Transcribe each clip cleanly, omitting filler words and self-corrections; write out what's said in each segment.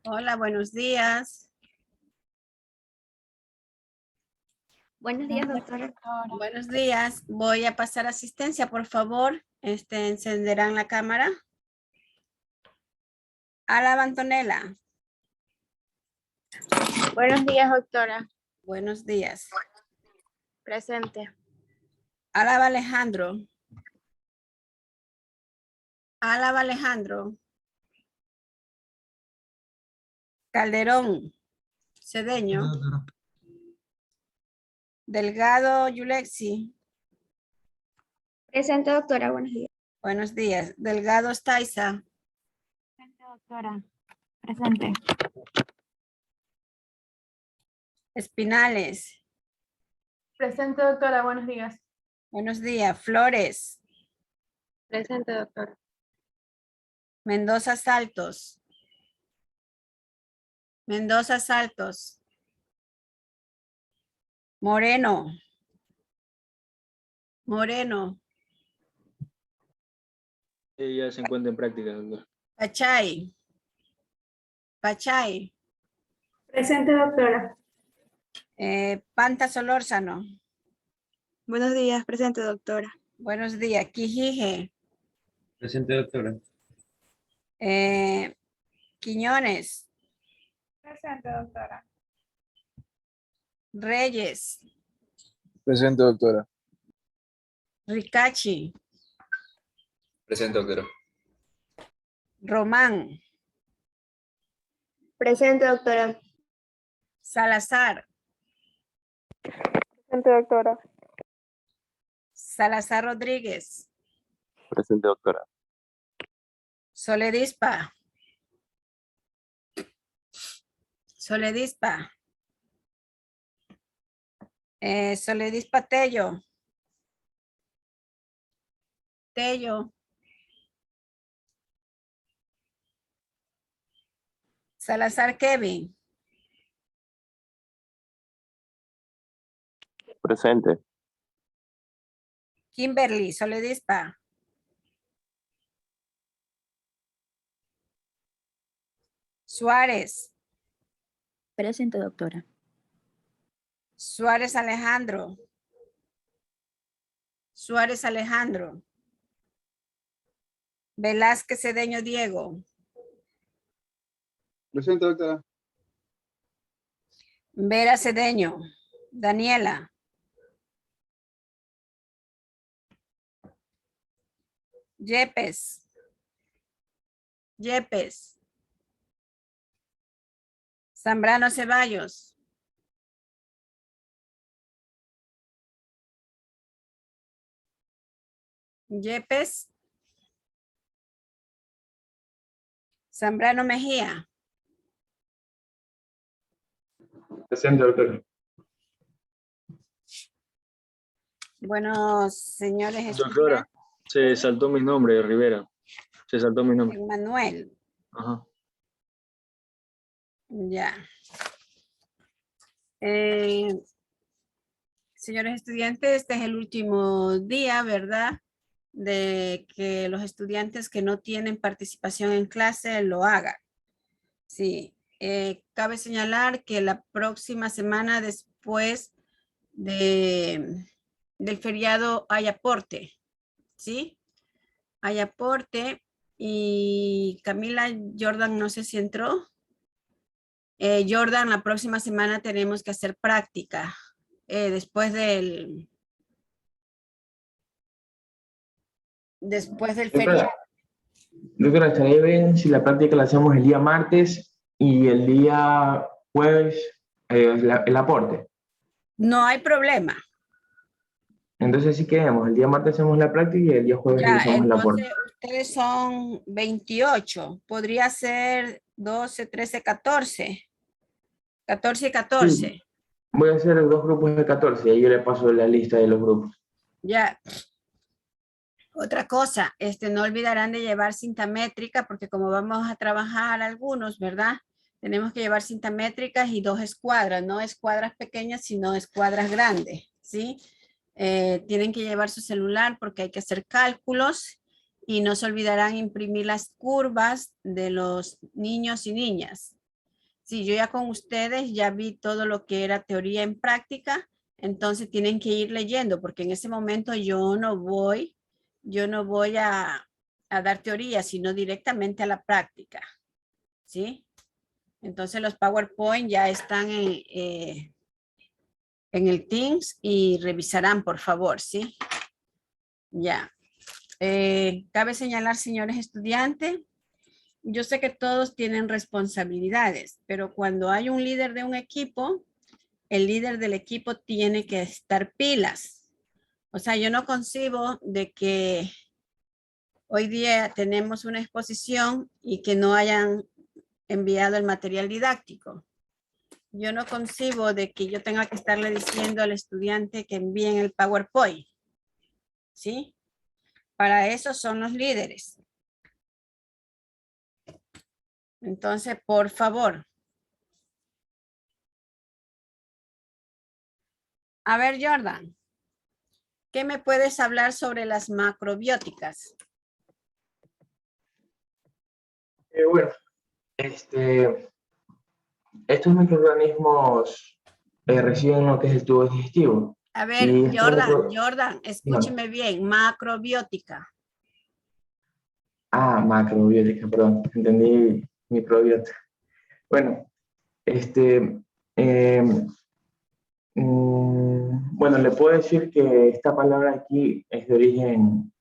Hola, buenos días. Buenos días, doctora. Buenos días. Voy a pasar asistencia, por favor. Encenderán la cámara. Ala Antonella. Buenos días, doctora. Buenos días. Presente. Álava Alejandro. Álava Alejandro. Calderón. Cedeño. Delgado Yulexi. Presente, doctora. Buenos días. Buenos días. Delgado Staiza. Presente, doctora. Presente. Espinales. Presente, doctora. Buenos días. Buenos días. Flores. Presente, doctora. Mendoza Saltos. Mendoza Saltos. Moreno. Moreno. Ella se encuentra en práctica, doctor. Pachay. Pachay. Presente, doctora. Panta Solórzano. Buenos días. Presente, doctora. Buenos días. Quijije. Presente, doctora. Quiñones. Presente, doctora. Reyes. Presente, doctora. Ricachi. Presente, doctora. Román. Presente, doctora. Salazar. Presente, doctora. Salazar Rodríguez. Presente, doctora. Soledispa. Soledispa. Soledispa Tello. Tello. Salazar Kevin. Presente. Kimberly Soledispa. Suárez. Presente, doctora. Suárez Alejandro. Suárez Alejandro. Velázquez Cedeño Diego. Presente, doctora. Vera Cedeño. Daniela. Yepes. Yepes. Zambrano Ceballos. Yepes. Zambrano Mejía. Presente, doctora. Bueno, señores Doctora, se saltó mi nombre, Rivera. Se saltó mi nombre. Manuel. Ajá. Ya. Señores estudiantes, este es el último día, ¿verdad? De que los estudiantes que no tienen participación en clase lo hagan. Sí. Cabe señalar que la próxima semana después del feriado hay aporte, ¿sí? Hay aporte y Camila Jordan no sé si entró. Jordan, la próxima semana tenemos que hacer práctica después del feriado. Doctora, estaría bien si la práctica la hacemos el día martes y el día jueves el aporte. No hay problema. Entonces sí quedamos, el día martes hacemos la práctica y el día jueves Ya, realizamos el aporte. entonces ustedes son 28. Podría ser 12, 13, 14. 14 y 14. Sí, voy a hacer 2 grupos de 14 y ahí yo le paso la lista de los grupos. Ya. Otra cosa, no olvidarán de llevar cinta métrica porque como vamos a trabajar algunos, ¿verdad? Tenemos que llevar cinta métricas y 2 escuadras, no escuadras pequeñas, sino escuadras grandes, ¿sí? Tienen que llevar su celular porque hay que hacer cálculos y no se olvidarán imprimir las curvas de los niños y niñas, Sí, yo ya con ustedes ya vi todo lo que era teoría en práctica, entonces tienen que ir leyendo porque en ese momento yo no voy a dar teoría, sino directamente a la práctica, ¿sí? Entonces los PowerPoint ya están en el Teams y revisarán, por favor, ¿sí? Ya. Cabe señalar, señores estudiantes, yo sé que todos tienen responsabilidades, pero cuando hay un líder de un equipo, el líder del equipo tiene que estar pilas. O sea, yo no concibo de que hoy día tenemos una exposición y que no hayan enviado el material didáctico. Yo no concibo de que yo tenga que estarle diciendo al estudiante que envíen el PowerPoint. ¿Sí? Para eso son los líderes. Entonces, por favor. A ver, Jordan, ¿qué me puedes hablar sobre las macrobióticas? Bueno, estos microorganismos reciben lo que es el tubo digestivo. A ver, Y estos Jordan, escúcheme bien, macrobiótica. Macrobiótica, perdón, entendí microbiota. Bueno, eh, bueno, le puedo decir que esta palabra aquí es de origen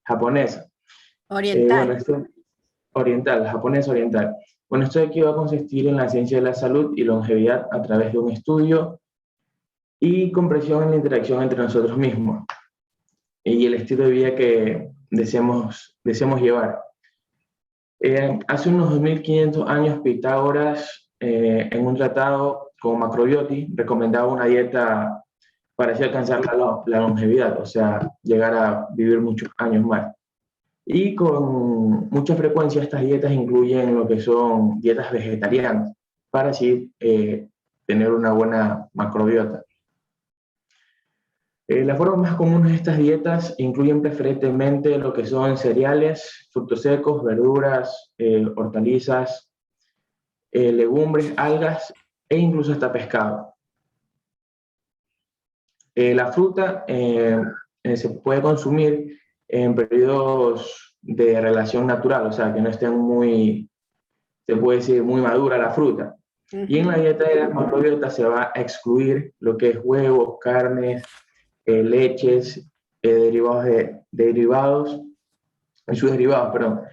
japonés. Oriental. Bueno, esto oriental, japonés oriental. Bueno, esto de aquí va a consistir en la ciencia de la salud y longevidad a través de un estudio y comprensión en la interacción entre nosotros mismos y el estilo de vida que deseamos llevar. Hace unos 2500 años, Pitágoras, en un tratado con Macrobioti, recomendaba una dieta para así alcanzar la longevidad, o sea, llegar a vivir muchos años más. Y con mucha frecuencia estas dietas incluyen lo que son dietas vegetarianas, para así tener una buena macrobiota. Las formas más comunes de estas dietas incluyen preferentemente lo que son cereales, frutos secos, verduras, hortalizas, legumbres, algas e incluso hasta pescado. La fruta se puede consumir en periodos de relación natural, o sea, que no estén se puede decir, muy madura la fruta. Y en la dieta de las macrobiotas se va a excluir lo que es huevos, carnes, leches, derivados, perdón,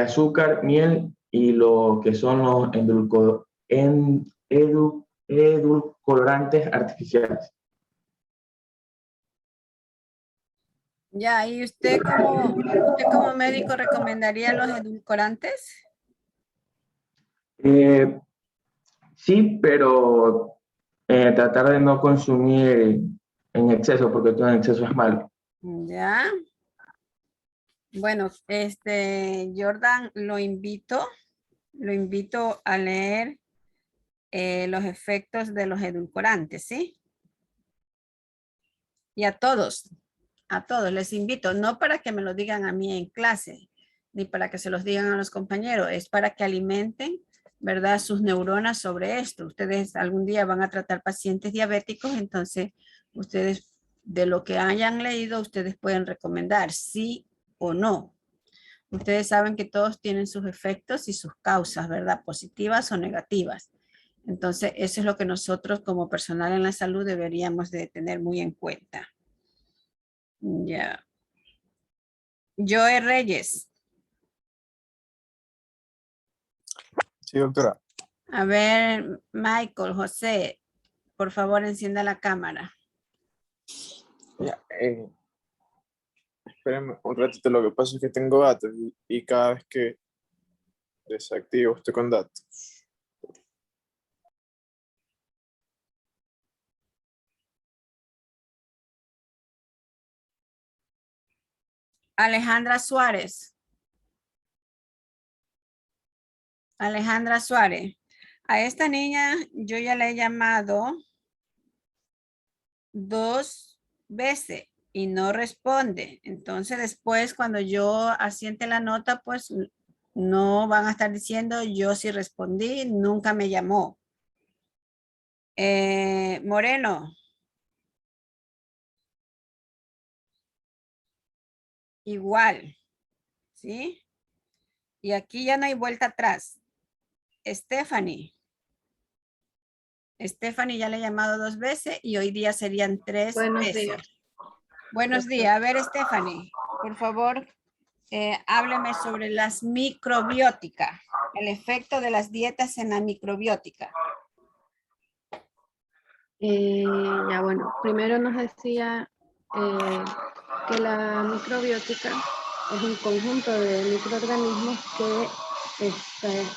azúcar, miel y lo que son los edulcorantes artificiales. Ya, ¿y usted como médico recomendaría los edulcorantes? Sí, pero tratar de no consumir en exceso, porque todo en exceso es malo. Ya. Bueno, Jordan, lo invito a leer los efectos de los edulcorantes, ¿sí? Y a todos les invito, no para que me lo digan a mí en clase, ni para que se los digan a los compañeros, es para que alimenten, ¿verdad?, sus neuronas sobre esto. Ustedes algún día van a tratar pacientes diabéticos, entonces ustedes, de lo que hayan leído, ustedes pueden recomendar sí o no. Ustedes saben que todos tienen sus efectos y sus causas, ¿verdad?, positivas o negativas. Entonces, eso es lo que nosotros como personal en la salud deberíamos de tener muy en cuenta. Ya. Joe Reyes. Sí, doctora. A ver, Michael, José, por favor, encienda la cámara. Ya, espérenme un ratito, lo que pasa es que tengo datos y cada vez que desactivo estoy con datos. Alejandra Suárez. Alejandra Suárez. A esta niña yo ya la he llamado 2 veces y no responde. Entonces después cuando yo asiente la nota, pues No van a estar diciendo yo sí respondí, nunca me llamó. Moreno. Igual, ¿sí? Y aquí ya no hay vuelta atrás. Stephanie. Stephanie ya le he llamado 2 veces y hoy día serían 3 Buenos veces. días. Buenos días. A ver, Stephanie, por favor, hábleme sobre las microbióticas, el efecto de las dietas en la microbiótica. Ya bueno, primero nos decía que la microbiótica es un conjunto de microorganismos que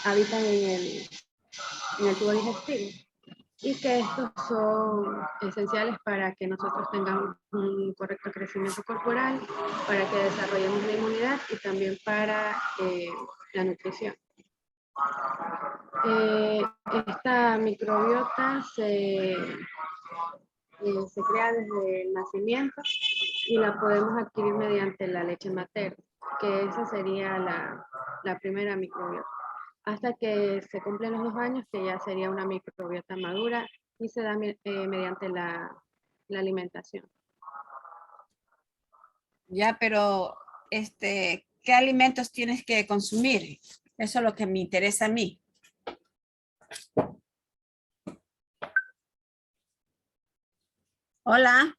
habitan en el tubo digestivo y que estos son esenciales para que nosotros tengamos un correcto crecimiento corporal, para que desarrollemos la inmunidad y también para la nutrición. Esta microbiota se crea desde el nacimiento y la podemos adquirir mediante la leche materna, que esa sería la primera microbiota. Hasta que se cumplen los 2 años, que ya sería una microbiota madura y se da mediante la alimentación. Ya, pero ¿qué alimentos tienes que consumir? Eso es lo que me interesa a mí. Hola.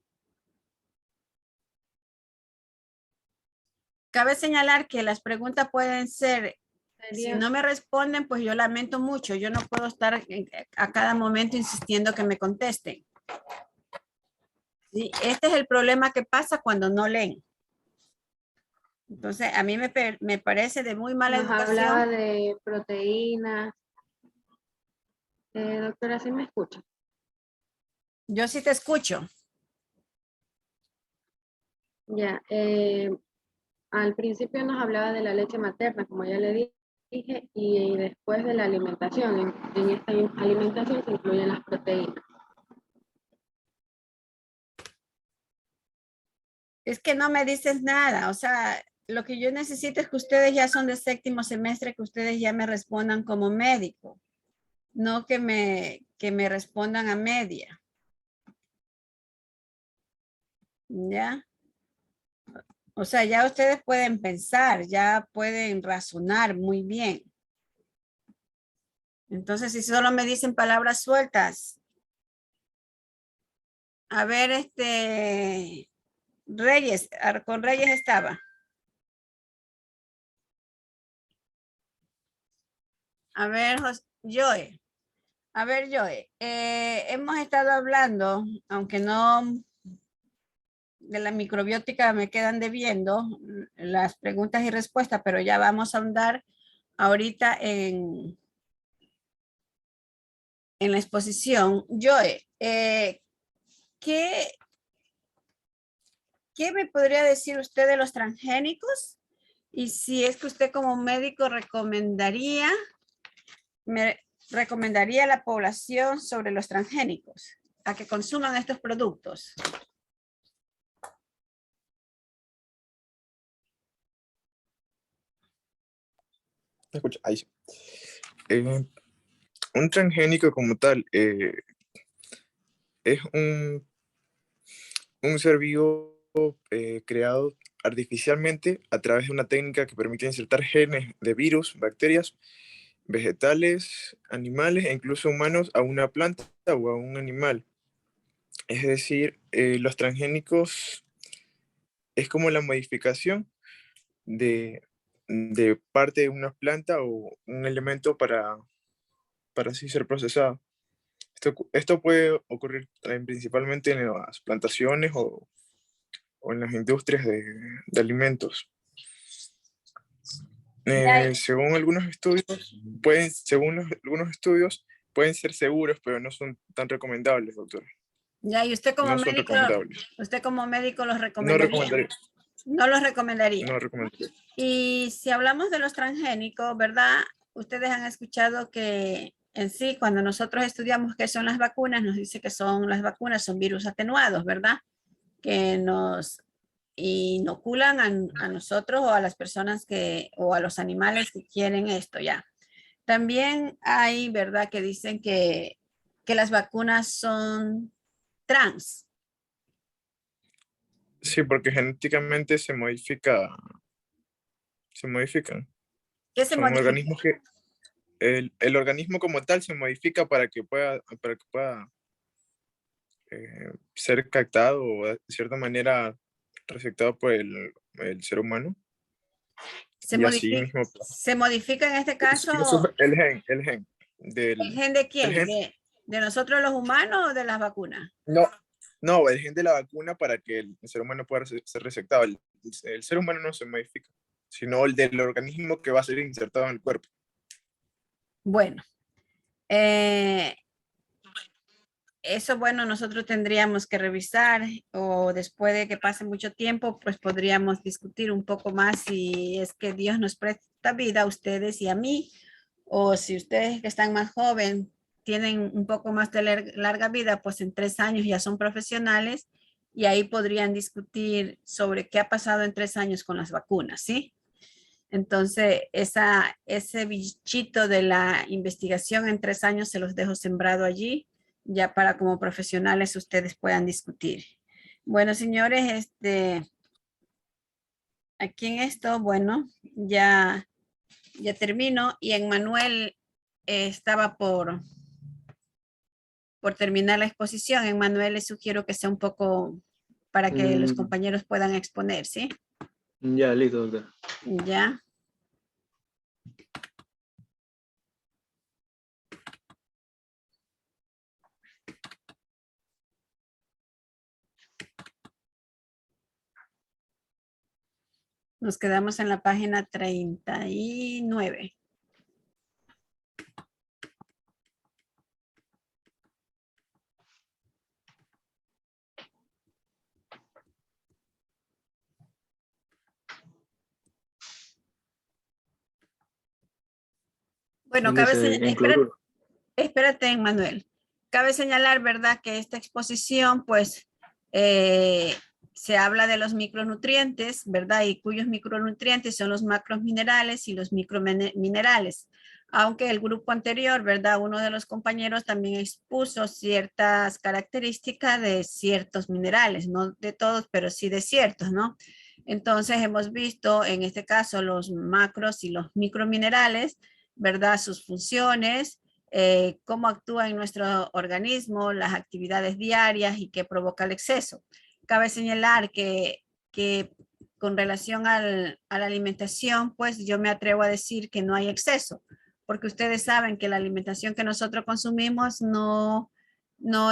Cabe señalar que las preguntas pueden ser, si no me responden, pues yo lamento mucho. Yo no puedo estar a cada momento insistiendo que me contesten. ¿Sí? Este es el problema que pasa cuando no leen. Entonces, a mí me parece de muy mala educación. Hablaba de proteínas. Doctora, ¿sí me escucha? Yo sí te escucho. Ya, al principio nos hablaba de la leche materna, como ya le dije, y después de la alimentación. En esta alimentación se incluyen las proteínas. Es que no me dices nada, o sea, lo que yo necesito es que ustedes ya son de 7º semestre, que ustedes ya me respondan como médico, no que me respondan a media. ¿Ya? O sea, ya ustedes pueden pensar, ya pueden razonar muy bien. Entonces, si solo me dicen palabras sueltas. A ver, Reyes, con Reyes estaba. A ver, Joe. A ver, Joe. Hemos estado hablando, aunque no de la microbiótica me quedan debiendo las preguntas y respuestas, pero ya vamos a ahondar ahorita en la exposición. Joe, ¿qué me podría decir usted de los transgénicos? Y si es que usted como médico me recomendaría a la población sobre los transgénicos, a que consuman estos productos. ¿Me escucha? Ahí sí. Un transgénico como tal es un ser vivo creado artificialmente a través de una técnica que permite insertar genes de virus, bacterias, vegetales, animales e incluso humanos a una planta o a un animal. Es decir, los transgénicos es como la modificación de parte de una planta o un elemento para así ser procesado. Esto puede ocurrir principalmente en las plantaciones o en las industrias de alimentos. Según algunos estudios, pueden ser seguros, pero no son tan recomendables, doctor. Ya, y usted como No son médico, recomendables. los No recomendaría. recomendaría. No los recomendaría. No recomendaría. Y si hablamos de los transgénicos, ¿verdad? Ustedes han escuchado que en sí, cuando nosotros estudiamos qué son las vacunas, nos dice que las vacunas son virus atenuados, ¿verdad? Que nos inoculan a nosotros o a las personas o a los animales que quieren esto ya. También hay, ¿verdad? Que dicen que las vacunas son trans. Sí, porque genéticamente se modifican. ¿Qué se Son modifica? organismos que el organismo como tal se modifica para que pueda ser captado o de cierta manera receptado por el ser humano. Y así mismo. Se modifica en este caso. El gen. ¿El gen de quién? El gen, ¿De nosotros los humanos o de las vacunas? no, el gen de la vacuna para que el ser humano pueda ser receptado. El ser humano no se modifica, sino el del organismo que va a ser insertado en el cuerpo. Bueno, eso, bueno, nosotros tendríamos que revisar o después de que pase mucho tiempo, pues podríamos discutir un poco más si es que Dios nos presta vida a ustedes y a mí, o si ustedes que están más jóvenes tienen un poco más de larga vida, pues en 3 años ya son profesionales y ahí podrían discutir sobre qué ha pasado en 3 años con las vacunas, ¿sí? Entonces, ese bichito de la investigación en 3 años se los dejo sembrado allí, ya para como profesionales ustedes puedan discutir. Bueno, señores, aquí en esto, bueno, ya termino y en Manuel estaba por terminar la exposición. En Manuel les sugiero que sea un poco para que los compañeros puedan exponer, ¿sí? Ya, listo, doctor. Ya. Nos quedamos en la página 39. Bueno, espérate, Manuel. Cabe señalar, ¿verdad?, que esta exposición, pues, se habla de los micronutrientes, ¿verdad? Y cuyos micronutrientes son los macrominerales y los microminerales. Aunque el grupo anterior, ¿verdad?, uno de los compañeros también expuso ciertas características de ciertos minerales, no de todos, pero sí de ciertos, ¿no? Entonces hemos visto en este caso los macros y los microminerales, ¿verdad? Sus funciones, cómo actúa en nuestro organismo, las actividades diarias y qué provoca el exceso. Cabe señalar que con relación a la alimentación, pues yo me atrevo a decir que no hay exceso, porque ustedes saben que la alimentación que nosotros consumimos no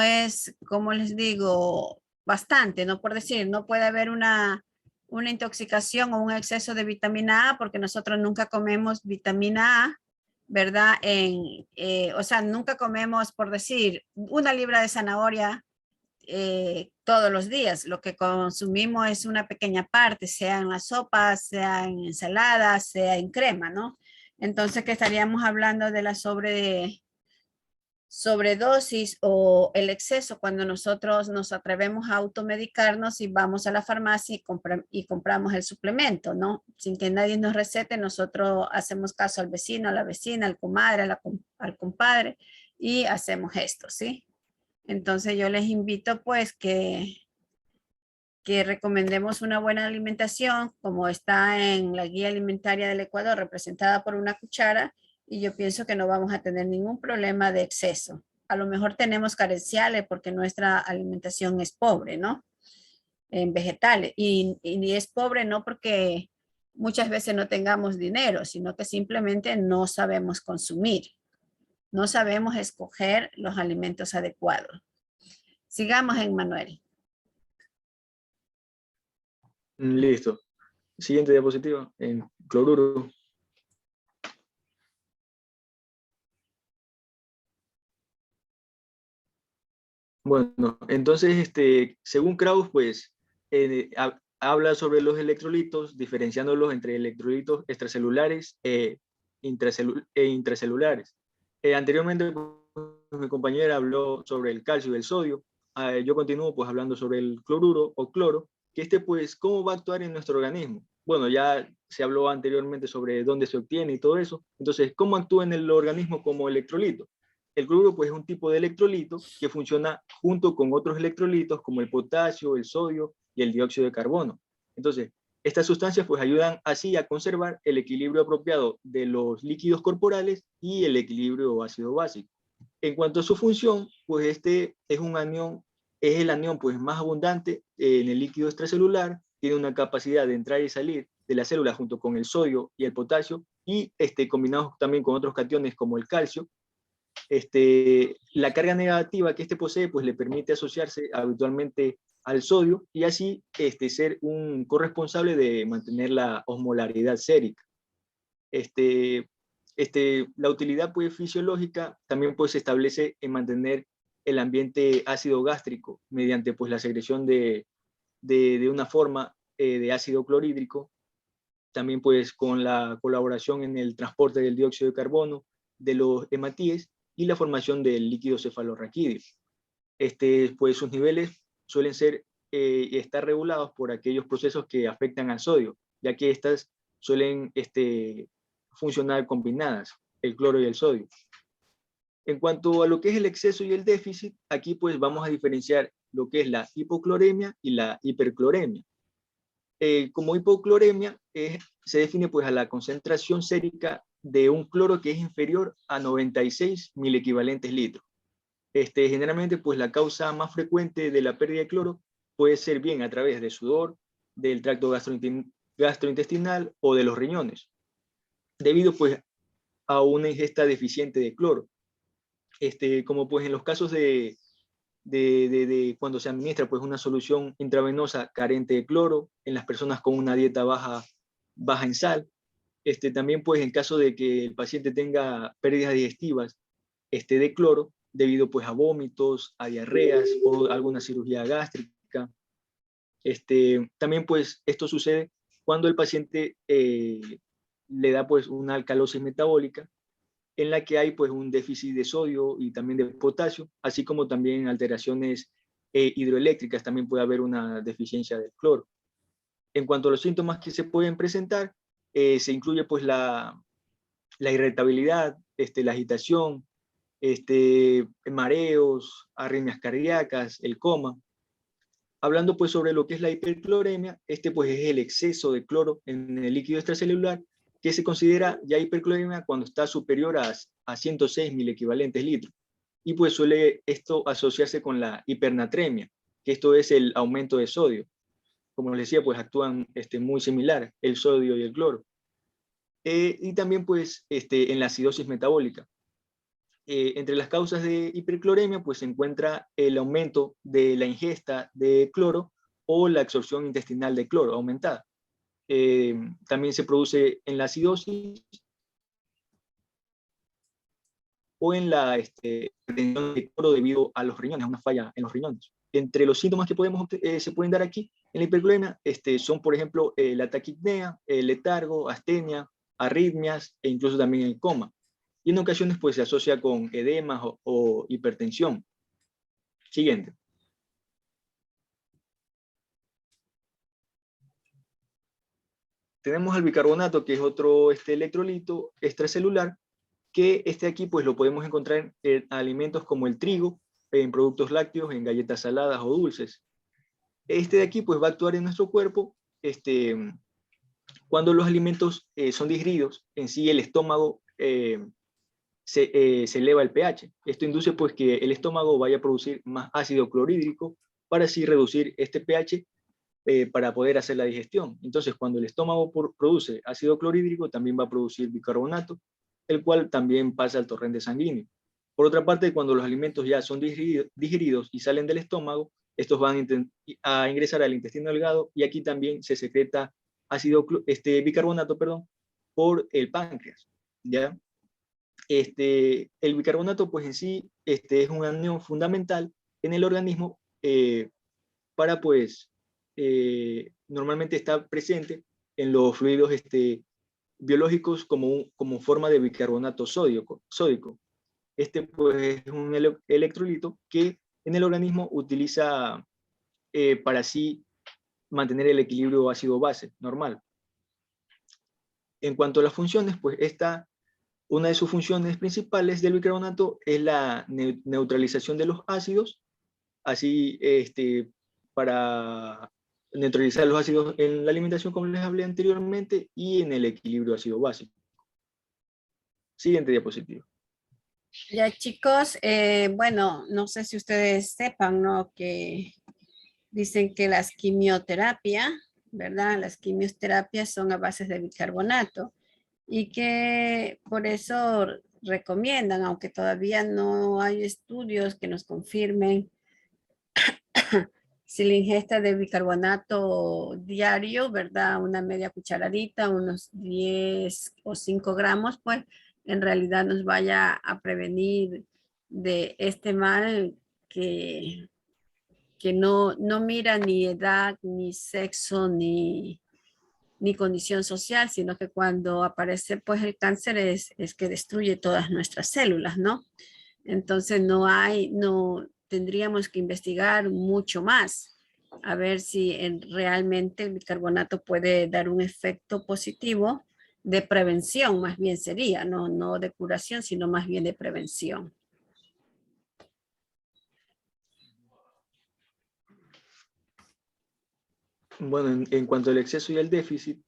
es, como les digo, bastante, no por decir, no puede haber una intoxicación o un exceso de vitamina A porque nosotros nunca comemos vitamina A, ¿verdad? O sea, nunca comemos, por decir, 1 libra de zanahoria todos los días. Lo que consumimos es una pequeña parte, sea en las sopas, sea en ensaladas, sea en crema, ¿no? Entonces, que estaríamos hablando de la sobredosis o el exceso cuando nosotros nos atrevemos a automedicarnos y vamos a la farmacia y compramos el suplemento, ¿no? Sin que nadie nos recete, nosotros hacemos caso al vecino, a la vecina, al comadre, al compadre y hacemos esto, ¿sí? Entonces yo les invito pues que recomendemos una buena alimentación como está en la guía alimentaria del Ecuador representada por una cuchara, y yo pienso que no vamos a tener ningún problema de exceso. A lo mejor tenemos carenciales porque nuestra alimentación es pobre, ¿no? En vegetales. Y es pobre no porque muchas veces no tengamos dinero, sino que simplemente no sabemos consumir. No sabemos escoger los alimentos adecuados. Sigamos, Emmanuel. Listo. Siguiente diapositiva, en cloruro. Bueno, entonces, según Krauss, pues, habla sobre los electrolitos, diferenciándolos entre electrolitos extracelulares e intracelulares. Anteriormente, pues, mi compañera habló sobre el calcio y el sodio. Yo continúo, pues, hablando sobre el cloruro o cloro. que pues, ¿cómo va a actuar en nuestro organismo? Bueno, ya se habló anteriormente sobre dónde se obtiene y todo eso. Entonces, ¿cómo actúa en el organismo como electrolito? El cloruro, pues, es un tipo de electrolito que funciona junto con otros electrolitos como el potasio, el sodio y el dióxido de carbono. Entonces, estas sustancias, pues, ayudan así a conservar el equilibrio apropiado de los líquidos corporales y el equilibrio ácido-básico. En cuanto a su función, pues este es un anión, es el anión pues más abundante en el líquido extracelular, tiene una capacidad de entrar y salir de la célula junto con el sodio y el potasio, y combinados también con otros cationes como el calcio. La carga negativa que posee pues le permite asociarse habitualmente al sodio y así ser un corresponsable de mantener la osmolaridad sérica. La utilidad pues, fisiológica también pues, se establece en mantener el ambiente ácido gástrico mediante pues, la secreción de una forma de ácido clorhídrico, también pues, con la colaboración en el transporte del dióxido de carbono de los hematíes y la formación del líquido cefalorraquídeo. Pues, sus niveles suelen ser estar regulados por aquellos procesos que afectan al sodio, ya que estas suelen funcionar combinadas, el cloro y el sodio. En cuanto a lo que es el exceso y el déficit, aquí pues vamos a diferenciar lo que es la hipocloremia y la hipercloremia. Como hipocloremia se define pues a la concentración sérica de un cloro que es inferior a 96 milequivalentes litros. Generalmente pues la causa más frecuente de la pérdida de cloro puede ser bien a través de sudor, del tracto gastrointestinal o de los riñones, debido pues a una ingesta deficiente de cloro. Como pues en los casos de cuando se administra pues una solución intravenosa carente de cloro, en las personas con una dieta baja en sal, también pues en caso de que el paciente tenga pérdidas digestivas de cloro, debido pues a vómitos, a diarreas o alguna cirugía gástrica. También pues esto sucede cuando el paciente le da pues una alcalosis metabólica en la que hay pues un déficit de sodio y también de potasio, así como también alteraciones hidroeléctricas, también puede haber una deficiencia del cloro. En cuanto a los síntomas que se pueden presentar, se incluye pues la irritabilidad, la agitación, mareos, arritmias cardíacas, el coma. Hablando pues sobre lo que es la hipercloremia, pues es el exceso de cloro en el líquido extracelular que se considera ya hipercloremia cuando está superior a 106 milequivalentes litros. Y pues suele esto asociarse con la hipernatremia, que esto es el aumento de sodio. Como les decía, pues actúan muy similar el sodio y el cloro. Y también pues en la acidosis metabólica. Entre las causas de hipercloremia pues se encuentra el aumento de la ingesta de cloro o la absorción intestinal de cloro aumentada. También se produce en la acidosis o en la retención de cloro debido a los riñones, a una falla en los riñones. Entre los síntomas que se pueden dar aquí en la hipercloremia son, por ejemplo, la taquipnea, el letargo, astenia, arritmias e incluso también el coma. Y en ocasiones pues se asocia con edemas o hipertensión. Siguiente. Tenemos al bicarbonato, que es otro electrolito extracelular, que aquí pues lo podemos encontrar en alimentos como el trigo, en productos lácteos, en galletas saladas o dulces. De aquí pues va a actuar en nuestro cuerpo cuando los alimentos son digeridos, en sí el estómago se eleva el pH. Esto induce pues que el estómago vaya a producir más ácido clorhídrico para así reducir este pH para poder hacer la digestión. Entonces, cuando el estómago produce ácido clorhídrico, también va a producir bicarbonato, el cual también pasa al torrente sanguíneo. Por otra parte, cuando los alimentos ya son digeridos y salen del estómago, estos van a ingresar al intestino delgado y aquí también se secreta bicarbonato, por el páncreas, ¿ya? El bicarbonato, pues en sí, es un anión fundamental en el organismo para, pues, normalmente está presente en los fluidos biológicos como forma de bicarbonato sódico. Pues es un electrolito que en el organismo utiliza para así mantener el equilibrio ácido-base normal. En cuanto a las funciones, pues una de sus funciones principales del bicarbonato es la neutralización de los ácidos, así para neutralizar los ácidos en la alimentación, como les hablé anteriormente, y en el equilibrio ácido-base. Siguiente diapositiva. Ya chicos, bueno, no sé si ustedes sepan, ¿no? Que dicen que las quimioterapia, ¿verdad? Las quimioterapias son a base de bicarbonato y que por eso recomiendan, aunque todavía no hay estudios que nos confirmen si la ingesta de bicarbonato diario, ¿verdad? Una media cucharadita, unos 10 o 5 gramos, pues en realidad nos vaya a prevenir de este mal que no mira ni edad, ni sexo, ni condición social, sino que cuando aparece pues el cáncer es que destruye todas nuestras células, ¿no? Entonces no tendríamos que investigar mucho más a ver si realmente el bicarbonato puede dar un efecto positivo de prevención, más bien sería, no de curación, sino más bien de prevención. Bueno, en cuanto al exceso y al déficit,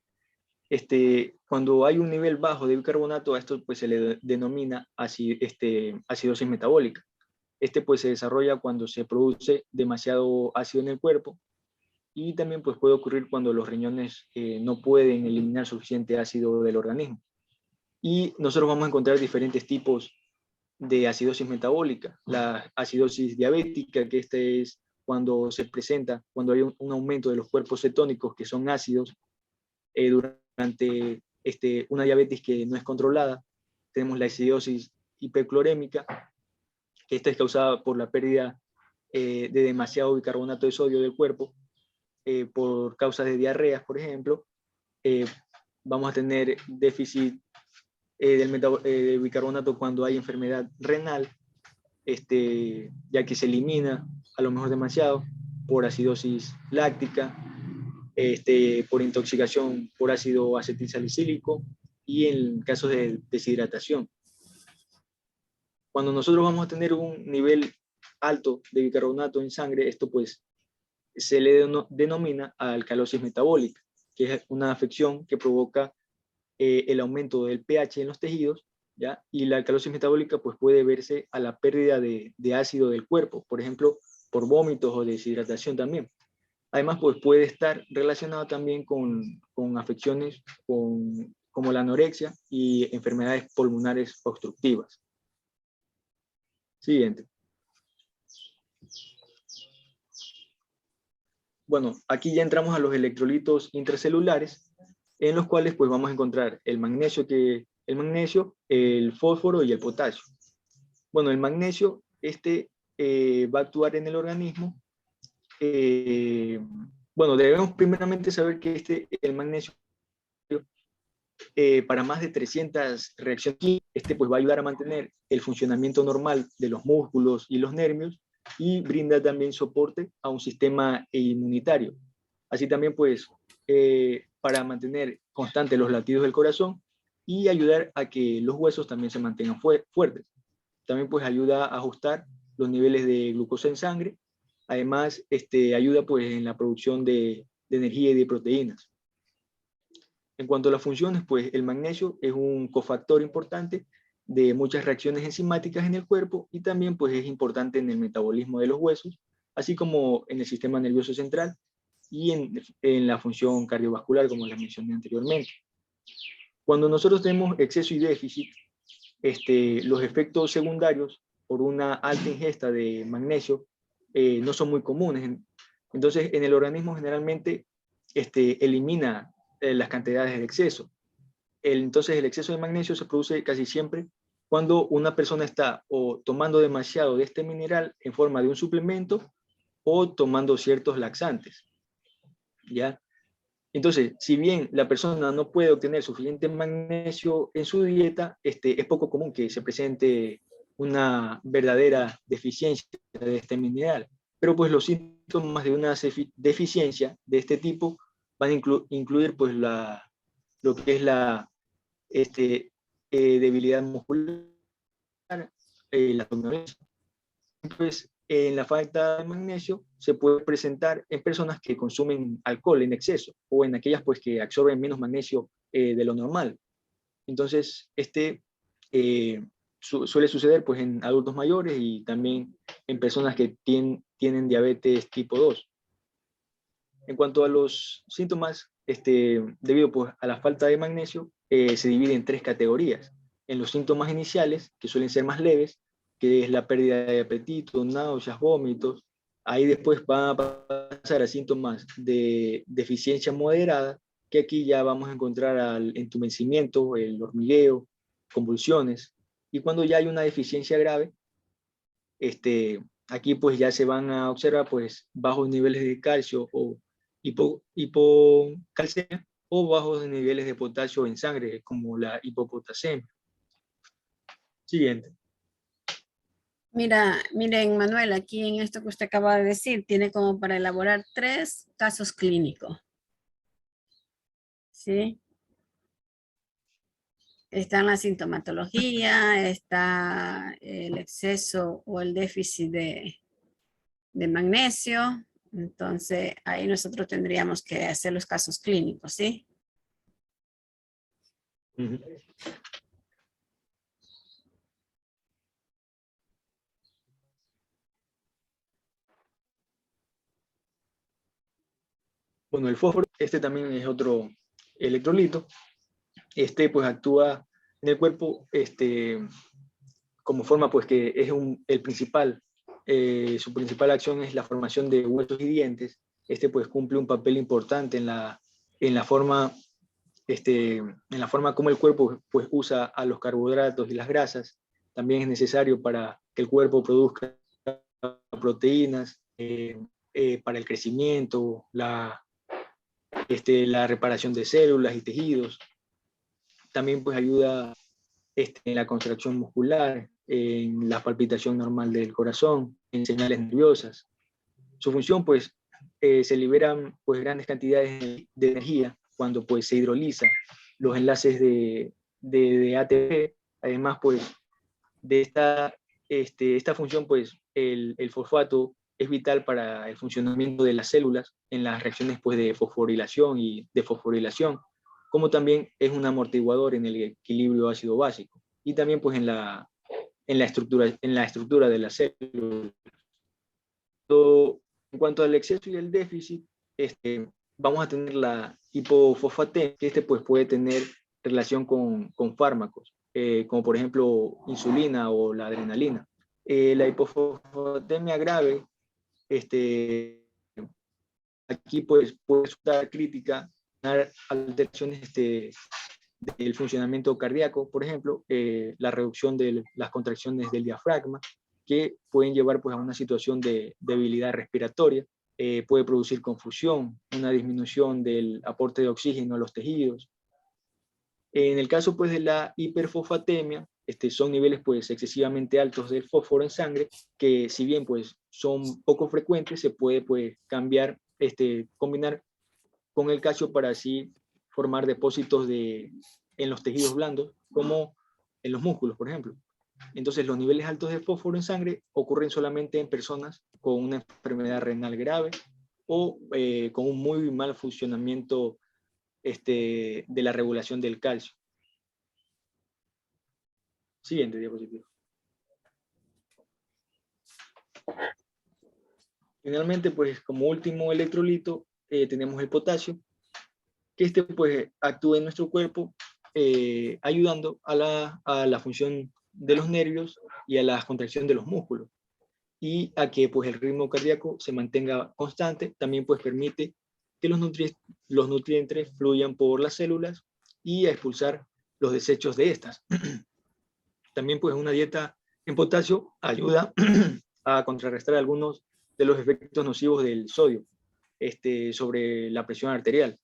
cuando hay un nivel bajo de bicarbonato, a esto pues se le denomina acidosis metabólica. Pues se desarrolla cuando se produce demasiado ácido en el cuerpo, y también pues puede ocurrir cuando los riñones no pueden eliminar suficiente ácido del organismo. Y nosotros vamos a encontrar diferentes tipos de acidosis metabólica. La acidosis diabética, que es cuando se presenta, cuando hay un aumento de los cuerpos cetónicos que son ácidos durante una diabetes que no es controlada. Tenemos la acidosis hiperclorémica, que esta es causada por la pérdida de demasiado bicarbonato de sodio del cuerpo, por causas de diarreas, por ejemplo. Vamos a tener déficit de bicarbonato cuando hay enfermedad renal, ya que se elimina a lo mejor demasiado, por acidosis láctica, por intoxicación por ácido acetilsalicílico, y en casos de deshidratación. Cuando nosotros vamos a tener un nivel alto de bicarbonato en sangre, esto pues se le denomina alcalosis metabólica, que es una afección que provoca el aumento del pH en los tejidos, ¿ya? Y la alcalosis metabólica pues puede verse a la pérdida de ácido del cuerpo, por ejemplo, por vómitos o deshidratación también. Además, pues puede estar relacionado también con afecciones como la anorexia y enfermedades pulmonares obstructivas. Siguiente. Bueno, aquí ya entramos a los electrolitos intracelulares, en los cuales pues vamos a encontrar el magnesio, el fósforo y el potasio. Bueno, el magnesio, va a actuar en el organismo. Bueno, debemos primeramente saber que el magnesio, para más de 300 reacciones químicas, pues va a ayudar a mantener el funcionamiento normal de los músculos y los nervios, y brinda también soporte a un sistema inmunitario. Así también pues para mantener constantes los latidos del corazón y ayudar a que los huesos también se mantengan fuertes. También pues ayuda a ajustar los niveles de glucosa en sangre. Además, ayuda pues en la producción de energía y de proteínas. En cuanto a las funciones, pues el magnesio es un cofactor importante de muchas reacciones enzimáticas en el cuerpo, y también pues es importante en el metabolismo de los huesos, así como en el sistema nervioso central y en la función cardiovascular, como les mencioné anteriormente. Cuando nosotros tenemos exceso y déficit, los efectos secundarios por una alta ingesta de magnesio no son muy comunes. Entonces, en el organismo generalmente elimina las cantidades de exceso. Entonces, el exceso de magnesio se produce casi siempre cuando una persona está o tomando demasiado de este mineral en forma de un suplemento o tomando ciertos laxantes, ¿ya? Entonces, si bien la persona no puede obtener suficiente magnesio en su dieta, es poco común que se presente una verdadera deficiencia de este mineral. Pero pues los síntomas síntomas de una deficiencia de este tipo van a incluir pues lo que es la debilidad muscular, la somnolencia. Pues en la falta de magnesio se puede presentar en personas que consumen alcohol en exceso o en aquellas pues que absorben menos magnesio de lo normal. Entonces, suele suceder pues en adultos mayores y también en personas que tienen diabetes tipo 2. En cuanto a los síntomas, debido pues, a la falta de magnesio, se divide en 3 categorías. En los síntomas iniciales, que suelen ser más leves, que es la pérdida de apetito, náuseas, vómitos. Ahí después van a pasar a síntomas de deficiencia moderada, que aquí ya vamos a encontrar al entumecimiento, el hormigueo, convulsiones. Y cuando ya hay una deficiencia grave, aquí pues ya se van a observar pues bajos niveles de calcio o hipocalcemia o bajos niveles de potasio en sangre, como la hipopotasemia. Siguiente. Miren, Manuel, aquí en esto que usted acaba de decir, tiene como para elaborar 3 casos clínicos. ¿Sí? Está la sintomatología, está el exceso o el déficit de magnesio. Entonces, ahí nosotros tendríamos que hacer los casos clínicos, ¿sí? Uh-huh. Bueno, el fósforo, también es otro electrolito. Pues actúa en el cuerpo como forma pues que es el principal, su principal acción es la formación de huesos y dientes. Pues cumple un papel importante en la forma como el cuerpo pues usa a los carbohidratos y las grasas. También es necesario para que el cuerpo produzca proteínas para el crecimiento, la reparación de células y tejidos. También pues ayuda en la contracción muscular, en la palpitación normal del corazón, en señales nerviosas. Su función pues se liberan pues grandes cantidades de energía cuando pues se hidroliza los enlaces de ATP. Además pues de esta función pues el fosfato es vital para el funcionamiento de las células en las reacciones pues, de fosforilación y desfosforilación, como también es un amortiguador en el equilibrio ácido-básico y también pues, en la estructura de las células. En cuanto al exceso y el déficit, vamos a tener la hipofosfatemia, que pues, puede tener relación con fármacos, como por ejemplo insulina o la adrenalina. La hipofosfatemia grave, aquí pues puede resultar crítica, alteraciones del funcionamiento cardíaco, por ejemplo, la reducción de las contracciones del diafragma, que pueden llevar pues, a una situación de debilidad respiratoria, puede producir confusión, una disminución del aporte de oxígeno a los tejidos. En el caso pues, de la hiperfosfatemia, son niveles pues, excesivamente altos del fósforo en sangre, que si bien pues, son poco frecuentes, se puede pues, combinar con el calcio para así formar depósitos en los tejidos blandos, como en los músculos, por ejemplo. Entonces, los niveles altos de fósforo en sangre ocurren solamente en personas con una enfermedad renal grave o con un muy mal funcionamiento de la regulación del calcio. Siguiente diapositiva. Finalmente, pues como último electrolito, tenemos el potasio, que pues actúa en nuestro cuerpo ayudando a la función de los nervios y a la contracción de los músculos y a que pues el ritmo cardíaco se mantenga constante. También pues permite que los nutrientes fluyan por las células y a expulsar los desechos de estas. También pues una dieta en potasio ayuda a contrarrestar algunos de los efectos nocivos del sodio sobre la presión arterial.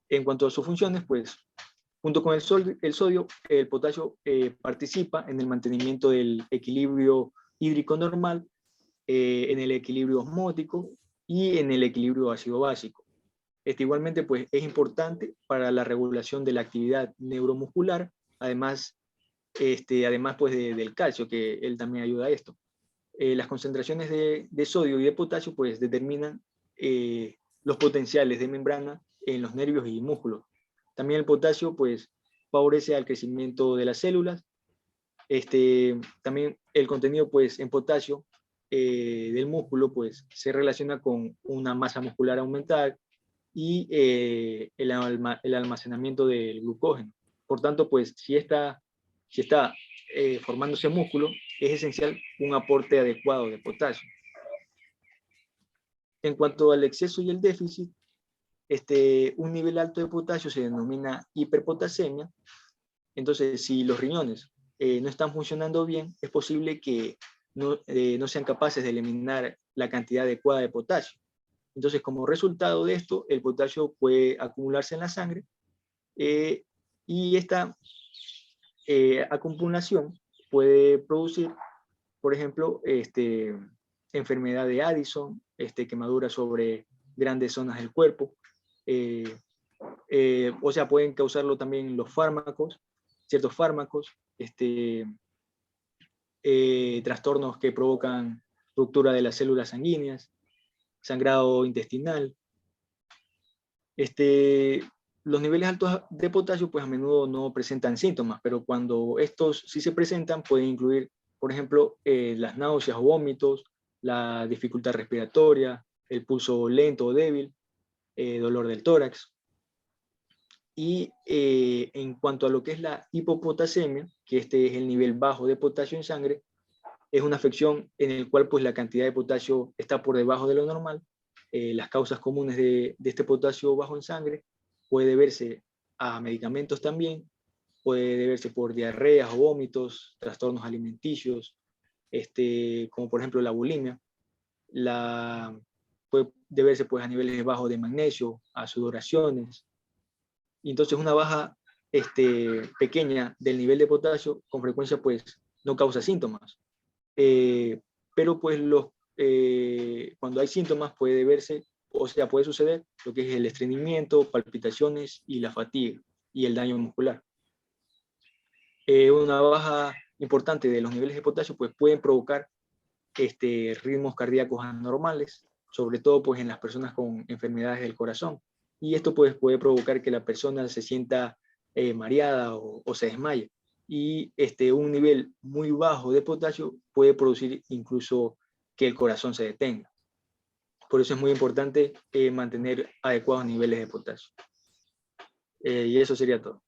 En cuanto a sus funciones, pues junto con el sodio, el potasio participa en el mantenimiento del equilibrio hídrico normal en el equilibrio osmótico y en el equilibrio ácido-básico. Igualmente, pues, es importante para la regulación de la actividad neuromuscular, además pues, del calcio, que él también ayuda a esto. Las concentraciones de sodio y de potasio pues, determinan los potenciales de membrana en los nervios y músculos. También el potasio pues, favorece al crecimiento de las células. También el contenido pues, en potasio del músculo pues, se relaciona con una masa muscular aumentada y el almacenamiento del glucógeno. Por tanto, pues, si está formándose músculo, es esencial un aporte adecuado de potasio. En cuanto al exceso y el déficit, un nivel alto de potasio se denomina hiperpotasemia. Entonces, si los riñones no están funcionando bien, es posible que no sean capaces de eliminar la cantidad adecuada de potasio. Entonces, como resultado de esto, el potasio puede acumularse en la sangre y esta acumulación puede producir, por ejemplo, enfermedad de Addison, quemadura sobre grandes zonas del cuerpo. O sea, pueden causarlo también los fármacos, ciertos fármacos, trastornos que provocan ruptura de las células sanguíneas, sangrado intestinal. Los niveles altos de potasio pues a menudo no presentan síntomas, pero cuando estos sí se presentan pueden incluir, por ejemplo, las náuseas o vómitos, la dificultad respiratoria, el pulso lento o débil, dolor del tórax. Y en cuanto a lo que es la hipopotasemia, que es el nivel bajo de potasio en sangre, es una afección en la cual pues, la cantidad de potasio está por debajo de lo normal. Las causas comunes de este potasio bajo en sangre puede deberse a medicamentos también, puede deberse por diarreas o vómitos, trastornos alimenticios, como por ejemplo la bulimia. Puede deberse pues, a niveles bajos de magnesio, a sudoraciones. Y entonces una baja pequeña del nivel de potasio con frecuencia pues, no causa síntomas. Pero pues cuando hay síntomas puede verse, o sea, puede suceder lo que es el estreñimiento, palpitaciones y la fatiga y el daño muscular. Una baja importante de los niveles de potasio pues pueden provocar ritmos cardíacos anormales, sobre todo pues en las personas con enfermedades del corazón. Y esto pues puede provocar que la persona se sienta mareada o se desmaye. Y un nivel muy bajo de potasio puede producir incluso que el corazón se detenga. Por eso es muy importante mantener adecuados niveles de potasio. Y eso sería todo.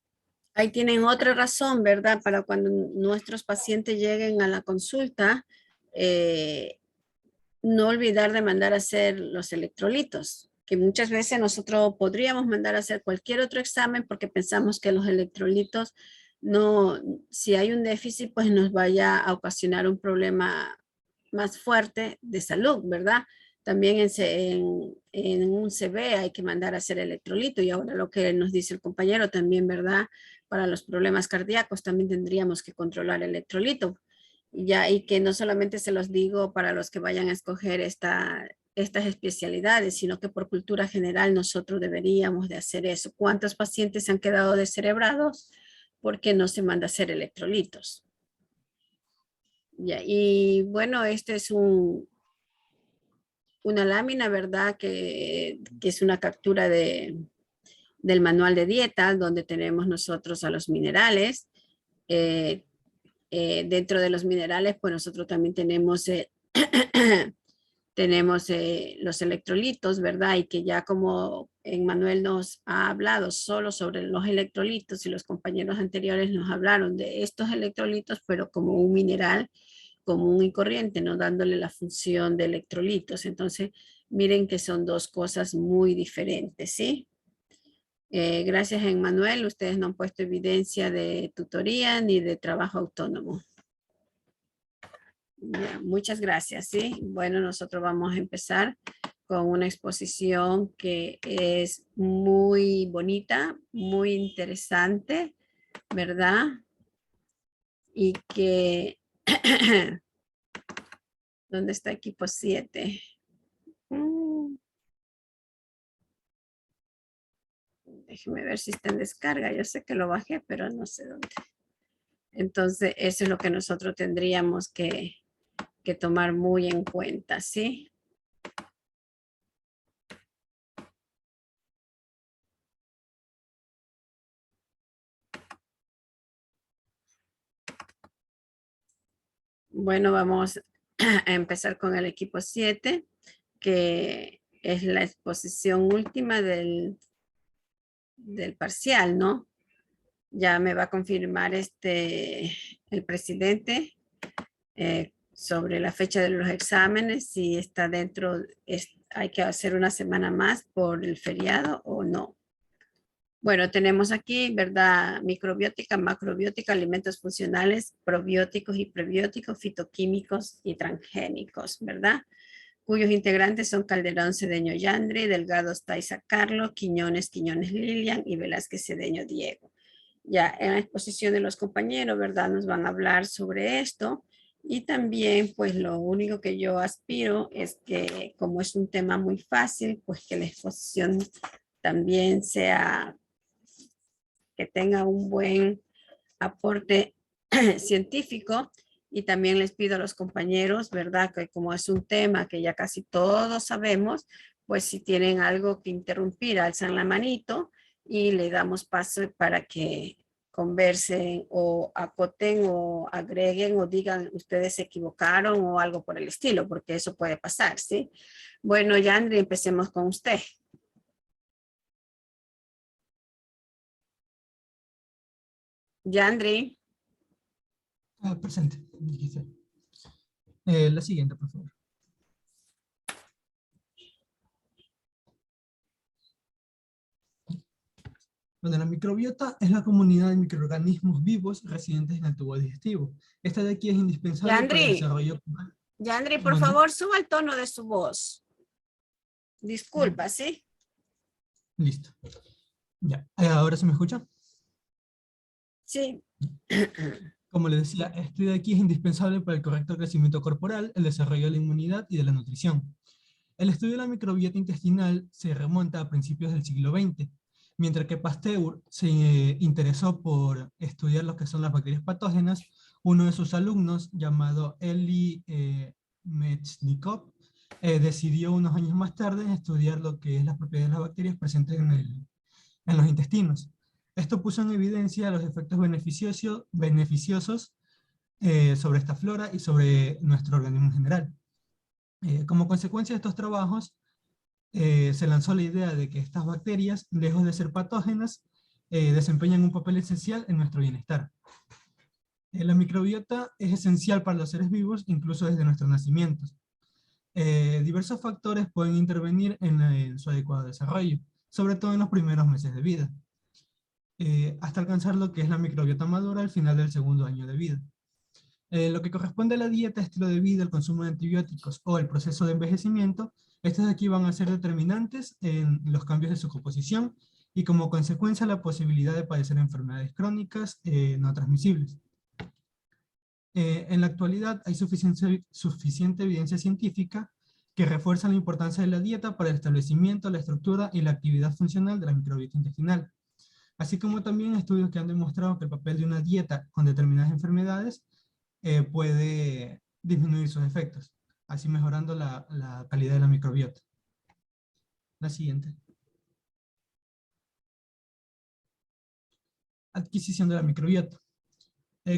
Ahí tienen otra razón, ¿verdad? Para cuando nuestros pacientes lleguen a la consulta, no olvidar de mandar a hacer los electrolitos, que muchas veces nosotros podríamos mandar a hacer cualquier otro examen porque pensamos que los electrolitos no, si hay un déficit, pues nos vaya a ocasionar un problema más fuerte de salud, ¿verdad? También en un CV hay que mandar a hacer electrolito y ahora lo que nos dice el compañero también, ¿verdad? Para los problemas cardíacos también tendríamos que controlar el electrolito. Ya, y que no solamente se los digo para los que vayan a escoger estas especialidades, sino que por cultura general nosotros deberíamos de hacer eso. ¿Cuántos pacientes se han quedado descerebrados porque no se manda a hacer electrolitos? Ya, y bueno, este es una lámina, ¿verdad? Que es una captura del manual de dieta, donde tenemos nosotros a los minerales. Dentro de los minerales, pues nosotros también tenemos, tenemos los electrolitos, ¿verdad? Y que ya como Manuel nos ha hablado solo sobre los electrolitos y los compañeros anteriores nos hablaron de estos electrolitos, pero como un mineral común y corriente, no dándole la función de electrolitos. Entonces, miren que son dos cosas muy diferentes, ¿sí? Gracias, Emmanuel. Ustedes no han puesto evidencia de tutoría ni de trabajo autónomo. Ya, muchas gracias, ¿sí? Bueno, nosotros vamos a empezar con una exposición que es muy bonita, muy interesante, ¿verdad? Y que ¿Dónde está equipo 7? Déjeme ver si está en descarga. Yo sé que lo bajé, pero no sé dónde. Entonces, eso es lo que nosotros tendríamos que tomar muy en cuenta, ¿sí? Bueno, vamos a empezar con el equipo 7, que es la exposición última del parcial, ¿no? Ya me va a confirmar el presidente sobre la fecha de los exámenes, si está dentro, hay que hacer una semana más por el feriado o no. Bueno, tenemos aquí, ¿verdad? Microbiótica, macrobiótica, alimentos funcionales, probióticos y prebióticos, fitoquímicos y transgénicos, ¿verdad? Cuyos integrantes son Calderón Cedeño Yandri, Delgado Taiza Carlos, Quiñones Lilian y Velázquez Cedeño Diego. Ya en la exposición de los compañeros, ¿verdad? Nos van a hablar sobre esto. Y también, pues lo único que yo aspiro es que, como es un tema muy fácil, pues que la exposición también sea, que tenga un buen aporte científico. Y también les pido a los compañeros, ¿verdad? Que como es un tema que ya casi todos sabemos, pues si tienen algo que interrumpir, alzan la manito y le damos paso para que conversen o acoten o agreguen o digan ustedes se equivocaron o algo por el estilo, porque eso puede pasar, ¿sí? Bueno, Yandri, empecemos con usted. Yandri. Presente. La siguiente, por favor. Bueno, la microbiota es la comunidad de microorganismos vivos residentes en el tubo digestivo. Esta de aquí es indispensable para el desarrollo. Yandri, por favor, suba el tono de su voz. Disculpa, ¿sí? Listo. Ya, ¿ahora se me escucha? Sí. Como les decía, este de aquí es indispensable para el correcto crecimiento corporal, el desarrollo de la inmunidad y de la nutrición. El estudio de la microbiota intestinal se remonta a principios del siglo XX, mientras que Pasteur se interesó por estudiar lo que son las bacterias patógenas. Uno de sus alumnos, llamado Eli Metchnikoff, decidió unos años más tarde estudiar lo que es las propiedades de las bacterias presentes en los intestinos. Esto puso en evidencia los efectos beneficiosos sobre esta flora y sobre nuestro organismo en general. Como consecuencia de estos trabajos, se lanzó la idea de que estas bacterias, lejos de ser patógenas, desempeñan un papel esencial en nuestro bienestar. La microbiota es esencial para los seres vivos, incluso desde nuestros nacimientos. Diversos factores pueden intervenir en su adecuado desarrollo, sobre todo en los primeros meses de vida, hasta alcanzar lo que es la microbiota madura al final del segundo año de vida. Lo que corresponde a la dieta, estilo de vida, el consumo de antibióticos o el proceso de envejecimiento, estos de aquí van a ser determinantes en los cambios de su composición y como consecuencia la posibilidad de padecer enfermedades crónicas no transmisibles. En la actualidad hay suficiente evidencia científica que refuerza la importancia de la dieta para el establecimiento, la estructura y la actividad funcional de la microbiota intestinal, así como también estudios que han demostrado que el papel de una dieta con determinadas enfermedades puede disminuir sus efectos, así mejorando la calidad de la microbiota. La siguiente. Adquisición de la microbiota.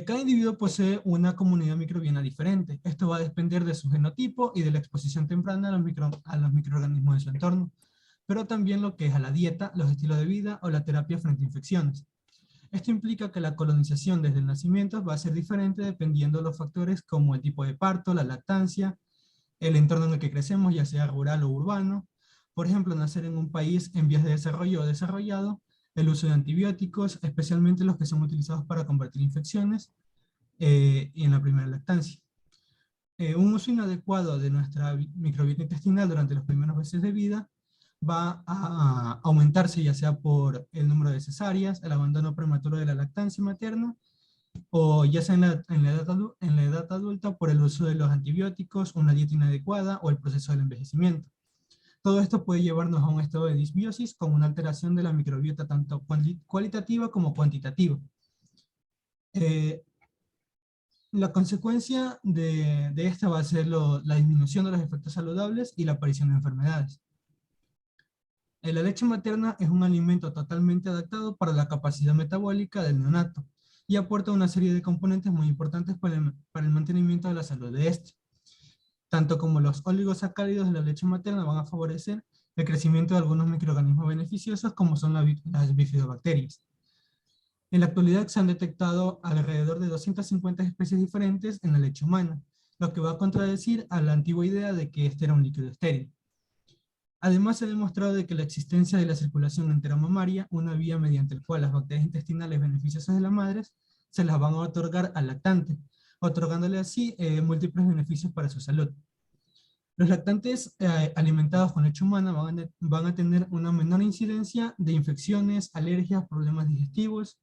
Cada individuo posee una comunidad microbiana diferente. Esto va a depender de su genotipo y de la exposición temprana a los microorganismos de su entorno, pero también lo que es a la dieta, los estilos de vida o la terapia frente a infecciones. Esto implica que la colonización desde el nacimiento va a ser diferente dependiendo de los factores como el tipo de parto, la lactancia, el entorno en el que crecemos, ya sea rural o urbano. Por ejemplo, nacer en un país en vías de desarrollo o desarrollado, el uso de antibióticos, especialmente los que son utilizados para combatir infecciones, y en la primera lactancia. Un uso inadecuado de nuestra microbiota intestinal durante los primeros meses de vida va a aumentarse ya sea por el número de cesáreas, el abandono prematuro de la lactancia materna o ya sea en la edad adulta por el uso de los antibióticos, una dieta inadecuada o el proceso del envejecimiento. Todo esto puede llevarnos a un estado de disbiosis con una alteración de la microbiota tanto cualitativa como cuantitativa. La consecuencia de esta va a ser la disminución de los efectos saludables y la aparición de enfermedades. La leche materna es un alimento totalmente adaptado para la capacidad metabólica del neonato y aporta una serie de componentes muy importantes para el mantenimiento de la salud de este. Tanto como los oligosacáridos de la leche materna van a favorecer el crecimiento de algunos microorganismos beneficiosos como son las bifidobacterias. En la actualidad se han detectado alrededor de 250 especies diferentes en la leche humana, lo que va a contradecir a la antigua idea de que este era un líquido estéril. Además, se ha demostrado de que la existencia de la circulación enteromamaria, una vía mediante la cual las bacterias intestinales beneficiosas de las madres se las van a otorgar al lactante, otorgándole así múltiples beneficios para su salud. Los lactantes alimentados con leche humana van a tener una menor incidencia de infecciones, alergias, problemas digestivos,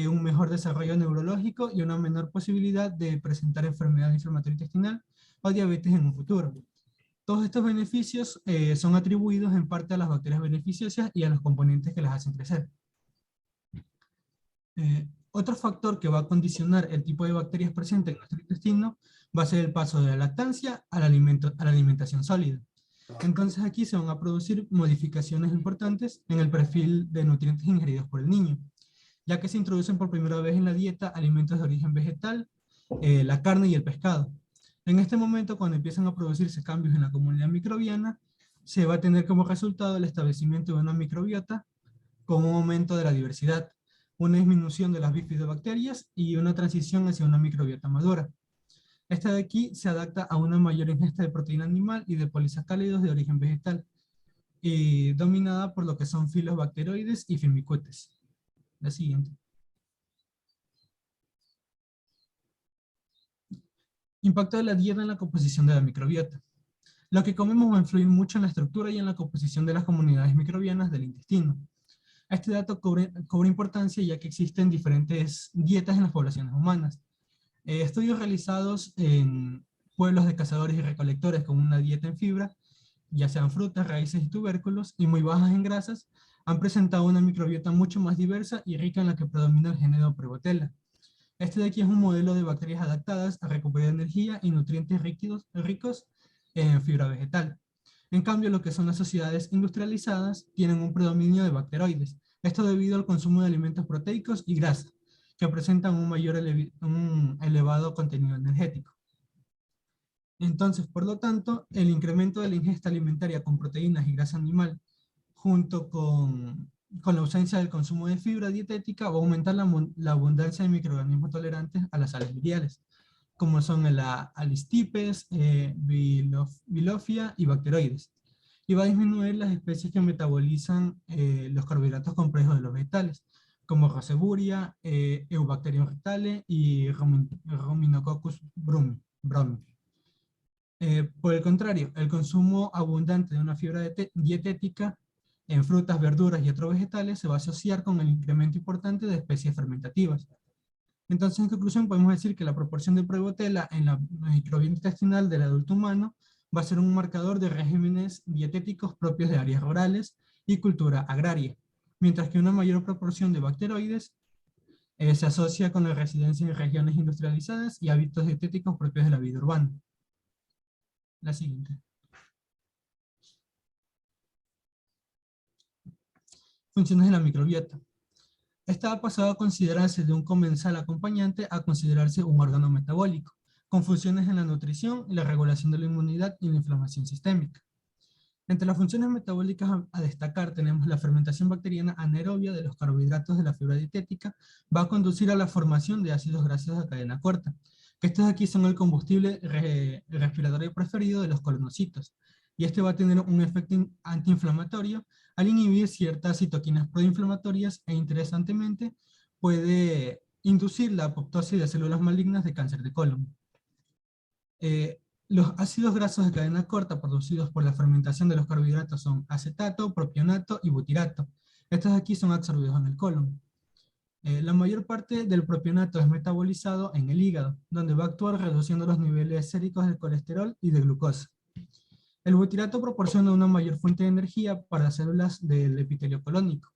un mejor desarrollo neurológico y una menor posibilidad de presentar enfermedad inflamatoria intestinal o diabetes en un futuro. Todos estos beneficios son atribuidos en parte a las bacterias beneficiosas y a los componentes que las hacen crecer. Otro factor que va a condicionar el tipo de bacterias presentes en nuestro intestino va a ser el paso de la lactancia a la alimentación sólida. Entonces aquí se van a producir modificaciones importantes en el perfil de nutrientes ingeridos por el niño, ya que se introducen por primera vez en la dieta alimentos de origen vegetal, la carne y el pescado. En este momento, cuando empiezan a producirse cambios en la comunidad microbiana, se va a tener como resultado el establecimiento de una microbiota con un aumento de la diversidad, una disminución de las bifidobacterias y una transición hacia una microbiota madura. Esta de aquí se adapta a una mayor ingesta de proteína animal y de polisacáridos de origen vegetal, y dominada por lo que son filobacteroides y firmicutes. La siguiente. Impacto de la dieta en la composición de la microbiota. Lo que comemos va a influir mucho en la estructura y en la composición de las comunidades microbianas del intestino. Este dato cobra importancia ya que existen diferentes dietas en las poblaciones humanas. Estudios realizados en pueblos de cazadores y recolectores con una dieta en fibra, ya sean frutas, raíces y tubérculos, y muy bajas en grasas, han presentado una microbiota mucho más diversa y rica en la que predomina el género Prevotella. Este de aquí es un modelo de bacterias adaptadas a recuperar energía y nutrientes ricos en fibra vegetal. En cambio, lo que son las sociedades industrializadas tienen un predominio de bacteroides. Esto debido al consumo de alimentos proteicos y grasa, que presentan un elevado contenido energético. Entonces, por lo tanto, el incremento de la ingesta alimentaria con proteínas y grasa animal, junto con la ausencia del consumo de fibra dietética, va a aumentar la abundancia de microorganismos tolerantes a las sales lidiales, como son la alistipes, bilofia y bacteroides. Y va a disminuir las especies que metabolizan los carbohidratos complejos de los vegetales, como Roseburia, Eubacterium rectale y Ruminococcus brumi. Por el contrario, el consumo abundante de una fibra dietética en frutas, verduras y otros vegetales se va a asociar con el incremento importante de especies fermentativas. Entonces, en conclusión, podemos decir que la proporción de Prevotella en la microbiota intestinal del adulto humano va a ser un marcador de regímenes dietéticos propios de áreas rurales y cultura agraria, mientras que una mayor proporción de bacteroides se asocia con la residencia en regiones industrializadas y hábitos dietéticos propios de la vida urbana. La siguiente. Funciones de la microbiota. Esta ha pasado a considerarse de un comensal acompañante a considerarse un órgano metabólico, con funciones en la nutrición, la regulación de la inmunidad y la inflamación sistémica. Entre las funciones metabólicas a destacar tenemos la fermentación bacteriana anaerobia de los carbohidratos de la fibra dietética, va a conducir a la formación de ácidos grasos de cadena corta, que estos aquí son el combustible respiratorio preferido de los colonocitos, y este va a tener un efecto antiinflamatorio al inhibir ciertas citoquinas proinflamatorias e interesantemente puede inducir la apoptosis de células malignas de cáncer de colon. Los ácidos grasos de cadena corta producidos por la fermentación de los carbohidratos son acetato, propionato y butirato. Estos aquí son absorbidos en el colon. La mayor parte del propionato es metabolizado en el hígado, donde va a actuar reduciendo los niveles séricos de colesterol y de glucosa. El butirato proporciona una mayor fuente de energía para las células del epitelio colónico.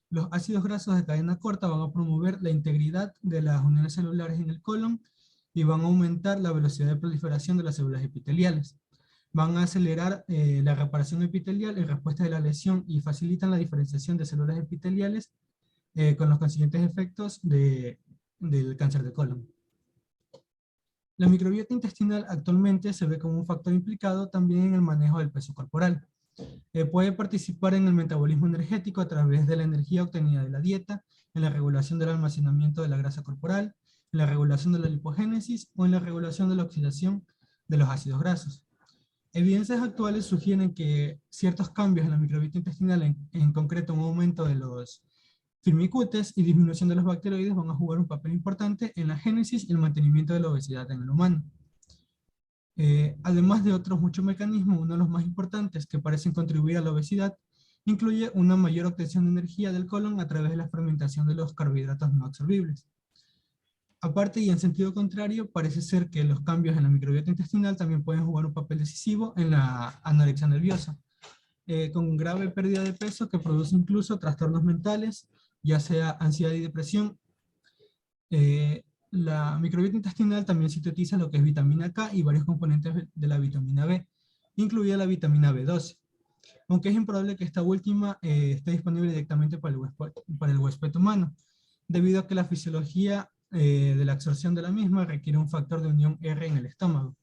Los ácidos grasos de cadena corta van a promover la integridad de las uniones celulares en el colon y van a aumentar la velocidad de proliferación de las células epiteliales. Van a acelerar la reparación epitelial en respuesta de la lesión y facilitan la diferenciación de células epiteliales con los consiguientes efectos del cáncer de colon. La microbiota intestinal actualmente se ve como un factor implicado también en el manejo del peso corporal. Puede participar en el metabolismo energético a través de la energía obtenida de la dieta, en la regulación del almacenamiento de la grasa corporal, en la regulación de la lipogénesis o en la regulación de la oxidación de los ácidos grasos. Evidencias actuales sugieren que ciertos cambios en la microbiota intestinal, en concreto un aumento de los firmicutes y disminución de los bacteroides, van a jugar un papel importante en la génesis y el mantenimiento de la obesidad en el humano. Además de otros muchos mecanismos, uno de los más importantes que parecen contribuir a la obesidad incluye una mayor obtención de energía del colon a través de la fermentación de los carbohidratos no absorbibles. Aparte y en sentido contrario, parece ser que los cambios en la microbiota intestinal también pueden jugar un papel decisivo en la anorexia nerviosa, con grave pérdida de peso que produce incluso trastornos mentales, ya sea ansiedad y depresión. La microbiota intestinal también sintetiza lo que es vitamina K y varios componentes de la vitamina B, incluida la vitamina B12. Aunque es improbable que esta última esté disponible directamente para el huésped humano, debido a que la fisiología de la absorción de la misma requiere un factor de unión R en el estómago.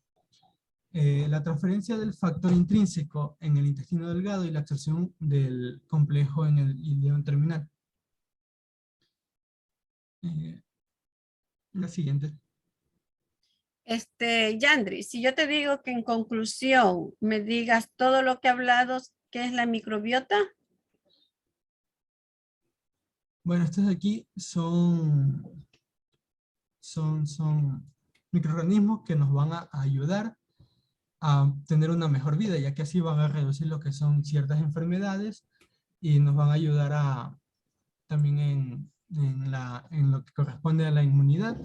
La transferencia del factor intrínseco en el intestino delgado y la absorción del complejo en el ileón terminal. La siguiente. Yandri, si yo te digo que en conclusión me digas todo lo que he hablado, ¿qué es la microbiota? Bueno, estos de aquí son microorganismos que nos van a ayudar a tener una mejor vida, ya que así van a reducir lo que son ciertas enfermedades y nos van a ayudar también en lo que corresponde a la inmunidad.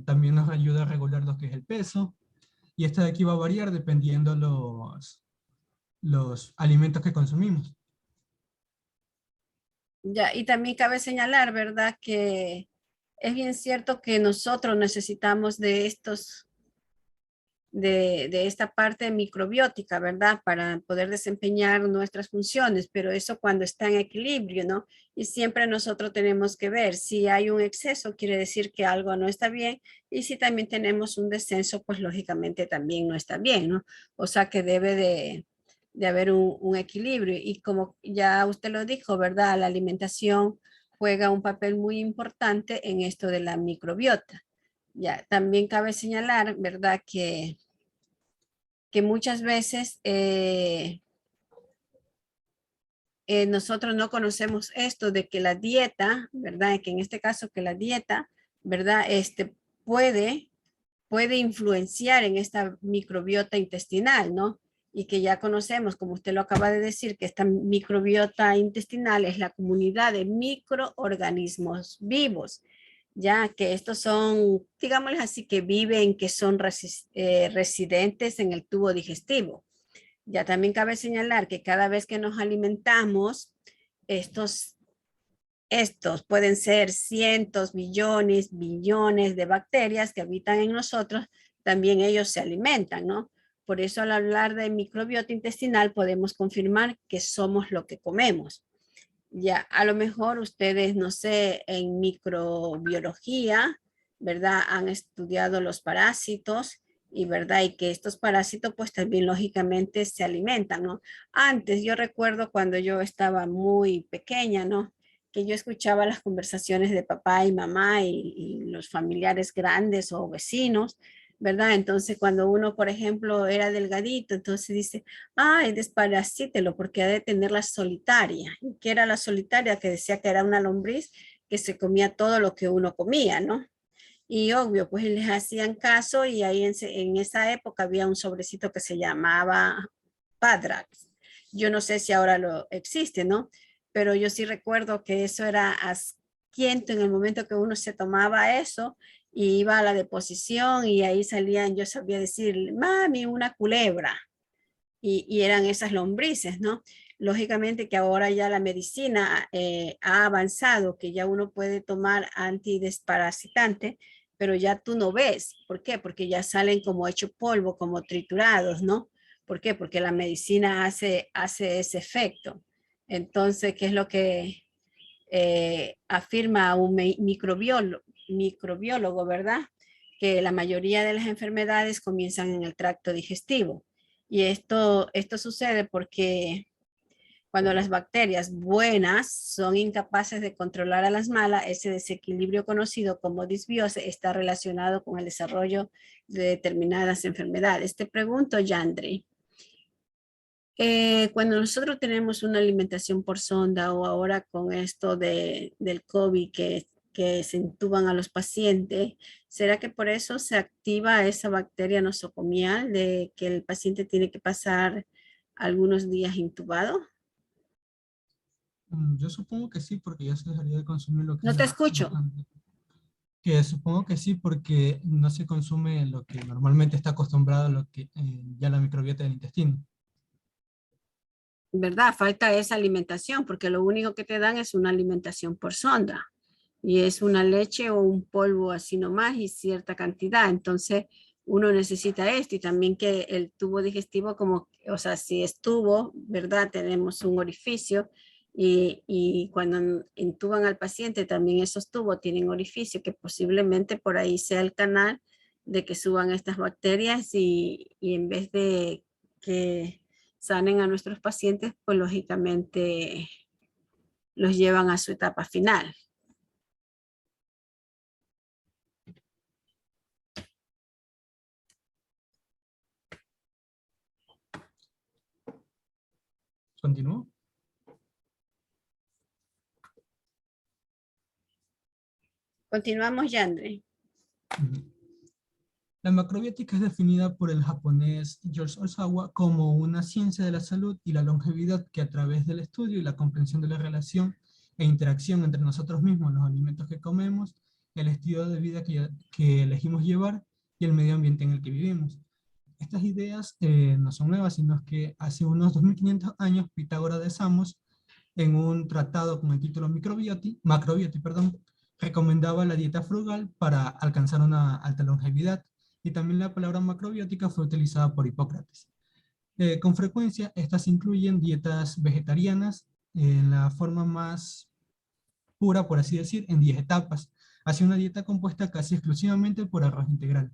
También nos ayuda a regular lo que es el peso, y esta de aquí va a variar dependiendo los alimentos que consumimos. Ya, y también cabe señalar, ¿verdad? Que es bien cierto que nosotros necesitamos de esta parte microbiótica, ¿verdad? Para poder desempeñar nuestras funciones, pero eso cuando está en equilibrio, ¿no? Y siempre nosotros tenemos que ver si hay un exceso, quiere decir que algo no está bien, y si también tenemos un descenso, pues lógicamente también no está bien, ¿no? O sea que debe de haber un equilibrio, y como ya usted lo dijo, ¿verdad? La alimentación juega un papel muy importante en esto de la microbiota. Ya, también cabe señalar, ¿verdad? Que muchas veces nosotros no conocemos esto de que la dieta, ¿verdad? Que en este caso que la dieta, ¿verdad? Puede influenciar en esta microbiota intestinal, ¿no? Y que ya conocemos, como usted lo acaba de decir, que esta microbiota intestinal es la comunidad de microorganismos vivos, ya que estos son, digámosles así, que viven, que son residentes en el tubo digestivo. Ya también cabe señalar que cada vez que nos alimentamos, estos pueden ser cientos, millones, billones de bacterias que habitan en nosotros, también ellos se alimentan, ¿no? Por eso al hablar de microbiota intestinal podemos confirmar que somos lo que comemos. Ya, a lo mejor ustedes, no sé, en microbiología, ¿verdad? Han estudiado los parásitos y, ¿verdad? Y que estos parásitos pues también lógicamente se alimentan, ¿no? Antes yo recuerdo cuando yo estaba muy pequeña, ¿no? Que yo escuchaba las conversaciones de papá y mamá y los familiares grandes o vecinos, ¿verdad? Entonces cuando uno, por ejemplo, era delgadito, entonces dice, ay, desparasítelo porque ha de tener la solitaria. ¿Y qué era la solitaria? Que decía que era una lombriz que se comía todo lo que uno comía, ¿no? Y obvio, pues les hacían caso, y ahí en esa época había un sobrecito que se llamaba Padrax. Yo no sé si ahora lo existe, ¿no? Pero yo sí recuerdo que eso era asquiento en el momento que uno se tomaba eso y iba a la deposición y ahí salían, yo sabía decir, mami, una culebra. Y eran esas lombrices, ¿no? Lógicamente que ahora ya la medicina ha avanzado, que ya uno puede tomar antidesparasitante, pero ya tú no ves. ¿Por qué? Porque ya salen como hecho polvo, como triturados, ¿no? ¿Por qué? Porque la medicina hace ese efecto. Entonces, ¿qué es lo que afirma un microbiólogo, ¿verdad? Que la mayoría de las enfermedades comienzan en el tracto digestivo. Y esto sucede porque cuando las bacterias buenas son incapaces de controlar a las malas, ese desequilibrio conocido como disbiose está relacionado con el desarrollo de determinadas enfermedades. Te pregunto, Yandri, cuando nosotros tenemos una alimentación por sonda o ahora con esto del COVID que se intuban a los pacientes, ¿será que por eso se activa esa bacteria nosocomial de que el paciente tiene que pasar algunos días intubado? Yo supongo que sí, porque ya se dejaría de consumir lo que No es te la escucho. Que supongo que sí, porque no se consume lo que normalmente está acostumbrado lo que ya la microbiota del intestino. ¿Verdad? Falta esa alimentación porque lo único que te dan es una alimentación por sonda y es una leche o un polvo así nomás y cierta cantidad. Entonces uno necesita esto y también que el tubo digestivo como, o sea, si es tubo, ¿verdad? Tenemos un orificio y cuando intuban al paciente también esos tubos tienen orificio que posiblemente por ahí sea el canal de que suban estas bacterias y en vez de que sanen a nuestros pacientes, pues lógicamente los llevan a su etapa final. ¿Continúo? Continuamos, Yandri. La macrobiótica es definida por el japonés George Osawa como una ciencia de la salud y la longevidad que a través del estudio y la comprensión de la relación e interacción entre nosotros mismos, los alimentos que comemos, el estilo de vida que elegimos llevar y el medio ambiente en el que vivimos. Estas ideas no son nuevas, sino que hace unos 2500 años Pitágoras de Samos, en un tratado con el título Macrobioti, recomendaba la dieta frugal para alcanzar una alta longevidad, y también la palabra macrobiótica fue utilizada por Hipócrates. Con frecuencia, estas incluyen dietas vegetarianas en la forma más pura, por así decir, en 10 etapas, hacia una dieta compuesta casi exclusivamente por arroz integral.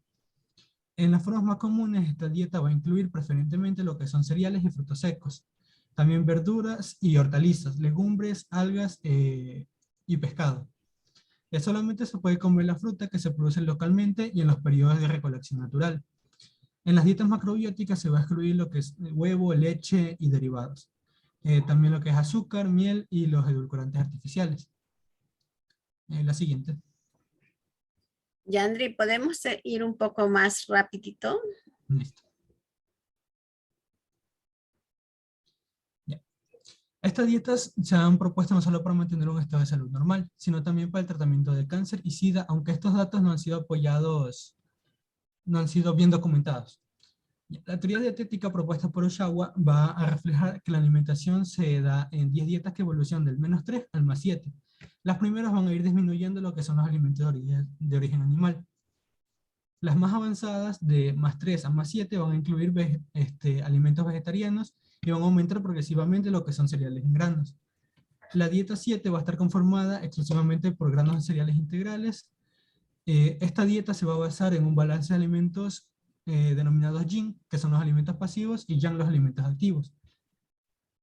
En las formas más comunes, esta dieta va a incluir preferentemente lo que son cereales y frutos secos, también verduras y hortalizas, legumbres, algas y pescado. Solamente se puede comer la fruta que se produce localmente y en los periodos de recolección natural. En las dietas macrobióticas se va a excluir lo que es huevo, leche y derivados. También lo que es azúcar, miel y los edulcorantes artificiales. La siguiente. Yandri, ¿podemos ir un poco más rapidito? Listo. Ya. Estas dietas se han propuesto no solo para mantener un estado de salud normal, sino también para el tratamiento de cáncer y SIDA, aunque estos datos no han sido apoyados, no han sido bien documentados. La teoría dietética propuesta por Osawa va a reflejar que la alimentación se da en 10 dietas que evolucionan del -3 al +7. Las primeras van a ir disminuyendo lo que son los alimentos de origen animal. Las más avanzadas, de +3 a +7, van a incluir alimentos vegetarianos y van a aumentar progresivamente lo que son cereales en granos. La dieta 7 va a estar conformada exclusivamente por granos de cereales integrales. Esta dieta se va a basar en un balance de alimentos denominados Yin, que son los alimentos pasivos, y Yang, los alimentos activos.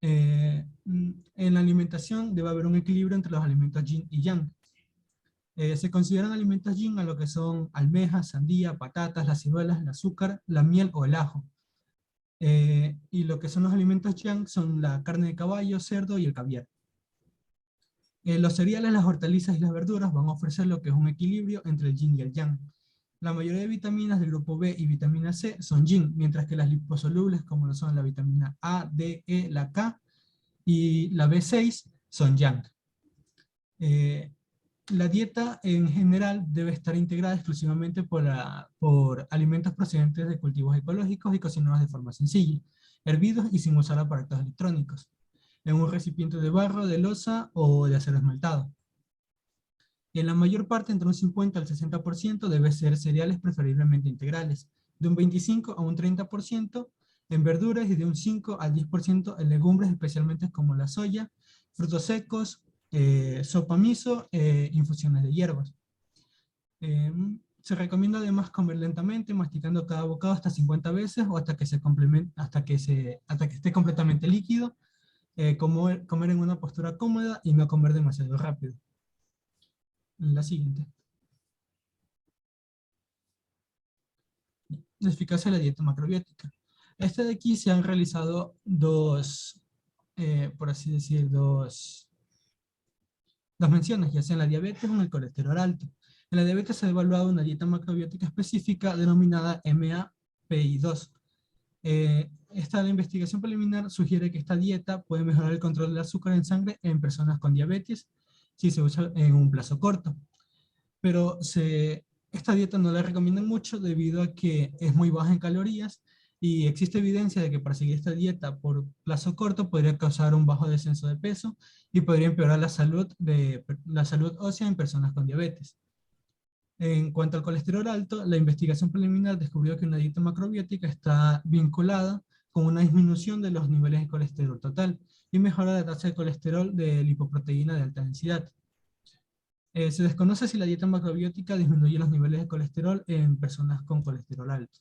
En la alimentación debe haber un equilibrio entre los alimentos Yin y Yang. Se consideran alimentos Yin a lo que son almejas, sandía, patatas, las ciruelas, el azúcar, la miel o el ajo. Y lo que son los alimentos Yang son la carne de caballo, cerdo y el caviar. Los cereales, las hortalizas y las verduras van a ofrecer lo que es un equilibrio entre el Yin y el Yang. La mayoría de vitaminas del grupo B y vitamina C son Yin, mientras que las liposolubles, como lo son la vitamina A, D, E, la K y la B6, son Yang. La dieta en general debe estar integrada exclusivamente por alimentos procedentes de cultivos ecológicos y cocinados de forma sencilla, hervidos y sin usar aparatos electrónicos, en un recipiente de barro, de loza o de acero esmaltado. Y en la mayor parte, entre un 50 al 60%, debe ser cereales preferiblemente integrales, de un 25 a un 30% en verduras y de un 5 al 10% en legumbres, especialmente como la soya, frutos secos, sopa miso, infusiones de hierbas. Se recomienda además comer lentamente, masticando cada bocado hasta 50 veces o hasta que esté completamente líquido, comer en una postura cómoda y no comer demasiado rápido. La siguiente. La eficacia de la dieta macrobiótica. Esta de aquí se han realizado por así decir, dos menciones, ya sea en la diabetes o en el colesterol alto. En la diabetes se ha evaluado una dieta macrobiótica específica denominada MAPI-2. Esta investigación preliminar sugiere que esta dieta puede mejorar el control del azúcar en sangre en personas con diabetes si se usa en un plazo corto. Pero esta dieta no la recomiendan mucho debido a que es muy baja en calorías y existe evidencia de que para seguir esta dieta por plazo corto podría causar un bajo descenso de peso y podría empeorar la salud ósea en personas con diabetes. En cuanto al colesterol alto, la investigación preliminar descubrió que una dieta macrobiótica está vinculada con una disminución de los niveles de colesterol total y mejora la tasa de colesterol de lipoproteína de alta densidad. Se desconoce si la dieta macrobiótica disminuye los niveles de colesterol en personas con colesterol alto.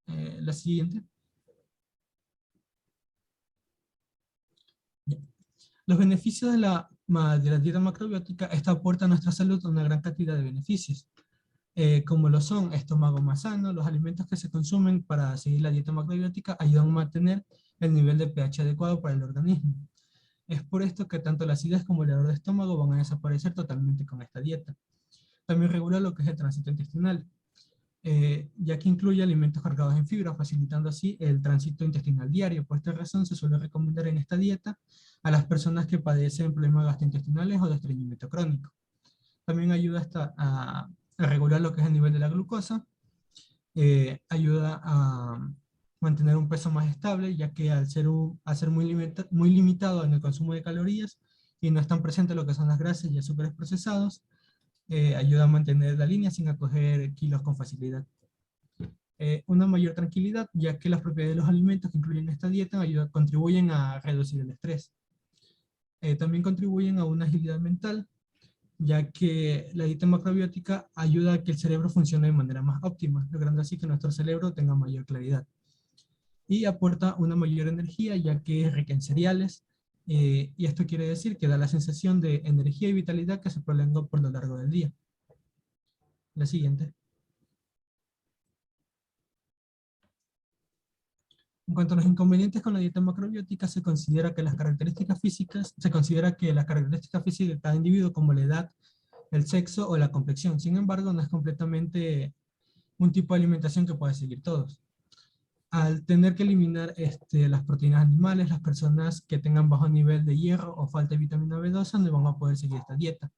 La siguiente. Los beneficios de la dieta macrobiótica, esta aporta a nuestra salud una gran cantidad de beneficios, como lo son estómago más sano. Los alimentos que se consumen para seguir la dieta macrobiótica ayudan a mantener el nivel de pH adecuado para el organismo. Es por esto que tanto la acidez como el dolor de estómago van a desaparecer totalmente con esta dieta. También regula lo que es el tránsito intestinal, ya que incluye alimentos cargados en fibra, facilitando así el tránsito intestinal diario. Por esta razón se suele recomendar en esta dieta a las personas que padecen problemas gastrointestinales o de estreñimiento crónico. También ayuda a regular lo que es el nivel de la glucosa, ayuda a mantener un peso más estable, ya que al ser muy limitado en el consumo de calorías y no están presentes lo que son las grasas y azúcares procesados, ayuda a mantener la línea sin acoger kilos con facilidad. Una mayor tranquilidad, ya que las propiedades de los alimentos que incluyen esta dieta contribuyen a reducir el estrés. También contribuyen a una agilidad mental, ya que la dieta macrobiótica ayuda a que el cerebro funcione de manera más óptima, logrando así que nuestro cerebro tenga mayor claridad. Y aporta una mayor energía, ya que es rica en cereales, y esto quiere decir que da la sensación de energía y vitalidad que se prolonga por lo largo del día. La siguiente. En cuanto a los inconvenientes con la dieta macrobiótica, se considera que las características físicas de cada individuo, como la edad, el sexo o la complexión. Sin embargo, no es completamente un tipo de alimentación que pueda seguir todos. Al tener que eliminar las proteínas animales, las personas que tengan bajo nivel de hierro o falta de vitamina B12 no van a poder seguir esta dieta.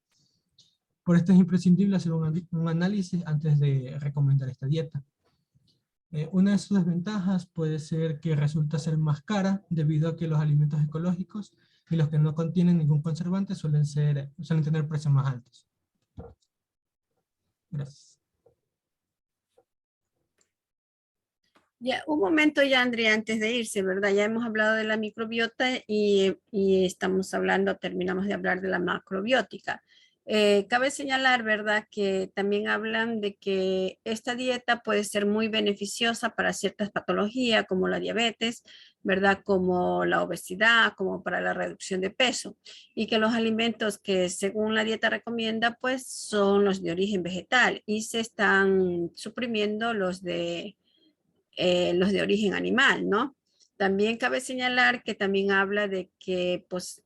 Por esto es imprescindible hacer un análisis antes de recomendar esta dieta. Una de sus desventajas puede ser que resulta ser más cara debido a que los alimentos ecológicos y los que no contienen ningún conservante suelen tener precios más altos. Gracias. Ya, un momento ya, Andrea, antes de irse, ¿verdad? Ya hemos hablado de la microbiota y terminamos de hablar de la macrobiótica. Cabe señalar, ¿verdad?, que también hablan de que esta dieta puede ser muy beneficiosa para ciertas patologías como la diabetes, ¿verdad?, como la obesidad, como para la reducción de peso, y que los alimentos que según la dieta recomienda, pues son los de origen vegetal y se están suprimiendo los de origen animal, ¿no? También cabe señalar que también habla de que pues,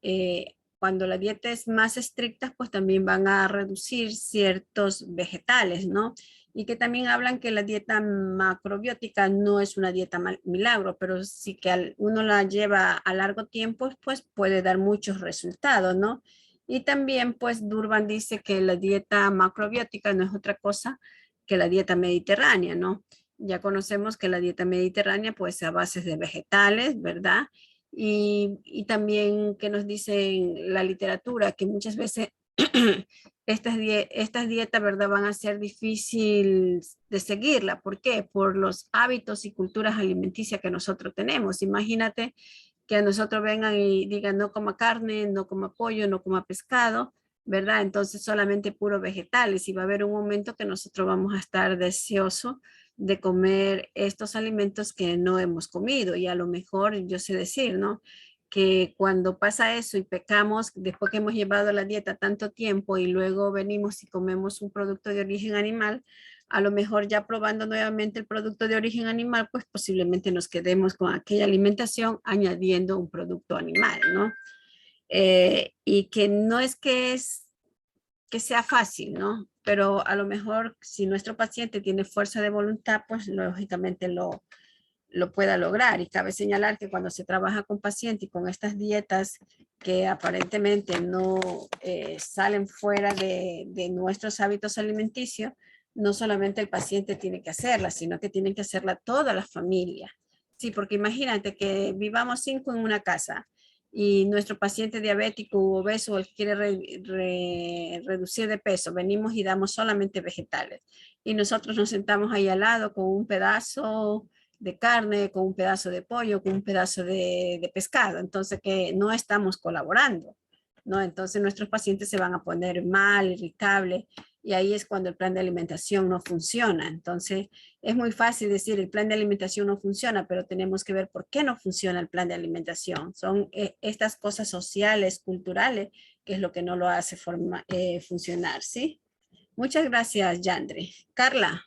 cuando la dieta es más estricta, pues también van a reducir ciertos vegetales, ¿no? Y que también hablan que la dieta macrobiótica no es una dieta milagro, pero sí que uno la lleva a largo tiempo, pues puede dar muchos resultados, ¿no? Y también pues Durban dice que la dieta macrobiótica no es otra cosa que la dieta mediterránea, ¿no? Ya conocemos que la dieta mediterránea pues a base de vegetales, ¿verdad? Y también que nos dicen la literatura que muchas veces estas dietas, ¿verdad? Van a ser difíciles de seguirla. ¿Por qué? Por los hábitos y culturas alimenticias que nosotros tenemos. Imagínate que a nosotros vengan y digan no coma carne, no coma pollo, no coma pescado, ¿verdad? Entonces solamente puro vegetales y va a haber un momento que nosotros vamos a estar deseosos de comer estos alimentos que no hemos comido y a lo mejor yo sé decir, ¿no? Que cuando pasa eso y pecamos, después que hemos llevado la dieta tanto tiempo y luego venimos y comemos un producto de origen animal, a lo mejor ya probando nuevamente el producto de origen animal, pues posiblemente nos quedemos con aquella alimentación añadiendo un producto animal, ¿no? Y que no es que sea fácil, ¿no? Pero a lo mejor si nuestro paciente tiene fuerza de voluntad, pues lógicamente lo pueda lograr. Y cabe señalar que cuando se trabaja con pacientes y con estas dietas que aparentemente no salen fuera de nuestros hábitos alimenticios, no solamente el paciente tiene que hacerla, sino que tienen que hacerla toda la familia. Sí, porque imagínate que vivamos 5 en una casa y nuestro paciente diabético u obeso él quiere reducir de peso, venimos y damos solamente vegetales. Y nosotros nos sentamos ahí al lado con un pedazo de carne, con un pedazo de pollo, con un pedazo de pescado. Entonces, que no estamos colaborando, ¿no? Entonces, nuestros pacientes se van a poner mal, irritables, y ahí es cuando el plan de alimentación no funciona. Entonces, es muy fácil decir el plan de alimentación no funciona, pero tenemos que ver por qué no funciona el plan de alimentación. Son estas cosas sociales, culturales, que es lo que no lo hace funcionar, ¿sí? Muchas gracias, Yandre. Carla.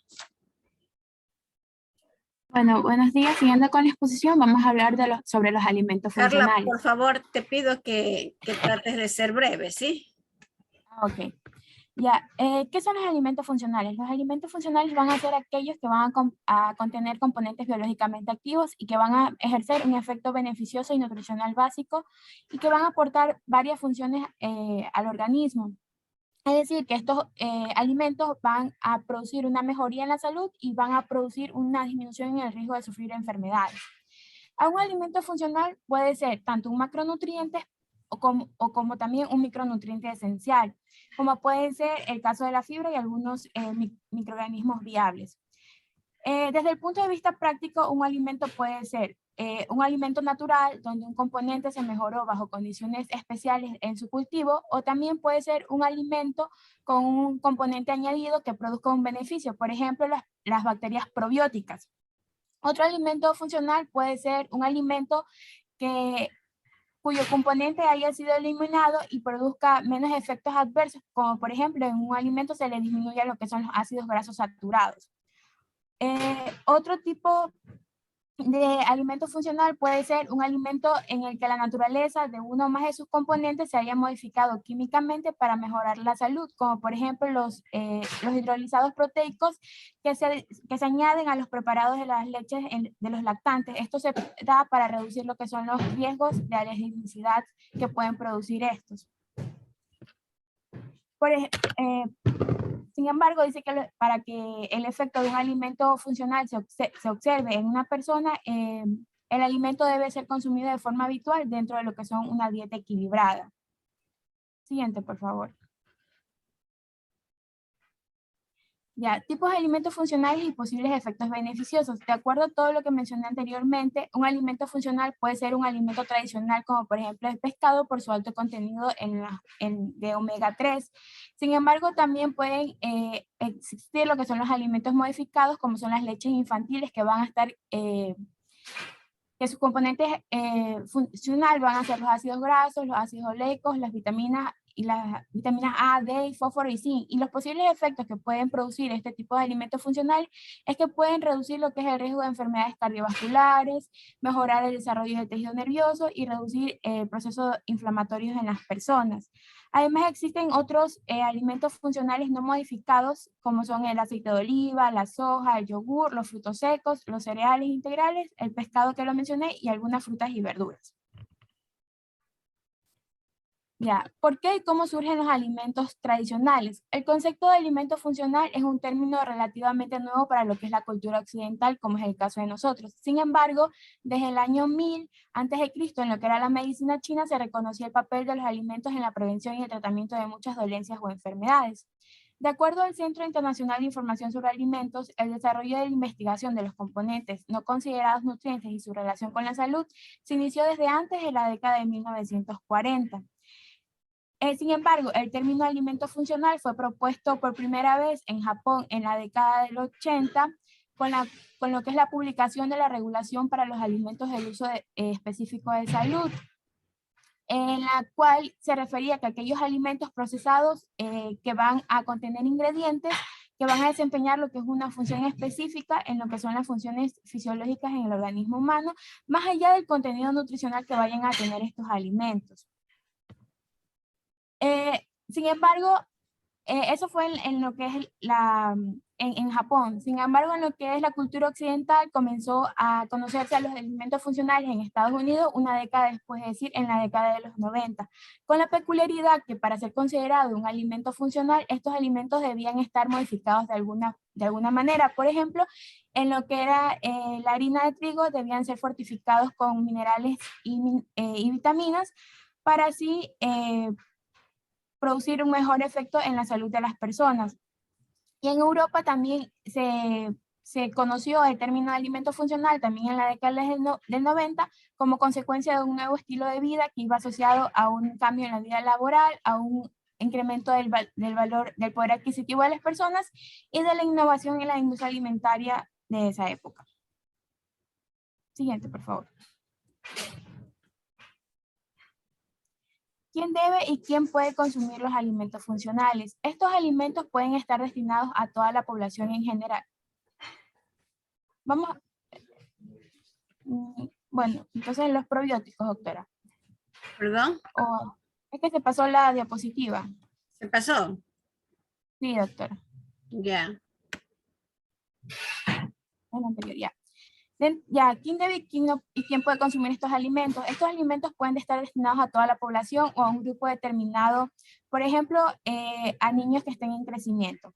Bueno, buenos días. Siguiendo con la exposición, vamos a hablar sobre los alimentos Carla, funcionales. por favor, te pido que trates de ser breve, ¿sí? Ok. Ya, ¿qué son los alimentos funcionales? Los alimentos funcionales van a ser aquellos que van a contener componentes biológicamente activos y que van a ejercer un efecto beneficioso y nutricional básico y que van a aportar varias funciones al organismo. Es decir, que estos alimentos van a producir una mejoría en la salud y van a producir una disminución en el riesgo de sufrir enfermedades. Un alimento funcional puede ser tanto un macronutriente o como también un micronutriente esencial, como puede ser el caso de la fibra y algunos microorganismos viables. Desde el punto de vista práctico, un alimento puede ser un alimento natural donde un componente se mejoró bajo condiciones especiales en su cultivo, o también puede ser un alimento con un componente añadido que produzca un beneficio, por ejemplo, las bacterias probióticas. Otro alimento funcional puede ser un alimento cuyo componente haya sido eliminado y produzca menos efectos adversos, como por ejemplo en un alimento se le disminuye lo que son los ácidos grasos saturados. Otro tipo de alimento funcional puede ser un alimento en el que la naturaleza de uno o más de sus componentes se haya modificado químicamente para mejorar la salud, como por ejemplo los hidrolizados proteicos que se añaden a los preparados de las leches de los lactantes. Esto se da para reducir lo que son los riesgos de alergicidad que pueden producir estos. Sin embargo, dice que para que el efecto de un alimento funcional se observe en una persona, el alimento debe ser consumido de forma habitual dentro de lo que son una dieta equilibrada. Siguiente, por favor. Ya, tipos de alimentos funcionales y posibles efectos beneficiosos. De acuerdo a todo lo que mencioné anteriormente, un alimento funcional puede ser un alimento tradicional, como por ejemplo el pescado, por su alto contenido de omega 3. Sin embargo, también pueden existir lo que son los alimentos modificados, como son las leches infantiles, que van a estar, que sus componentes funcionales van a ser los ácidos grasos, los ácidos oleicos, las vitaminas y las vitaminas A, D, fósforo y zinc. Y los posibles efectos que pueden producir este tipo de alimentos funcionales es que pueden reducir lo que es el riesgo de enfermedades cardiovasculares, mejorar el desarrollo del tejido nervioso y reducir procesos inflamatorios en las personas. Además, existen otros alimentos funcionales no modificados, como son el aceite de oliva, la soja, el yogur, los frutos secos, los cereales integrales, el pescado que lo mencioné y algunas frutas y verduras. Ya, ¿por qué y cómo surgen los alimentos tradicionales? El concepto de alimento funcional es un término relativamente nuevo para lo que es la cultura occidental, como es el caso de nosotros. Sin embargo, desde el año 1000 antes de Cristo, en lo que era la medicina china, se reconocía el papel de los alimentos en la prevención y el tratamiento de muchas dolencias o enfermedades. De acuerdo al Centro Internacional de Información sobre Alimentos, el desarrollo de la investigación de los componentes no considerados nutrientes y su relación con la salud se inició desde antes de la década de 1940. Sin embargo, el término alimento funcional fue propuesto por primera vez en Japón en la década del 80 con lo que es la publicación de la regulación para los alimentos del uso específico de salud, en la cual se refería a que aquellos alimentos procesados que van a contener ingredientes que van a desempeñar lo que es una función específica en lo que son las funciones fisiológicas en el organismo humano, más allá del contenido nutricional que vayan a tener estos alimentos. Sin embargo, eso fue en lo que es en Japón. Sin embargo, en lo que es la cultura occidental, comenzó a conocerse a los alimentos funcionales en Estados Unidos una década después, es decir, en la década de los 90, con la peculiaridad que para ser considerado un alimento funcional, estos alimentos debían estar modificados de alguna manera. Por ejemplo, en lo que era la harina de trigo, debían ser fortificados con minerales y vitaminas para así producir un mejor efecto en la salud de las personas. Y en Europa también se conoció el término de alimento funcional también en la década del 90 como consecuencia de un nuevo estilo de vida que iba asociado a un cambio en la vida laboral, a un incremento del valor del poder adquisitivo de las personas y de la innovación en la industria alimentaria de esa época. Siguiente, por favor. ¿Quién debe y quién puede consumir los alimentos funcionales? Estos alimentos pueden estar destinados a toda la población en general. Vamos. Bueno, entonces los probióticos, doctora. ¿Perdón? Es que se pasó la diapositiva. ¿Se pasó? Sí, doctora. Ya. En la anterior, ya. Ya, ¿quién debe y quién puede consumir estos alimentos? Estos alimentos pueden estar destinados a toda la población o a un grupo determinado, por ejemplo, a niños que estén en crecimiento.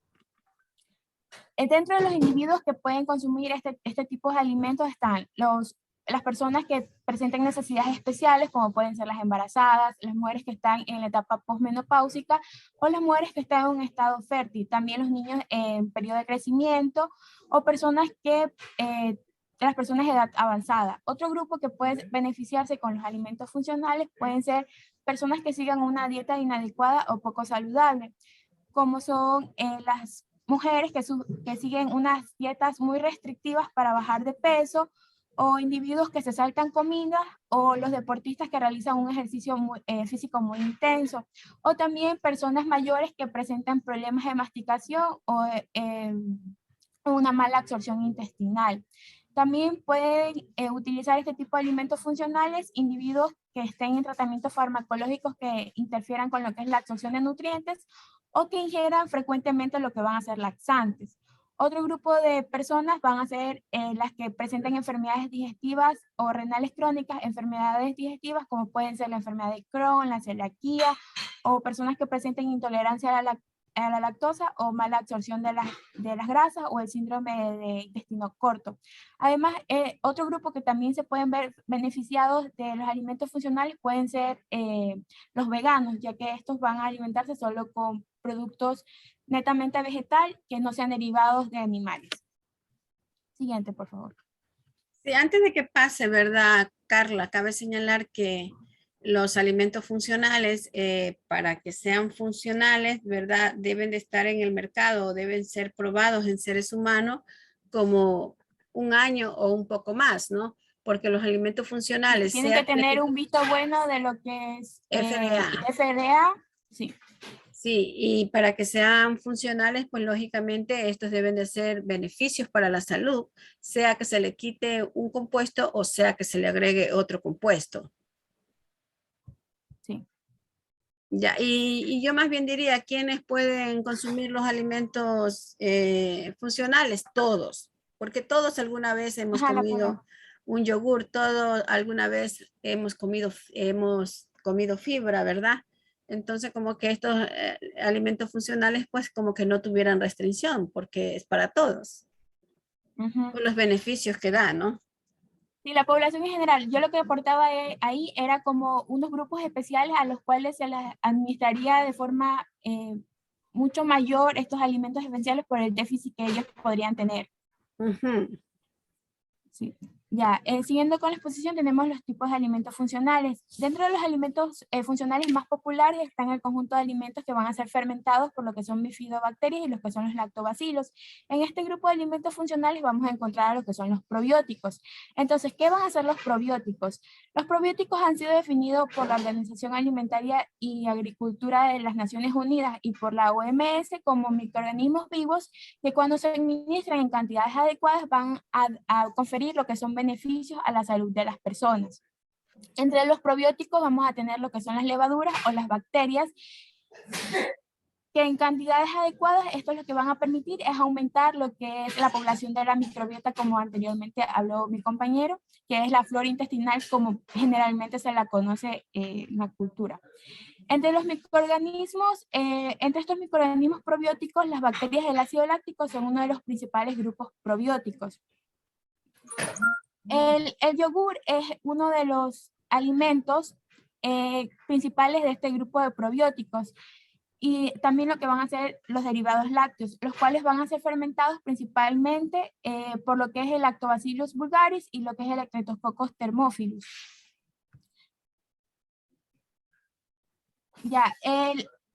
Dentro de los individuos que pueden consumir este tipo de alimentos están las personas que presenten necesidades especiales, como pueden ser las embarazadas, las mujeres que están en la etapa posmenopáusica o las mujeres que están en un estado fértil, también los niños en periodo de crecimiento o personas las personas de edad avanzada. Otro grupo que puede beneficiarse con los alimentos funcionales pueden ser personas que sigan una dieta inadecuada o poco saludable, como son las mujeres que siguen unas dietas muy restrictivas para bajar de peso, o individuos que se saltan comidas, o los deportistas que realizan un ejercicio físico muy intenso, o también personas mayores que presentan problemas de masticación o una mala absorción intestinal. También pueden utilizar este tipo de alimentos funcionales individuos que estén en tratamientos farmacológicos que interfieran con lo que es la absorción de nutrientes o que ingieran frecuentemente lo que van a ser laxantes. Otro grupo de personas van a ser las que presenten enfermedades digestivas o renales crónicas, enfermedades digestivas como pueden ser la enfermedad de Crohn, la celiaquía, o personas que presenten intolerancia a la lactosa o mala absorción de las grasas o el síndrome de intestino corto. Además, otro grupo que también se pueden ver beneficiados de los alimentos funcionales pueden ser los veganos, ya que estos van a alimentarse solo con productos netamente vegetal que no sean derivados de animales. Siguiente, por favor. Sí, antes de que pase, ¿verdad, Carla? Cabe señalar que los alimentos funcionales, para que sean funcionales, ¿verdad? Deben de estar en el mercado, deben ser probados en seres humanos como 1 año o un poco más, ¿no? Porque los alimentos funcionales... Tienen que tener un visto bueno de lo que es FDA, sí. Sí, y para que sean funcionales, pues lógicamente estos deben de ser beneficios para la salud, sea que se le quite un compuesto o sea que se le agregue otro compuesto. Sí. Ya, y yo más bien diría, ¿quiénes pueden consumir los alimentos funcionales? Todos, porque todos alguna vez hemos comido un yogur, todos alguna vez hemos comido fibra, ¿verdad? Entonces, como que estos alimentos funcionales, pues como que no tuvieran restricción, porque es para todos, por los beneficios que da, ¿no? Sí, la población en general. Yo lo que aportaba ahí era como unos grupos especiales a los cuales se les administraría de forma mucho mayor estos alimentos esenciales por el déficit que ellos podrían tener. Sí. Ya, siguiendo con la exposición tenemos los tipos de alimentos funcionales. Dentro de los alimentos funcionales más populares están el conjunto de alimentos que van a ser fermentados por lo que son bifidobacterias y los que son los lactobacilos. En este grupo de alimentos funcionales vamos a encontrar lo que son los probióticos. Entonces, ¿qué van a ser los probióticos? Los probióticos han sido definidos por la Organización Alimentaria y Agricultura de las Naciones Unidas y por la OMS como microorganismos vivos que cuando se administran en cantidades adecuadas van a conferir lo que son beneficios a la salud de las personas. Entre los probióticos vamos a tener lo que son las levaduras o las bacterias, que en cantidades adecuadas esto lo que van a permitir es aumentar lo que es la población de la microbiota, como anteriormente habló mi compañero, que es la flora intestinal como generalmente se la conoce en la cultura. Entre los microorganismos, entre estos microorganismos probióticos, las bacterias del ácido láctico son uno de los principales grupos probióticos. El yogur es uno de los alimentos principales de este grupo de probióticos y también lo que van a ser los derivados lácteos, los cuales van a ser fermentados principalmente por lo que es el Lactobacillus vulgaris y lo que es el Streptococcus thermophilus. Ya,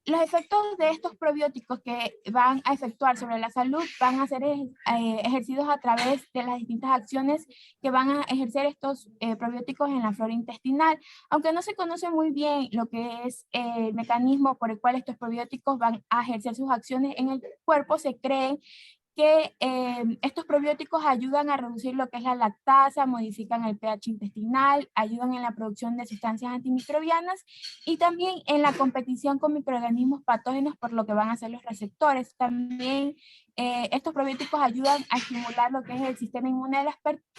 los efectos de estos probióticos que van a efectuar sobre la salud van a ser ejercidos a través de las distintas acciones que van a ejercer estos probióticos en la flora intestinal. Aunque no se conoce muy bien lo que es el mecanismo por el cual estos probióticos van a ejercer sus acciones en el cuerpo, se cree que estos probióticos ayudan a reducir lo que es la lactasa, modifican el pH intestinal, ayudan en la producción de sustancias antimicrobianas y también en la competición con microorganismos patógenos por lo que van a ser los receptores. También estos probióticos ayudan a estimular lo que es el sistema inmune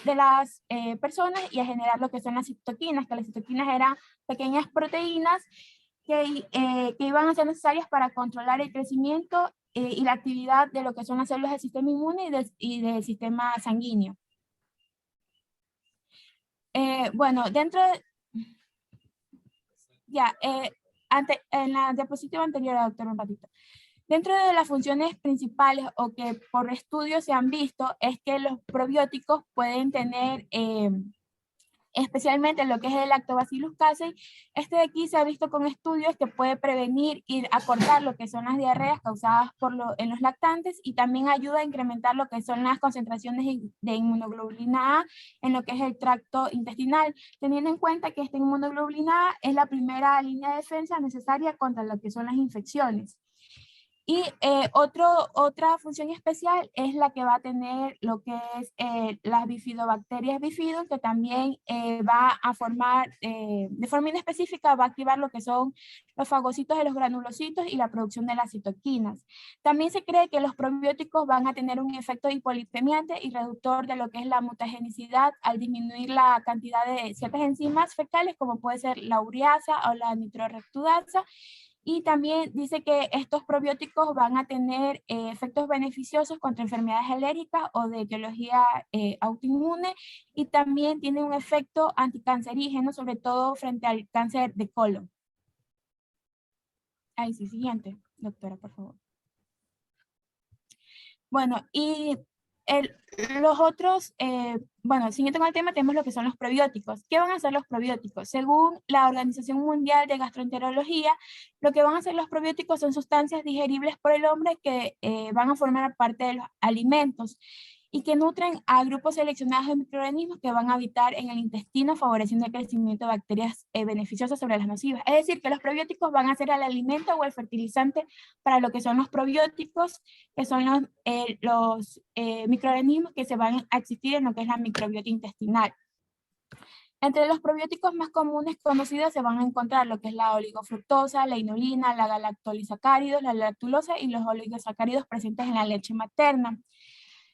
de las personas y a generar lo que son las citoquinas, que las citoquinas eran pequeñas proteínas que iban a ser necesarias para controlar el crecimiento y la actividad de lo que son las células del sistema inmune y del sistema sanguíneo. Bueno, dentro de... Ya, en la diapositiva anterior, doctor, un ratito. Dentro de las funciones principales o que por estudios se han visto es que los probióticos pueden tener... especialmente lo que es el Lactobacillus casei, este de aquí se ha visto con estudios que puede prevenir y acortar lo que son las diarreas causadas en los lactantes y también ayuda a incrementar lo que son las concentraciones de inmunoglobulina A en lo que es el tracto intestinal, teniendo en cuenta que esta inmunoglobulina A es la primera línea de defensa necesaria contra lo que son las infecciones. Y otra función especial es la que va a tener lo que es las bifidobacterias bifidum, que también va a formar, de forma inespecífica, va a activar lo que son los fagocitos de los granulocitos y la producción de las citoquinas. También se cree que los probióticos van a tener un efecto hipolipemiante y reductor de lo que es la mutagenicidad al disminuir la cantidad de ciertas enzimas fecales, como puede ser la ureasa o la nitrorectudasa. Y también dice que estos probióticos van a tener efectos beneficiosos contra enfermedades alérgicas o de etiología autoinmune y también tiene un efecto anticancerígeno, sobre todo frente al cáncer de colon. Ahí sí, siguiente, doctora, por favor. Bueno, y los otros, bueno, siguiente con el tema, tenemos lo que son los probióticos. ¿Qué van a hacer los probióticos? Según la Organización Mundial de Gastroenterología, lo que van a hacer los probióticos son sustancias digeribles por el hombre que van a formar parte de los alimentos y que nutren a grupos seleccionados de microorganismos que van a habitar en el intestino, favoreciendo el crecimiento de bacterias beneficiosas sobre las nocivas. Es decir, que los probióticos van a ser el alimento o el fertilizante para lo que son los probióticos, que son los microorganismos que se van a existir en lo que es la microbiota intestinal. Entre los probióticos más comunes conocidos se van a encontrar lo que es la oligofructosa, la inulina, la galactolisacáridos, la lactulosa y los oligosacáridos presentes en la leche materna.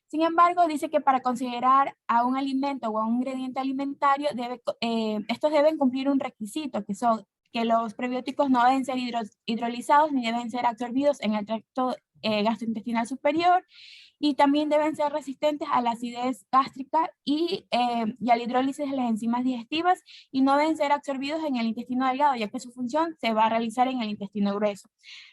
Sin embargo, dice que para considerar a un alimento o a un ingrediente alimentario, estos deben cumplir un requisito, que que los prebióticos no deben ser hidrolizados ni deben ser absorbidos en el tracto gastrointestinal superior, y también deben ser resistentes a la acidez gástrica y a la hidrólisis de las enzimas digestivas, y no deben ser absorbidos en el intestino delgado, ya que su función se va a realizar en el intestino grueso.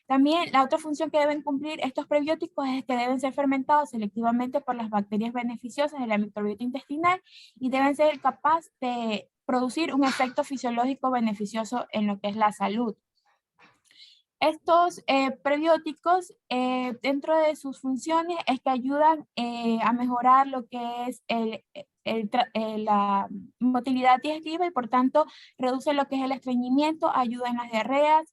También la otra función que deben cumplir estos prebióticos es que deben ser fermentados selectivamente por las bacterias beneficiosas de la microbiota intestinal y deben ser capaces de producir un efecto fisiológico beneficioso en lo que es la salud. Estos prebióticos, dentro de sus funciones, es que ayudan a mejorar lo que es la motilidad digestiva, y por tanto reduce lo que es el estreñimiento, ayuda en las diarreas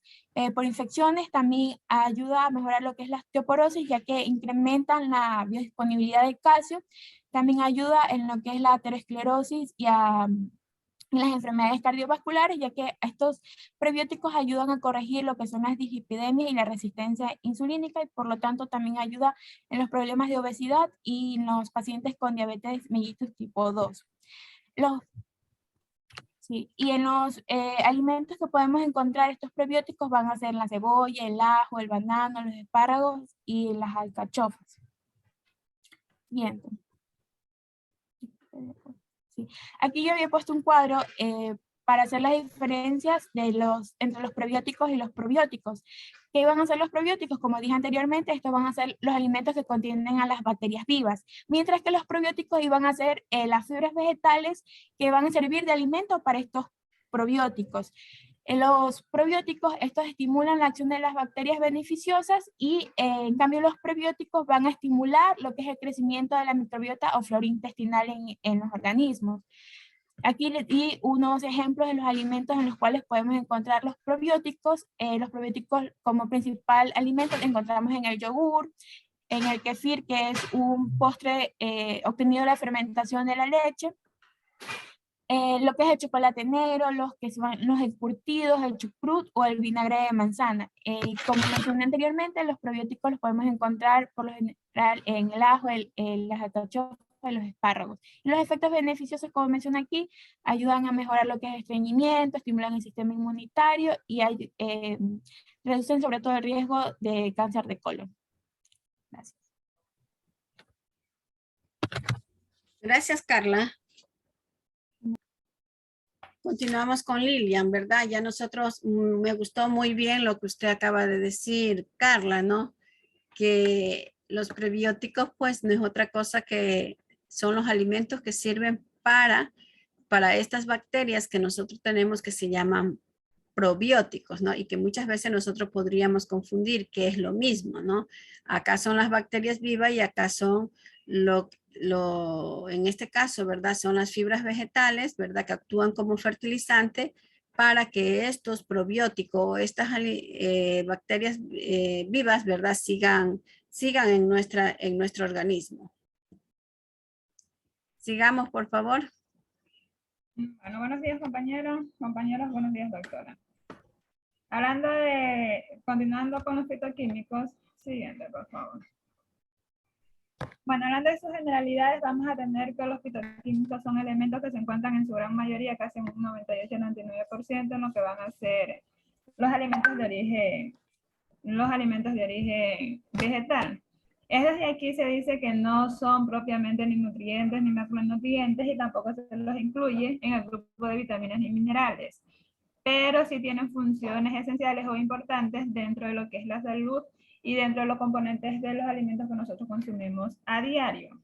por infecciones, también ayuda a mejorar lo que es la osteoporosis, ya que incrementan la biodisponibilidad de calcio, también ayuda en lo que es la aterosclerosis y en las enfermedades cardiovasculares, ya que estos prebióticos ayudan a corregir lo que son las dislipidemias y la resistencia insulínica, y por lo tanto también ayuda en los problemas de obesidad y en los pacientes con diabetes mellitus tipo 2. Y en los alimentos que podemos encontrar estos prebióticos van a ser la cebolla, el ajo, el banano, los espárragos y las alcachofas. Bien. Sí. Aquí yo había puesto un cuadro para hacer las diferencias entre los prebióticos y los probióticos. ¿Qué van a ser los probióticos? Como dije anteriormente, estos van a ser los alimentos que contienen a las bacterias vivas, mientras que los probióticos iban a ser las fibras vegetales que van a servir de alimento para estos probióticos. Los probióticos, estos estimulan la acción de las bacterias beneficiosas, y en cambio los prebióticos van a estimular lo que es el crecimiento de la microbiota o flora intestinal en los organismos. Aquí les di unos ejemplos de los alimentos en los cuales podemos encontrar los probióticos. Los probióticos como principal alimento encontramos en el yogur, en el kefir, que es un postre obtenido de la fermentación de la leche, lo que es el chocolate negro, los que son los encurtidos, el chucrut o el vinagre de manzana. Como mencioné anteriormente, los probióticos los podemos encontrar por lo general en el ajo, las alcachofas, los espárragos. Y los efectos beneficiosos, como mencioné aquí, ayudan a mejorar lo que es el estreñimiento, estimulan el sistema inmunitario y reducen sobre todo el riesgo de cáncer de colon. Gracias. Gracias, Carla. Continuamos con Lilian, ¿verdad? Ya nosotros, me gustó muy bien lo que usted acaba de decir, Carla, ¿no? Que los prebióticos, pues, no es otra cosa que son los alimentos que sirven para estas bacterias que nosotros tenemos, que se llaman probióticos, ¿no? Y que muchas veces nosotros podríamos confundir que es lo mismo, ¿no? Acá son las bacterias vivas y acá son en este caso, ¿verdad? Son las fibras vegetales, ¿verdad? Que actúan como fertilizante para que estos probióticos, estas bacterias vivas, ¿verdad? Sigan en nuestro organismo. Sigamos, por favor. Bueno, buenos días, compañeros, compañeras, buenos días, doctora. Continuando con los fitoquímicos, siguiente, por favor. Bueno, hablando de sus generalidades, vamos a tener que los fitoquímicos son elementos que se encuentran en su gran mayoría, casi un 98-99%, en lo que van a ser los alimentos de origen vegetal. Es desde aquí se dice que no son propiamente ni nutrientes ni macronutrientes, y tampoco se los incluye en el grupo de vitaminas ni minerales, pero sí tienen funciones esenciales o importantes dentro de lo que es la salud y dentro de los componentes de los alimentos que nosotros consumimos a diario.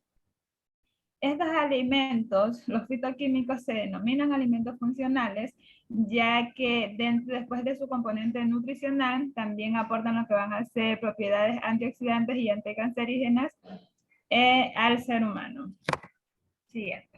Estos alimentos, los fitoquímicos, se denominan alimentos funcionales, ya que después de su componente nutricional, también aportan lo que van a ser propiedades antioxidantes y anticancerígenas al ser humano. Siguiente.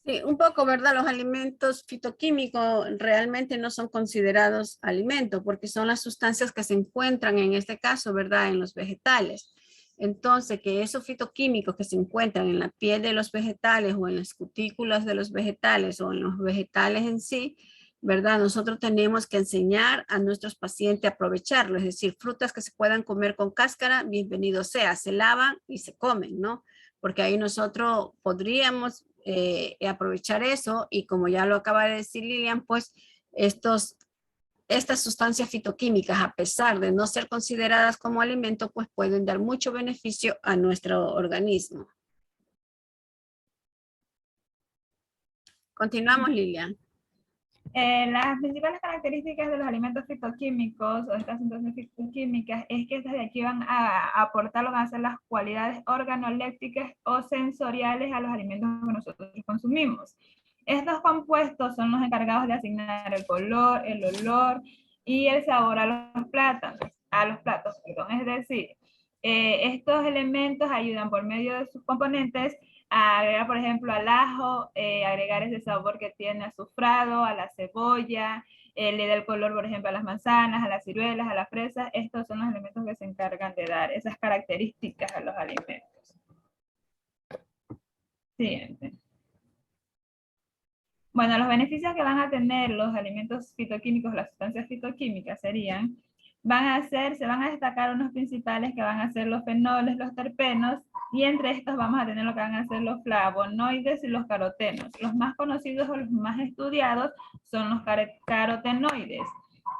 Sí, un poco, ¿verdad? Los alimentos fitoquímicos realmente no son considerados alimentos, porque son las sustancias que se encuentran en este caso, ¿verdad? En los vegetales. Entonces, que esos fitoquímicos que se encuentran en la piel de los vegetales o en las cutículas de los vegetales o en los vegetales en sí, ¿verdad? Nosotros tenemos que enseñar a nuestros pacientes a aprovecharlo, es decir, frutas que se puedan comer con cáscara, bienvenido sea, se lavan y se comen, ¿no? Porque ahí nosotros podríamos aprovechar eso, y como ya lo acaba de decir Lilian, pues estos estas sustancias fitoquímicas, a pesar de no ser consideradas como alimento, pues pueden dar mucho beneficio a nuestro organismo. Continuamos, Lilian. Las principales características de los alimentos fitoquímicos o estas sustancias fitoquímicas es que estas de aquí van a aportar lo que van a ser las cualidades organolépticas o sensoriales a los alimentos que nosotros consumimos. Estos compuestos son los encargados de asignar el color, el olor y el sabor a los platos. Es decir, estos elementos ayudan por medio de sus componentes a agregar, por ejemplo, al ajo, agregar ese sabor que tiene azufrado, a la cebolla, le da el color, por ejemplo, a las manzanas, a las ciruelas, a las fresas. Estos son los elementos que se encargan de dar esas características a los alimentos. Siguiente. Bueno, los beneficios que van a tener los alimentos fitoquímicos, las sustancias fitoquímicas serían, se van a destacar unos principales que van a ser los fenoles, los terpenos, y entre estos vamos a tener lo que van a ser los flavonoides y los carotenos. Los más conocidos o los más estudiados son los carotenoides.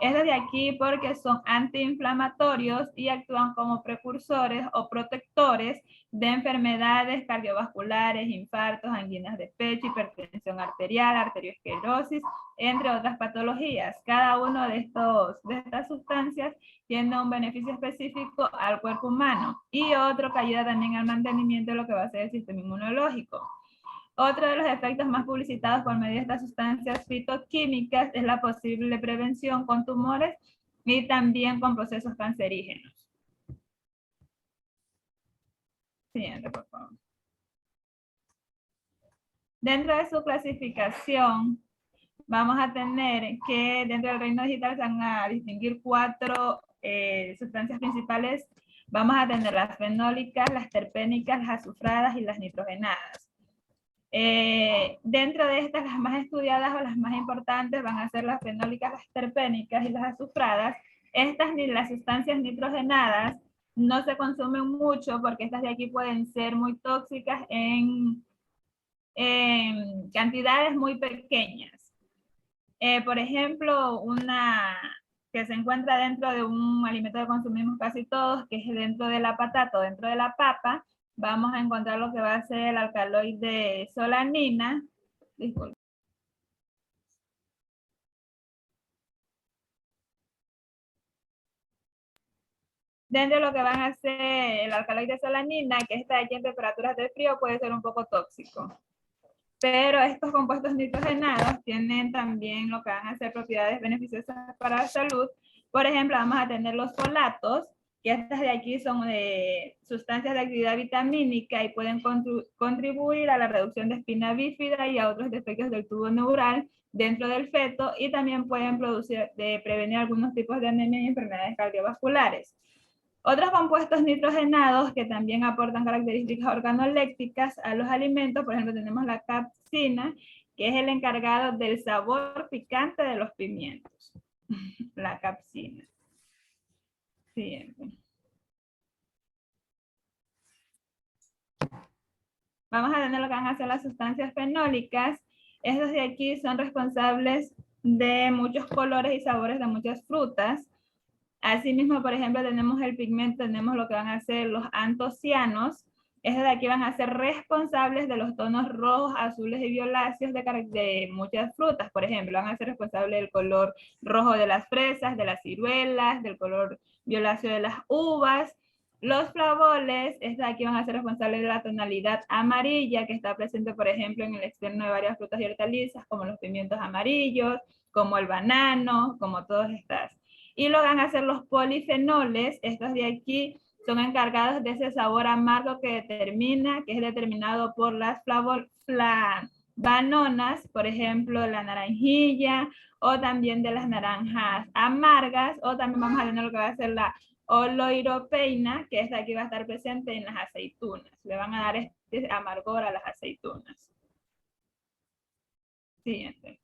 Es de aquí porque son antiinflamatorios y actúan como precursores o protectores de enfermedades cardiovasculares, infartos, anginas de pecho, hipertensión arterial, arteriosclerosis, entre otras patologías. Cada uno de estas sustancias tiene un beneficio específico al cuerpo humano y otro que ayuda también al mantenimiento de lo que va a ser el sistema inmunológico. Otro de los efectos más publicitados por medio de estas sustancias fitoquímicas es la posible prevención con tumores y también con procesos cancerígenos. Siguiente, por favor. Dentro de su clasificación, vamos a tener que dentro del reino digital se van a distinguir 4 sustancias principales. Vamos a tener las fenólicas, las terpénicas, las azufradas y las nitrogenadas. Dentro de estas, las más estudiadas o las más importantes van a ser las fenólicas, las terpénicas y las azufradas. Las sustancias nitrogenadas no se consumen mucho porque estas de aquí pueden ser muy tóxicas en cantidades muy pequeñas. Por ejemplo, una que se encuentra dentro de un alimento que consumimos casi todos, que es dentro de la patata o dentro de la papa, vamos a encontrar lo que va a ser el alcaloide solanina. Disculpe. Dentro de lo que van a ser el alcaloide solanina, que está aquí en temperaturas de frío, puede ser un poco tóxico. Pero estos compuestos nitrogenados tienen también lo que van a ser propiedades beneficiosas para la salud. Por ejemplo, vamos a tener los folatos, que estas de aquí son sustancias de actividad vitamínica y pueden contribuir a la reducción de espina bífida y a otros defectos del tubo neural dentro del feto, y también pueden prevenir algunos tipos de anemia y enfermedades cardiovasculares. Otros compuestos nitrogenados que también aportan características organolépticas a los alimentos, por ejemplo, tenemos la capsina, que es el encargado del sabor picante de los pimientos. La capsina. Siguiente. Vamos a tener lo que van a ser las sustancias fenólicas. Estos de aquí son responsables de muchos colores y sabores de muchas frutas. Asimismo, por ejemplo, tenemos el pigmento, tenemos lo que van a ser los antocianos. Estos de aquí van a ser responsables de los tonos rojos, azules y violáceos de muchas frutas. Por ejemplo, van a ser responsables del color rojo de las fresas, de las ciruelas, del color violáceo de las uvas. Los flavoles, estos de aquí van a ser responsables de la tonalidad amarilla que está presente, por ejemplo, en el externo de varias frutas y hortalizas, como los pimientos amarillos, como el banano, como todas estas. Y lo van a hacer los polifenoles, estos de aquí son encargados de ese sabor amargo que es determinado por las flavanonas, por ejemplo, la naranjilla, o también de las naranjas amargas, o también vamos a tener lo que va a ser la oloiropeina, que esta aquí va a estar presente en las aceitunas. Le van a dar este amargor a las aceitunas. Siguiente.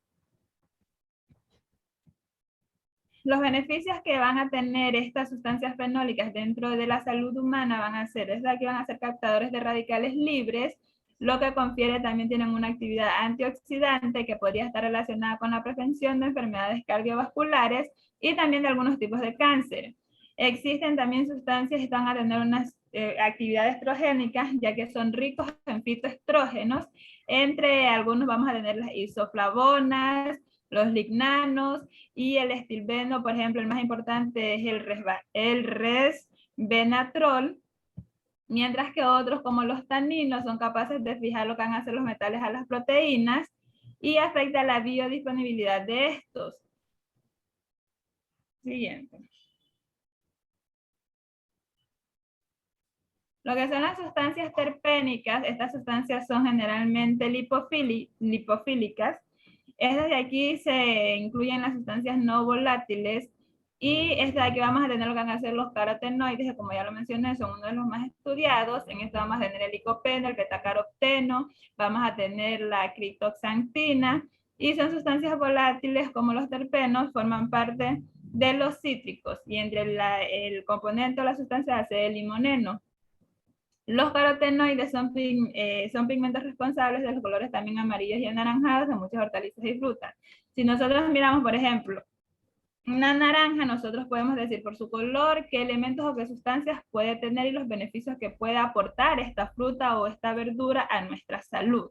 Los beneficios que van a tener estas sustancias fenólicas dentro de la salud humana van a ser, que van a ser captadores de radicales libres, lo que confiere también tienen una actividad antioxidante que podría estar relacionada con la prevención de enfermedades cardiovasculares y también de algunos tipos de cáncer. Existen también sustancias que van a tener unas actividades estrogénicas, ya que son ricos en fitoestrógenos. Entre algunos vamos a tener las isoflavonas, los lignanos y el estilbeno, por ejemplo, el más importante es el resveratrol, mientras que otros como los taninos son capaces de fijar lo que van a hacer los metales a las proteínas y afecta la biodisponibilidad de estos. Siguiente. Lo que son las sustancias terpénicas, estas sustancias son generalmente lipofílicas. Estas de aquí se incluyen las sustancias no volátiles y esta de aquí vamos a tener lo que van a ser los carotenoides, que como ya lo mencioné son uno de los más estudiados. En esto vamos a tener el licopeno, el betacaroteno, vamos a tener la critoxantina y son sustancias volátiles como los terpenos, forman parte de los cítricos y entre el componente o la sustancia hace el limoneno. Los carotenoides son pigmentos responsables de los colores también amarillos y anaranjados de muchas hortalizas y frutas. Si nosotros miramos, por ejemplo, una naranja, nosotros podemos decir por su color qué elementos o qué sustancias puede tener y los beneficios que puede aportar esta fruta o esta verdura a nuestra salud.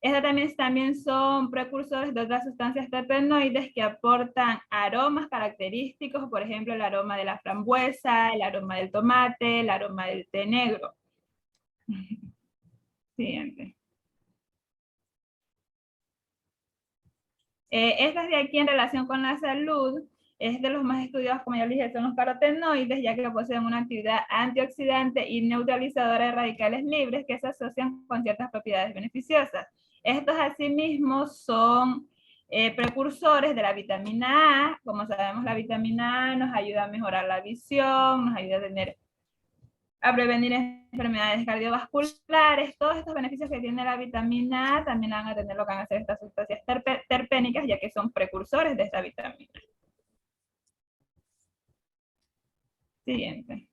Estas también son precursores de otras sustancias terpenoides que aportan aromas característicos, por ejemplo, el aroma de la frambuesa, el aroma del tomate, el aroma del té negro. Siguiente. Estas de aquí en relación con la salud, es de los más estudiados, como ya les dije, son los carotenoides, ya que poseen una actividad antioxidante y neutralizadora de radicales libres que se asocian con ciertas propiedades beneficiosas. Estos asimismo son precursores de la vitamina A. Como sabemos, la vitamina A nos ayuda a mejorar la visión, nos ayuda a prevenir enfermedades cardiovasculares. Todos estos beneficios que tiene la vitamina A también van a tener lo que van a hacer estas sustancias terpénicas, ya que son precursores de esta vitamina. Siguiente.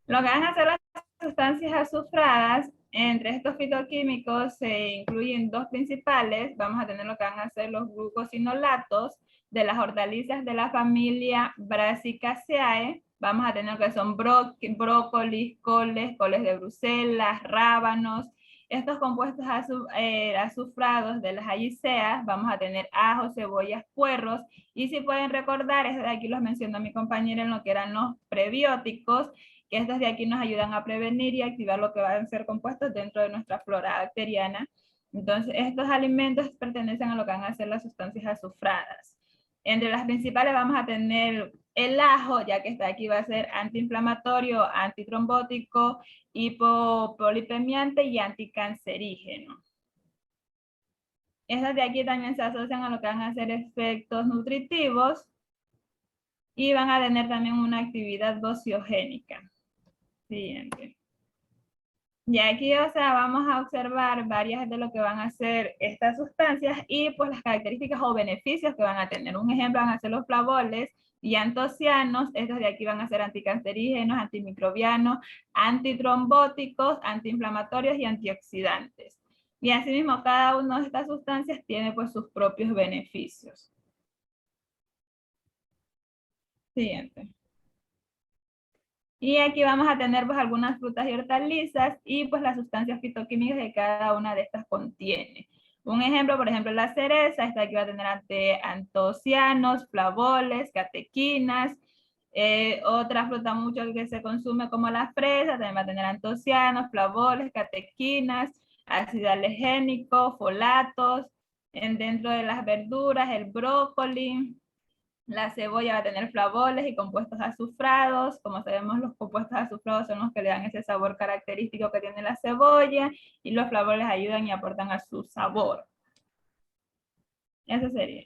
Lo que van a hacer las sustancias azufradas, entre estos fitoquímicos se incluyen dos principales. Vamos a tener lo que van a ser los glucosinolatos de las hortalizas de la familia Brassicaceae. Vamos a tener lo que son brócolis, coles de Bruselas, rábanos. Estos compuestos azufrados de las ayiceas, vamos a tener ajos, cebollas, puerros, y si pueden recordar, de aquí los mencionó mi compañera en lo que eran los prebióticos, que estos de aquí nos ayudan a prevenir y activar lo que van a ser compuestos dentro de nuestra flora bacteriana. Entonces, estos alimentos pertenecen a lo que van a ser las sustancias azufradas. Entre las principales vamos a tener el ajo, ya que está aquí va a ser antiinflamatorio, antitrombótico, hipopolipemiante y anticancerígeno. Estas de aquí también se asocian a lo que van a ser efectos nutritivos y van a tener también una actividad dociogénica. Siguiente. Y aquí, o sea, vamos a observar varias de lo que van a ser estas sustancias y pues las características o beneficios que van a tener. Un ejemplo van a ser los flavoles y antocianos. Estos de aquí van a ser anticancerígenos, antimicrobianos, antitrombóticos, antiinflamatorios y antioxidantes. Y asimismo, cada una de estas sustancias tiene pues sus propios beneficios. Siguiente. Y aquí vamos a tener pues algunas frutas y hortalizas y pues las sustancias fitoquímicas que cada una de estas contiene. Un ejemplo, por ejemplo, la cereza, esta aquí va a tener antocianos, flavoles, catequinas. Otra fruta mucho que se consume como la fresa, también va a tener antocianos, flavoles, catequinas, ácido alergénico, folatos. Dentro de las verduras, el brócoli. La cebolla va a tener flavoles y compuestos azufrados. Como sabemos, los compuestos azufrados son los que le dan ese sabor característico que tiene la cebolla y los flavoles ayudan y aportan a su sabor. Eso sería.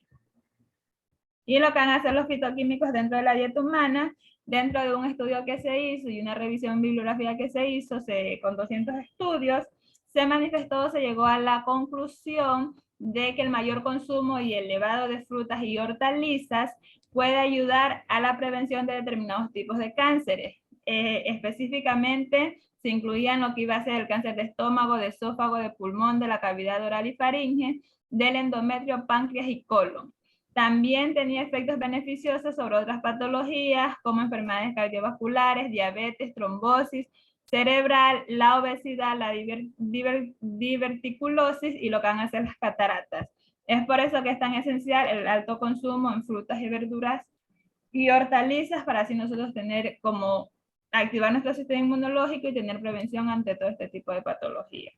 Y lo que van a hacer los fitoquímicos dentro de la dieta humana, dentro de un estudio que se hizo y una revisión bibliográfica que se hizo con 200 estudios, se manifestó, se llegó a la conclusión de que el mayor consumo y elevado de frutas y hortalizas puede ayudar a la prevención de determinados tipos de cánceres. Específicamente, se incluían lo que iba a ser el cáncer de estómago, de esófago, de pulmón, de la cavidad oral y faringe, del endometrio, páncreas y colon. También tenía efectos beneficiosos sobre otras patologías como enfermedades cardiovasculares, diabetes, trombosis cerebral, la obesidad, la diverticulosis y lo que van a ser las cataratas. Es por eso que es tan esencial el alto consumo en frutas y verduras y hortalizas para así nosotros tener como activar nuestro sistema inmunológico y tener prevención ante todo este tipo de patologías.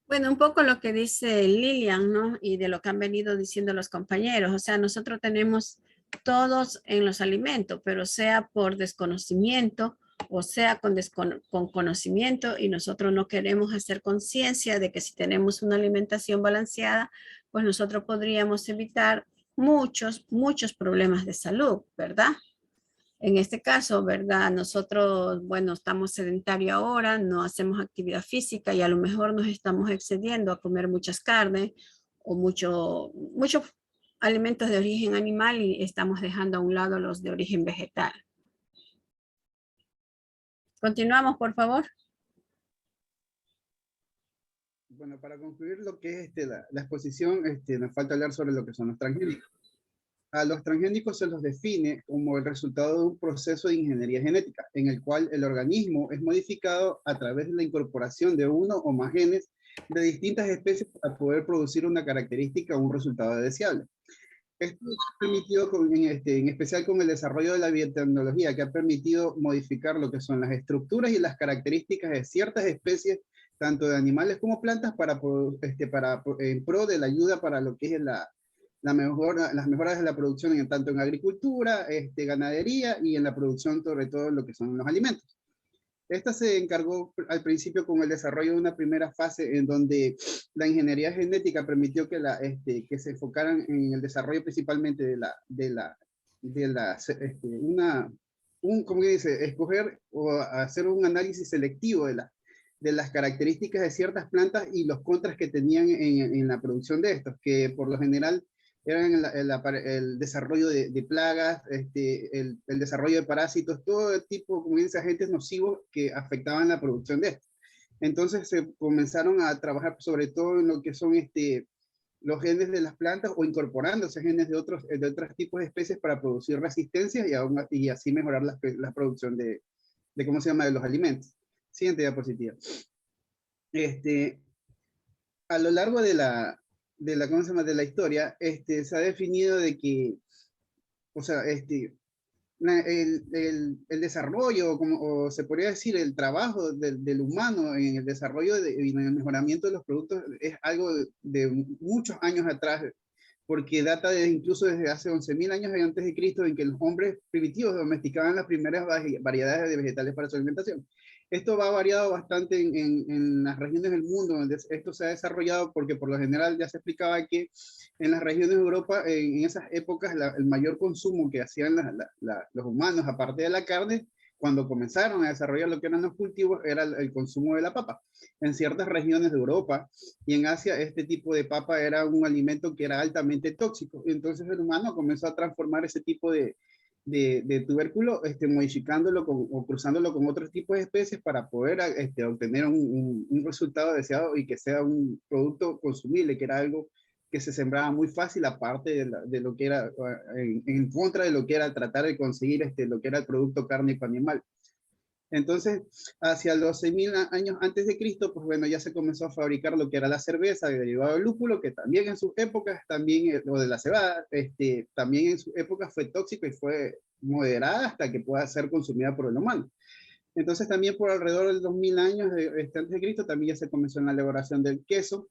Bueno, un poco lo que dice Lilian, ¿no? Y de lo que han venido diciendo los compañeros. O sea, nosotros tenemos todos en los alimentos, pero sea por desconocimiento o sea con conocimiento, y nosotros no queremos hacer conciencia de que si tenemos una alimentación balanceada, pues nosotros podríamos evitar muchos problemas de salud, ¿verdad? En este caso, ¿verdad? Nosotros, bueno, estamos sedentarios ahora, no hacemos actividad física y a lo mejor nos estamos excediendo a comer muchas carnes o muchos alimentos de origen animal y estamos dejando a un lado los de origen vegetal. Continuamos, por favor. Bueno, para concluir lo que es la exposición, nos falta hablar sobre lo que son los transgénicos. A los transgénicos se los define como el resultado de un proceso de ingeniería genética, en el cual el organismo es modificado a través de la incorporación de uno o más genes de distintas especies para poder producir una característica o un resultado deseable. Esto ha permitido, en especial con el desarrollo de la biotecnología, que ha permitido modificar lo que son las estructuras y las características de ciertas especies, tanto de animales como plantas, en pro de la ayuda para lo que es las mejoras de la producción, tanto en agricultura, ganadería y en la producción, sobre todo en lo que son los alimentos. Esta se encargó al principio con el desarrollo de una primera fase en donde la ingeniería genética permitió que se enfocaran en el desarrollo principalmente ¿cómo dice? Escoger o hacer un análisis selectivo de las características de ciertas plantas y los contras que tenían en la producción de estos, que por lo general eran el desarrollo de plagas, el desarrollo de parásitos, todo tipo, como dice, agentes nocivos que afectaban la producción de esto. Entonces se comenzaron a trabajar sobre todo en lo que son los genes de las plantas o incorporándose genes de otros tipos de especies para producir resistencia y así mejorar la producción de ¿cómo se llama?, de los alimentos. Siguiente diapositiva. A lo largo de la ¿cómo se llama?, de la historia, se ha definido de que, o sea, el desarrollo, o se podría decir, el trabajo del humano en el desarrollo y en el mejoramiento de los productos es algo de muchos años atrás, porque data incluso desde hace 11.000 años antes de Cristo, en que los hombres primitivos domesticaban las primeras variedades de vegetales para su alimentación. Esto va variado bastante en las regiones del mundo donde esto se ha desarrollado, porque por lo general ya se explicaba que en las regiones de Europa, en esas épocas, el mayor consumo que hacían los humanos, aparte de la carne, cuando comenzaron a desarrollar lo que eran los cultivos, era el consumo de la papa. En ciertas regiones de Europa y en Asia, este tipo de papa era un alimento que era altamente tóxico. Entonces el humano comenzó a transformar ese tipo de tubérculo, modificándolo o cruzándolo con otros tipos de especies para poder obtener un resultado deseado y que sea un producto consumible, que era algo que se sembraba muy fácil, aparte de lo que era, en contra de lo que era tratar de conseguir lo que era el producto cárnico animal. Entonces, hacia los 6.000 años antes de Cristo, pues bueno, ya se comenzó a fabricar lo que era la cerveza derivada del lúpulo, que también en sus épocas, o de la cebada, también en sus épocas fue tóxico y fue moderada hasta que pueda ser consumida por el humano. Entonces también por alrededor de 2.000 años antes de Cristo, también ya se comenzó en la elaboración del queso.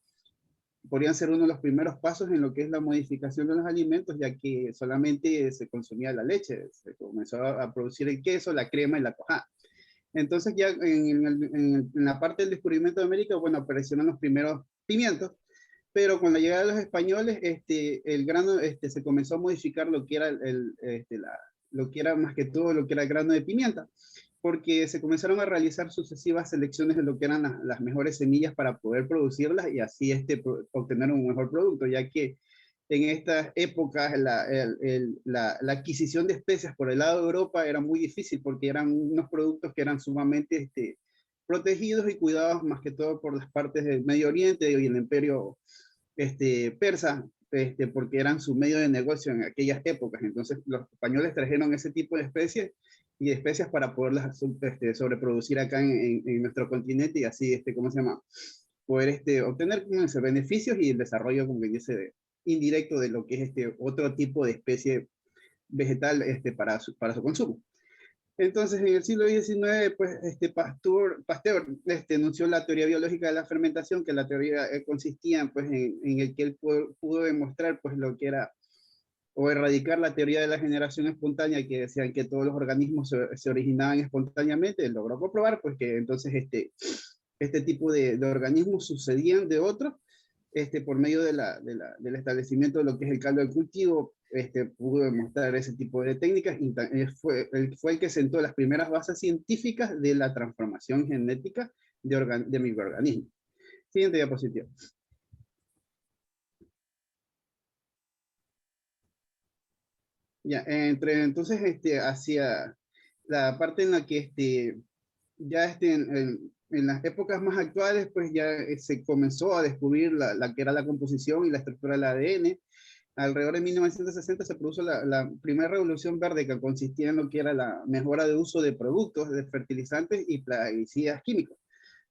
Podrían ser uno de los primeros pasos en lo que es la modificación de los alimentos, ya que solamente se consumía la leche, se comenzó a producir el queso, la crema y la cuajada. Entonces ya en la parte del descubrimiento de América, bueno, aparecieron los primeros pimientos, pero con la llegada de los españoles, el grano, se comenzó a modificar lo que era lo que era más que todo lo que era el grano de pimienta. porque se comenzaron a realizar sucesivas selecciones de lo que eran las mejores semillas para poder producirlas y así obtener un mejor producto, ya que en estas épocas la adquisición de especies por el lado de Europa era muy difícil porque eran unos productos que eran sumamente protegidos y cuidados más que todo por las partes del Medio Oriente y el imperio persa, porque eran su medio de negocio en aquellas épocas. Entonces los españoles trajeron ese tipo de especies y especias para poderlas sobreproducir acá en nuestro continente y así, ¿cómo se llama? Poder obtener beneficios y el desarrollo, como que dice, indirecto de lo que es otro tipo de especie vegetal para su consumo. Entonces, en el siglo XIX, pues, Pasteur enunció la teoría biológica de la fermentación, que la teoría consistía, pues, en el que él pudo demostrar, pues, lo que era o erradicar la teoría de la generación espontánea, que decían que todos los organismos se originaban espontáneamente. Él logró comprobar pues que entonces este tipo de organismos sucedían de otros por medio del establecimiento de lo que es el caldo de cultivo. Pudo demostrar ese tipo de técnicas y fue el que sentó las primeras bases científicas de la transformación genética de microorganismos. Siguiente diapositiva. Ya, entonces, hacia la parte en la que ya en las épocas más actuales, pues ya se comenzó a descubrir la que era la composición y la estructura del ADN. Alrededor de 1960 se produjo la primera revolución verde, que consistía en lo que era la mejora de uso de productos, de fertilizantes y plaguicidas químicos,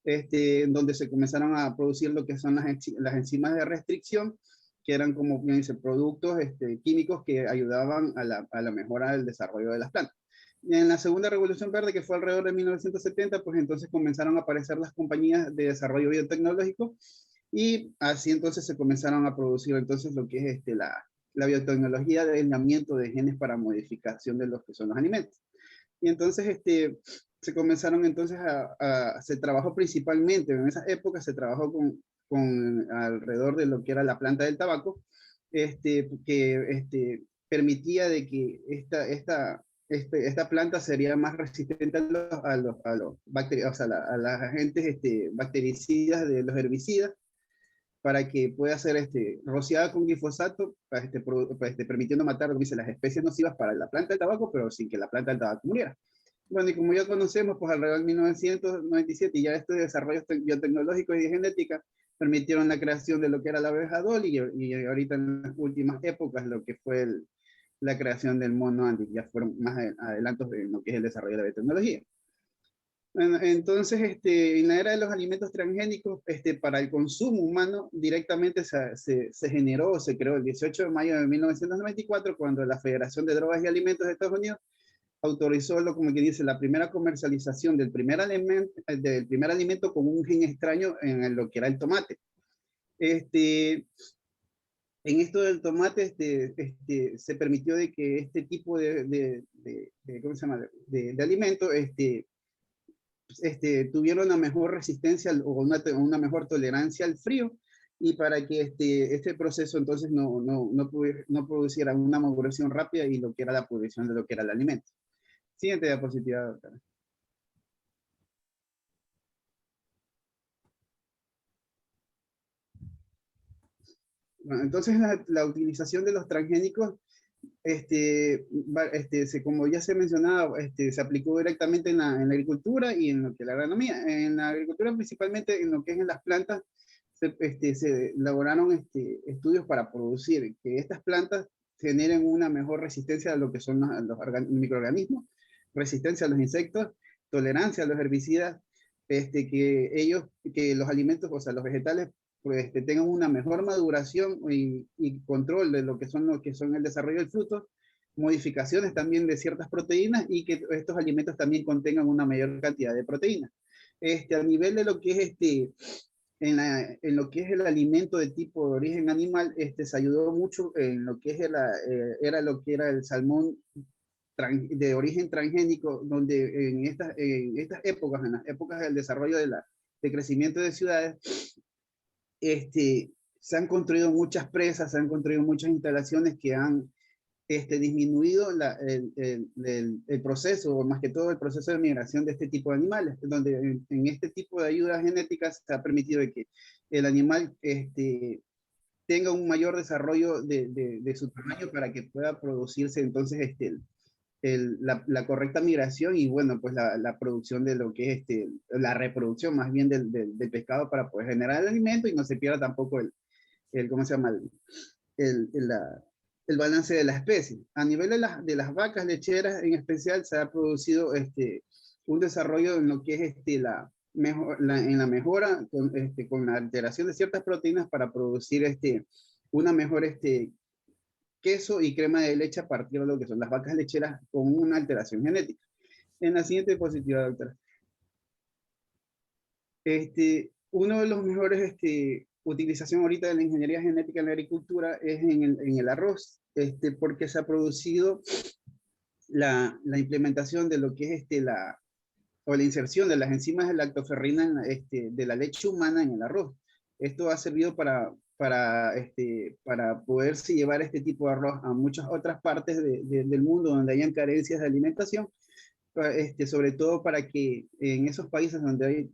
en donde se comenzaron a producir lo que son las enzimas de restricción, que eran como bien dice, productos químicos que ayudaban a la mejora del desarrollo de las plantas. Y en la segunda revolución verde, que fue alrededor de 1970, pues entonces comenzaron a aparecer las compañías de desarrollo biotecnológico y así entonces se comenzaron a producir entonces lo que es la biotecnología de aislamiento de genes para modificación de los que son los alimentos. Y entonces se comenzaron entonces se trabajó principalmente, en esa época se trabajó con alrededor de lo que era la planta del tabaco, que permitía de que esta planta sería más resistente a los bacterias, o sea, a las agentes bactericidas de los herbicidas, para que pueda ser rociada con glifosato, permitiendo matar las especies nocivas para la planta del tabaco, pero sin que la planta del tabaco muriera. Bueno, y como ya conocemos, pues alrededor de 1997 ya estos desarrollos biotecnológicos y de genética permitieron la creación de lo que era la abeja Dolly y ahorita en las últimas épocas lo que fue la creación del mono Andy, ya fueron más adelantos de lo que es el desarrollo de la biotecnología. Bueno, entonces, en la era de los alimentos transgénicos, para el consumo humano, directamente se generó, se creó el 18 de mayo de 1994, cuando la Federación de Drogas y Alimentos de Estados Unidos autorizó, como que dice, la primera comercialización del primer alimento con un gen extraño en lo que era el tomate. En esto del tomate se permitió de que este tipo ¿cómo se llama? De alimento tuvieron una mejor resistencia o una mejor tolerancia al frío, y para que este proceso entonces no produciera una maduración rápida y lo que era la pudrición de lo que era el alimento. Siguiente diapositiva, doctora. Bueno, entonces la utilización de los transgénicos, como ya se mencionaba, se aplicó directamente en la agricultura y en lo que es la agronomía. En la agricultura, principalmente en lo que es en las plantas, se elaboraron estudios para producir que estas plantas generen una mejor resistencia a lo que son los microorganismos, resistencia a los insectos, tolerancia a los herbicidas, que los alimentos, o sea, los vegetales, pues tengan una mejor maduración y control de lo que son el desarrollo del fruto, modificaciones también de ciertas proteínas y que estos alimentos también contengan una mayor cantidad de proteínas. A nivel de lo que es en lo que es el alimento de tipo de origen animal, se ayudó mucho en lo que era el salmón de origen transgénico, donde en estas épocas, en las épocas del desarrollo de crecimiento de ciudades, se han construido muchas presas, se han construido muchas instalaciones que han disminuido el proceso, o más que todo el proceso de migración de este tipo de animales, donde en este tipo de ayudas genéticas se ha permitido de que el animal tenga un mayor desarrollo de su tamaño para que pueda producirse entonces la correcta migración y bueno, pues la producción de lo que es la reproducción más bien del pescado para poder generar el alimento y no se pierda tampoco ¿cómo se llama? El balance de la especie. A nivel de las vacas lecheras en especial se ha producido un desarrollo en lo que es en la mejora con la alteración de ciertas proteínas para producir una mejor queso y crema de leche a partir de lo que son las vacas lecheras con una alteración genética. En la siguiente diapositiva, doctora. Uno de los mejores utilización ahorita de la ingeniería genética en la agricultura es en el arroz, porque se ha producido la implementación de lo que es la inserción de las enzimas de lactoferrina de la leche humana en el arroz. Esto ha servido para poderse llevar este tipo de arroz a muchas otras partes del mundo donde hayan carencias de alimentación, sobre todo para que en esos países donde hay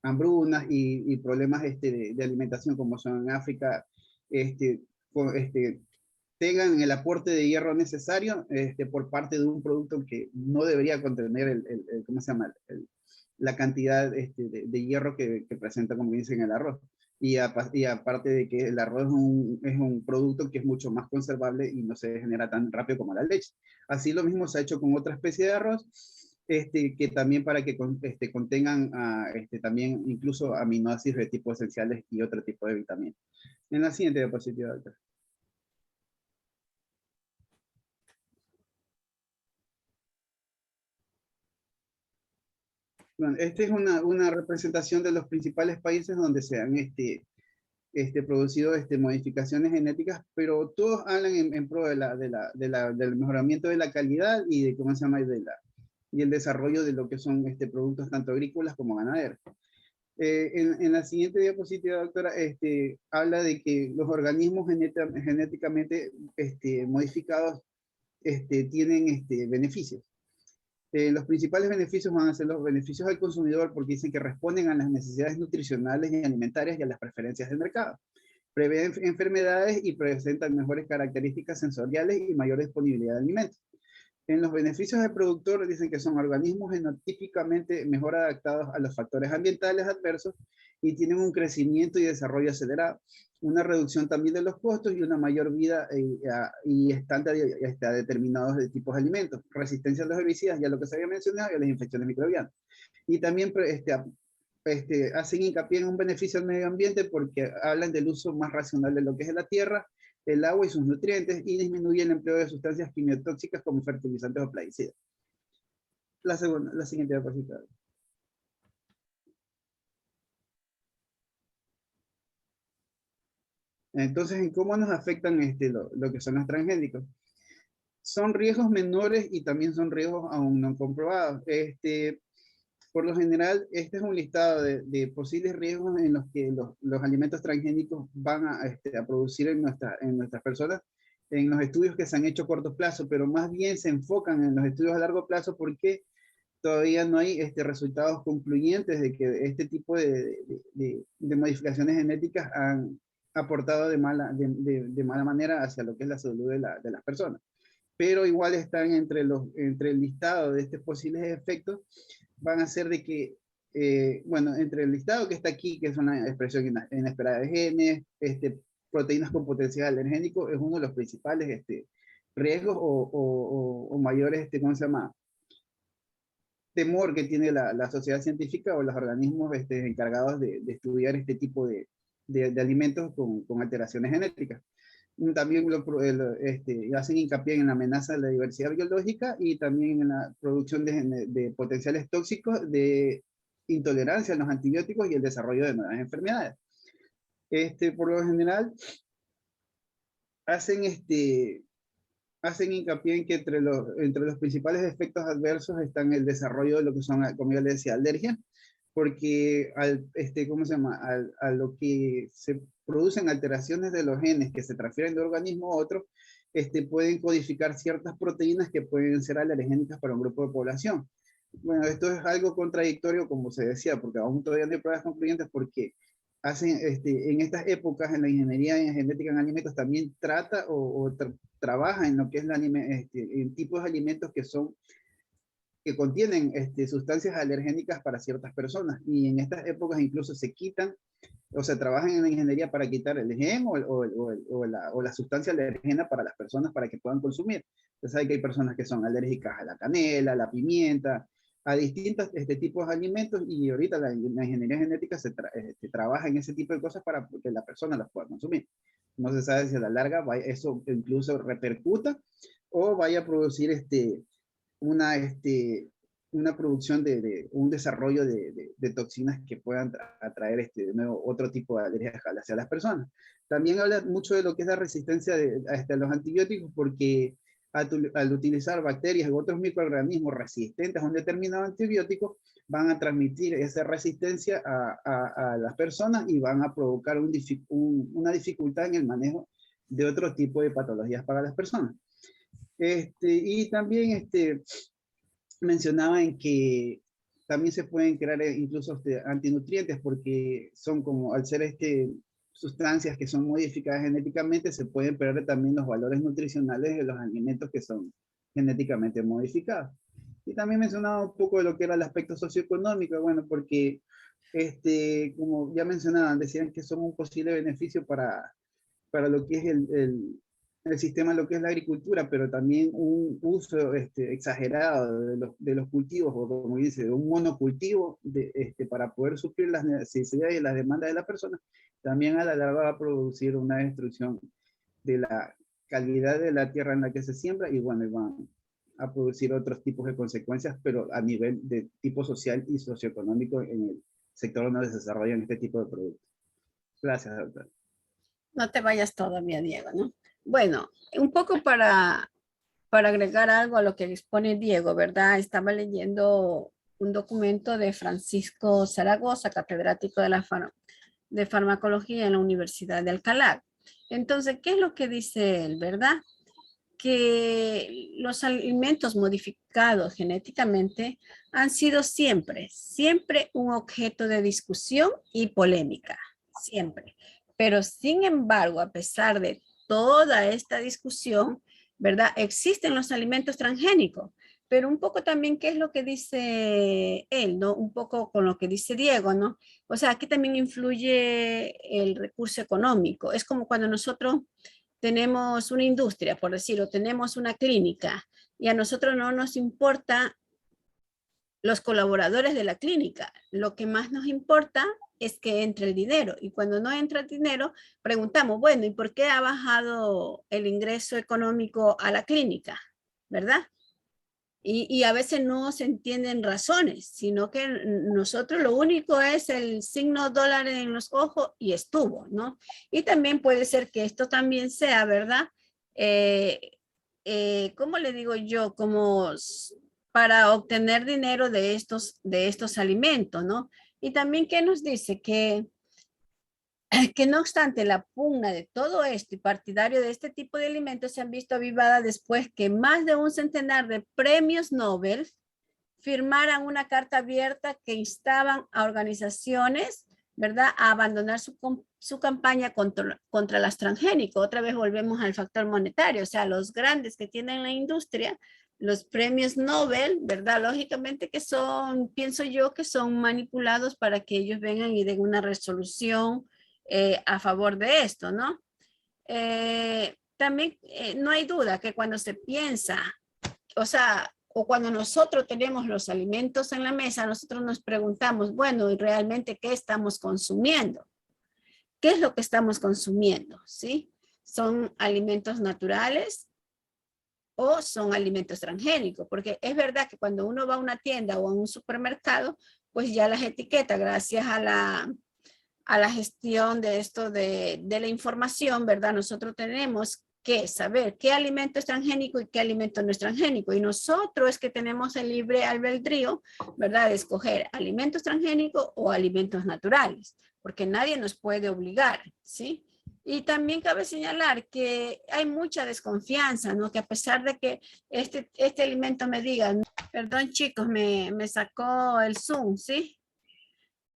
hambrunas y problemas de alimentación como son en África, tengan el aporte de hierro necesario por parte de un producto que no debería contener ¿cómo se llama? La cantidad de hierro que presenta, como dicen, el arroz. Y aparte de que el arroz es un producto que es mucho más conservable y no se genera tan rápido como la leche. Así lo mismo se ha hecho con otra especie de arroz, que también para que contengan también incluso aminoácidos de tipo esenciales y otro tipo de vitaminas. En la siguiente diapositiva, doctor. Bueno, esta es una representación de los principales países donde se han producido modificaciones genéticas, pero todos hablan en pro del mejoramiento de la calidad y de cómo se llama y el desarrollo de lo que son productos tanto agrícolas como ganaderos. En la siguiente diapositiva, doctora, habla de que los organismos genéticamente modificados tienen beneficios. Los principales beneficios van a ser los beneficios al consumidor porque dicen que responden a las necesidades nutricionales y alimentarias y a las preferencias del mercado. Prevén enfermedades y presentan mejores características sensoriales y mayor disponibilidad de alimentos. En los beneficios del productor dicen que son organismos genotípicamente mejor adaptados a los factores ambientales adversos y tienen un crecimiento y desarrollo acelerado, una reducción también de los costos y una mayor vida y estándar a determinados tipos de alimentos, resistencia a los herbicidas, ya lo que se había mencionado, y a las infecciones microbianas. Y también hacen hincapié en un beneficio al medio ambiente porque hablan del uso más racional de lo que es la tierra, el agua y sus nutrientes, y disminuye el empleo de sustancias quimiotóxicas como fertilizantes o plaguicidas. La siguiente diapositiva. Entonces, ¿en cómo nos afectan lo que son los transgénicos? Son riesgos menores y también son riesgos aún no comprobados. Por lo general, este es un listado de posibles riesgos en los que los alimentos transgénicos van a producir en nuestras personas, en los estudios que se han hecho a corto plazo, pero más bien se enfocan en los estudios a largo plazo porque todavía no hay resultados concluyentes de que este tipo de modificaciones genéticas han aportado de mala manera hacia lo que es la salud de las personas. Pero igual están entre el listado de estos posibles efectos, van a ser de que, bueno, entre el listado que está aquí, que es una expresión inesperada de genes, proteínas con potencial alergénico, es uno de los principales riesgos o mayores, ¿cómo se llama? Temor que tiene la sociedad científica o los organismos encargados de estudiar este tipo de alimentos con alteraciones genéticas. También hacen hincapié en la amenaza de la diversidad biológica y también en la producción de potenciales tóxicos, de intolerancia a los antibióticos y el desarrollo de nuevas enfermedades. Por lo general, hacen hincapié en que entre los principales efectos adversos están el desarrollo de lo que son, como ya les decía, alergias, porque ¿cómo se llama? A lo que se producen alteraciones de los genes que se transfieren de un organismo a otro, pueden codificar ciertas proteínas que pueden ser alergénicas para un grupo de población. Bueno, esto es algo contradictorio, como se decía, porque aún todavía no hay pruebas concluyentes, porque hacen, en estas épocas en la ingeniería en genética en alimentos también trata trabaja en lo que es en tipos de alimentos que contienen sustancias alergénicas para ciertas personas, y en estas épocas incluso se quitan, o se trabajan en la ingeniería para quitar el gen o la sustancia alergena para las personas para que puedan consumir. Entonces hay que hay personas que son alérgicas a la canela, a la pimienta, a distintos tipos de alimentos, y ahorita la ingeniería genética se trabaja en ese tipo de cosas para que la persona las pueda consumir. No se sabe si a la larga eso incluso repercuta o vaya a producir una producción un desarrollo de toxinas que puedan atraer de nuevo otro tipo de alergias hacia las personas. También habla mucho de lo que es la resistencia a los antibióticos, porque al utilizar bacterias u otros microorganismos resistentes a un determinado antibiótico, van a transmitir esa resistencia a las personas y van a provocar una dificultad en el manejo de otro tipo de patologías para las personas. Y también mencionaba en que también se pueden crear incluso antinutrientes, porque son como, al ser sustancias que son modificadas genéticamente, se pueden perder también los valores nutricionales de los alimentos que son genéticamente modificados. Y también mencionaba un poco de lo que era el aspecto socioeconómico, bueno, porque como ya mencionaban, decían que son un posible beneficio para lo que es el sistema, lo que es la agricultura, pero también un uso exagerado de los cultivos, o como dice, de un monocultivo para poder suplir las necesidades y las demandas de la persona, también a la larga va a producir una destrucción de la calidad de la tierra en la que se siembra, y bueno, van a producir otros tipos de consecuencias, pero a nivel de tipo social y socioeconómico en el sector donde se desarrollan este tipo de productos. Gracias, doctor. No te vayas todavía, Diego, ¿no? Bueno, un poco para agregar algo a lo que expone Diego, ¿verdad? Estaba leyendo un documento de Francisco Zaragoza, catedrático de farmacología en la Universidad de Alcalá. Entonces, ¿qué es lo que dice él, verdad? Que los alimentos modificados genéticamente han sido siempre un objeto de discusión y polémica, siempre. Pero sin embargo, a pesar de toda esta discusión, ¿verdad? Existen los alimentos transgénicos, pero un poco también qué es lo que dice él, ¿no? Un poco con lo que dice Diego, ¿no? O sea, aquí también influye el recurso económico. Es como cuando nosotros tenemos una industria, por decirlo, tenemos una clínica, y a nosotros no nos importa los colaboradores de la clínica. Lo que más nos importa es que entre el dinero, y cuando no entra el dinero, preguntamos, bueno, ¿y por qué ha bajado el ingreso económico a la clínica? ¿Verdad? Y a veces no se entienden razones, sino que nosotros lo único es el signo dólar en los ojos y estuvo, ¿no? Y también puede ser que esto también sea, ¿verdad? ¿Cómo le digo yo? Como para obtener dinero de estos alimentos, ¿no? Y también que nos dice que no obstante la pugna de todo esto y partidario de este tipo de alimentos se han visto avivadas después que más de un centenar de premios Nobel firmaran una carta abierta que instaban a organizaciones, ¿verdad?, a abandonar su campaña contra los transgénicos. Otra vez volvemos al factor monetario, o sea, los grandes que tienen la industria, los premios Nobel, ¿verdad? Lógicamente que son, pienso yo, que son manipulados para que ellos vengan y den una resolución a favor de esto, ¿no? También no hay duda que cuando se piensa, o sea, o cuando nosotros tenemos los alimentos en la mesa, nosotros nos preguntamos, bueno, ¿y realmente qué estamos consumiendo? ¿Qué es lo que estamos consumiendo? ¿Sí? ¿Son alimentos naturales o son alimentos transgénicos? Porque es verdad que cuando uno va a una tienda o a un supermercado, pues ya las etiquetas, gracias a la gestión de esto de la información, ¿verdad? Nosotros tenemos que saber qué alimento es transgénico y qué alimento no es transgénico. Y nosotros es que tenemos el libre albedrío, ¿verdad?, de escoger alimentos transgénicos o alimentos naturales, porque nadie nos puede obligar, ¿sí? Y también cabe señalar que hay mucha desconfianza, ¿no? Que a pesar de que este alimento me diga, perdón chicos, me sacó el Zoom, ¿sí?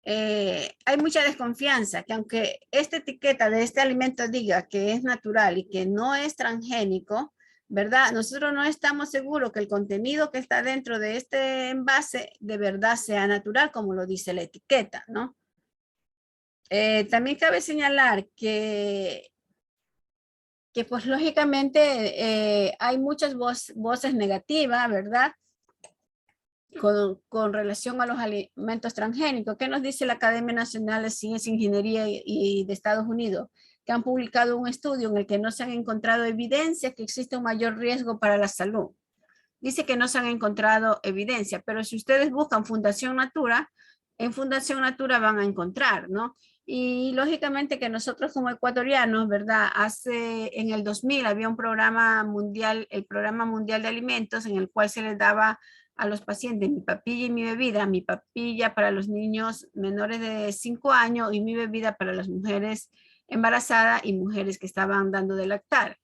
Hay mucha desconfianza, que aunque esta etiqueta de este alimento diga que es natural y que no es transgénico, ¿verdad? Nosotros no estamos seguros que el contenido que está dentro de este envase de verdad sea natural, como lo dice la etiqueta, ¿no? También cabe señalar que pues lógicamente hay muchas voces negativas, ¿verdad? Con relación a los alimentos transgénicos. ¿Qué nos dice la Academia Nacional de Ciencia e Ingeniería y de Estados Unidos? Que han publicado un estudio en el que no se han encontrado evidencias que existe un mayor riesgo para la salud. Dice que no se han encontrado evidencia, pero si ustedes buscan Fundación Natura, en Fundación Natura van a encontrar, ¿no? Y lógicamente que nosotros como ecuatorianos, ¿verdad? En el 2000 había un programa mundial, el Programa Mundial de Alimentos, en el cual se les daba a los pacientes mi papilla y mi bebida, mi papilla para los niños menores de 5 años y mi bebida para las mujeres embarazadas y mujeres que estaban dando de lactar.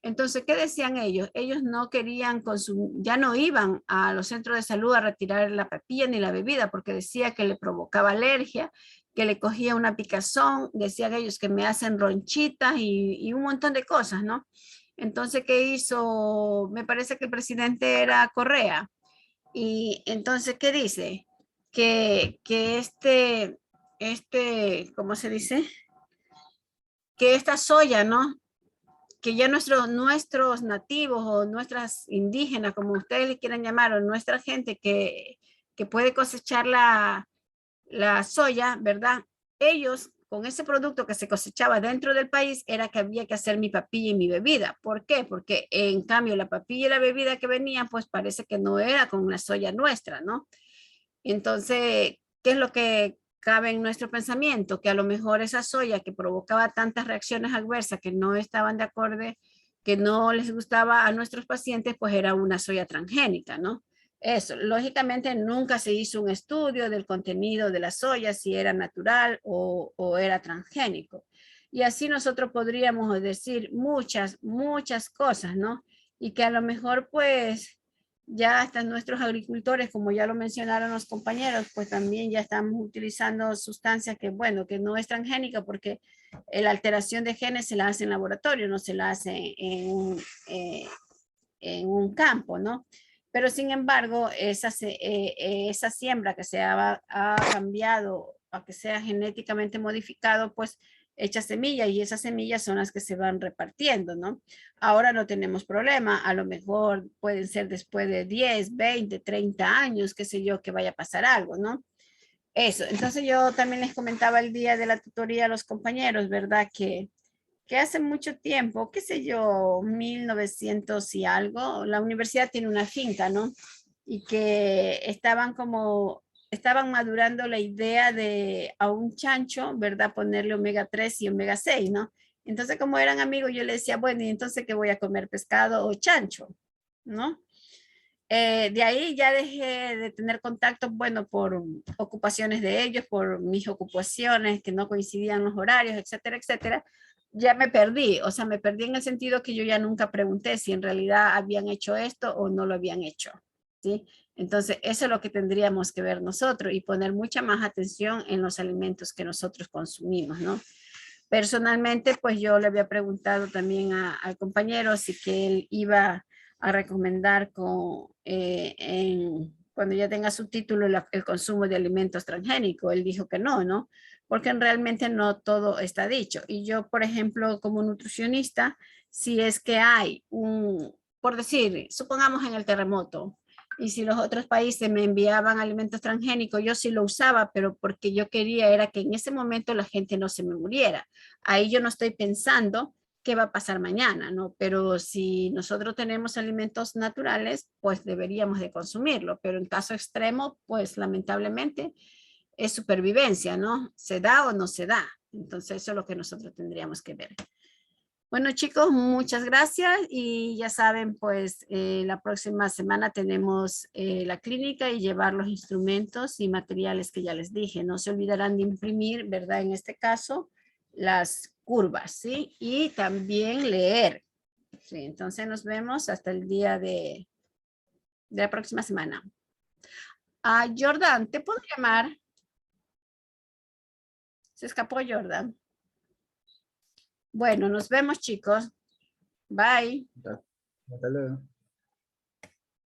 Entonces, ¿qué decían ellos? Ellos no querían consumir, ya no iban a los centros de salud a retirar la papilla ni la bebida porque decía que le provocaba alergia, que le cogía una picazón, decían ellos que me hacen ronchitas y un montón de cosas, ¿no? Entonces, ¿qué hizo? Me parece que el presidente era Correa. Y entonces, ¿qué dice? Que ¿cómo se dice? Que esta soya, ¿no? Que ya nuestros nativos o nuestras indígenas, como ustedes le quieran llamar, o nuestra gente que puede cosechar la soya, ¿verdad? Ellos, con ese producto que se cosechaba dentro del país, era que había que hacer mi papilla y mi bebida. ¿Por qué? Porque en cambio la papilla y la bebida que venían, pues parece que no era con la soya nuestra, ¿no? Entonces, ¿qué es lo que cabe en nuestro pensamiento? Que a lo mejor esa soya que provocaba tantas reacciones adversas que no estaban de acuerdo, que no les gustaba a nuestros pacientes, pues era una soya transgénica, ¿no? Eso, lógicamente nunca se hizo un estudio del contenido de la soya, si era natural o era transgénico. Y así nosotros podríamos decir muchas cosas, ¿no? Y que a lo mejor pues ya hasta nuestros agricultores, como ya lo mencionaron los compañeros, pues también ya estamos utilizando sustancias que, bueno, que no es transgénica porque la alteración de genes se la hace en laboratorio, no se la hace en un campo, ¿no? Pero sin embargo, esa siembra que se ha cambiado a que sea genéticamente modificado, pues echa semillas y esas semillas son las que se van repartiendo, ¿no? Ahora no tenemos problema, a lo mejor pueden ser después de 10, 20, 30 años, qué sé yo, que vaya a pasar algo, ¿no? Eso, entonces yo también les comentaba el día de la tutoría a los compañeros, ¿verdad? Que hace mucho tiempo, qué sé yo, 1900 y algo, la universidad tiene una finca, ¿no? Y que estaban madurando la idea de a un chancho, ¿verdad? Ponerle omega 3 y omega 6, ¿no? Entonces, como eran amigos, yo le decía, bueno, ¿y entonces qué voy a comer? ¿Pescado o chancho? ¿No? De ahí ya dejé de tener contacto, bueno, por ocupaciones de ellos, por mis ocupaciones que no coincidían los horarios, etcétera, etcétera. Ya me perdí, o sea, me perdí en el sentido que yo ya nunca pregunté si en realidad habían hecho esto o no lo habían hecho, ¿sí? Entonces, eso es lo que tendríamos que ver nosotros y poner mucha más atención en los alimentos que nosotros consumimos, ¿no? Personalmente, pues yo le había preguntado también al compañero si que él iba a recomendar cuando ya tenga su título el consumo de alimentos transgénicos. Él dijo que no, ¿no? Porque realmente no todo está dicho. Y yo, por ejemplo, como nutricionista, si es que hay por decir, supongamos en el terremoto, y si los otros países me enviaban alimentos transgénicos, yo sí lo usaba, pero porque yo quería era que en ese momento la gente no se me muriera. Ahí yo no estoy pensando qué va a pasar mañana, ¿no? Pero si nosotros tenemos alimentos naturales, pues deberíamos de consumirlo. Pero en caso extremo, pues lamentablemente es supervivencia, ¿no? ¿Se da o no se da? Entonces eso es lo que nosotros tendríamos que ver. Bueno, chicos, muchas gracias y ya saben, pues la próxima semana tenemos la clínica y llevar los instrumentos y materiales que ya les dije. No se olvidarán de imprimir, ¿verdad? En este caso, las curvas, ¿sí? Y también leer. Sí, entonces nos vemos hasta el día de la próxima semana. Jordan, ¿te puedo llamar? Se escapó Jordan. Bueno, nos vemos, chicos. Bye. Hasta luego.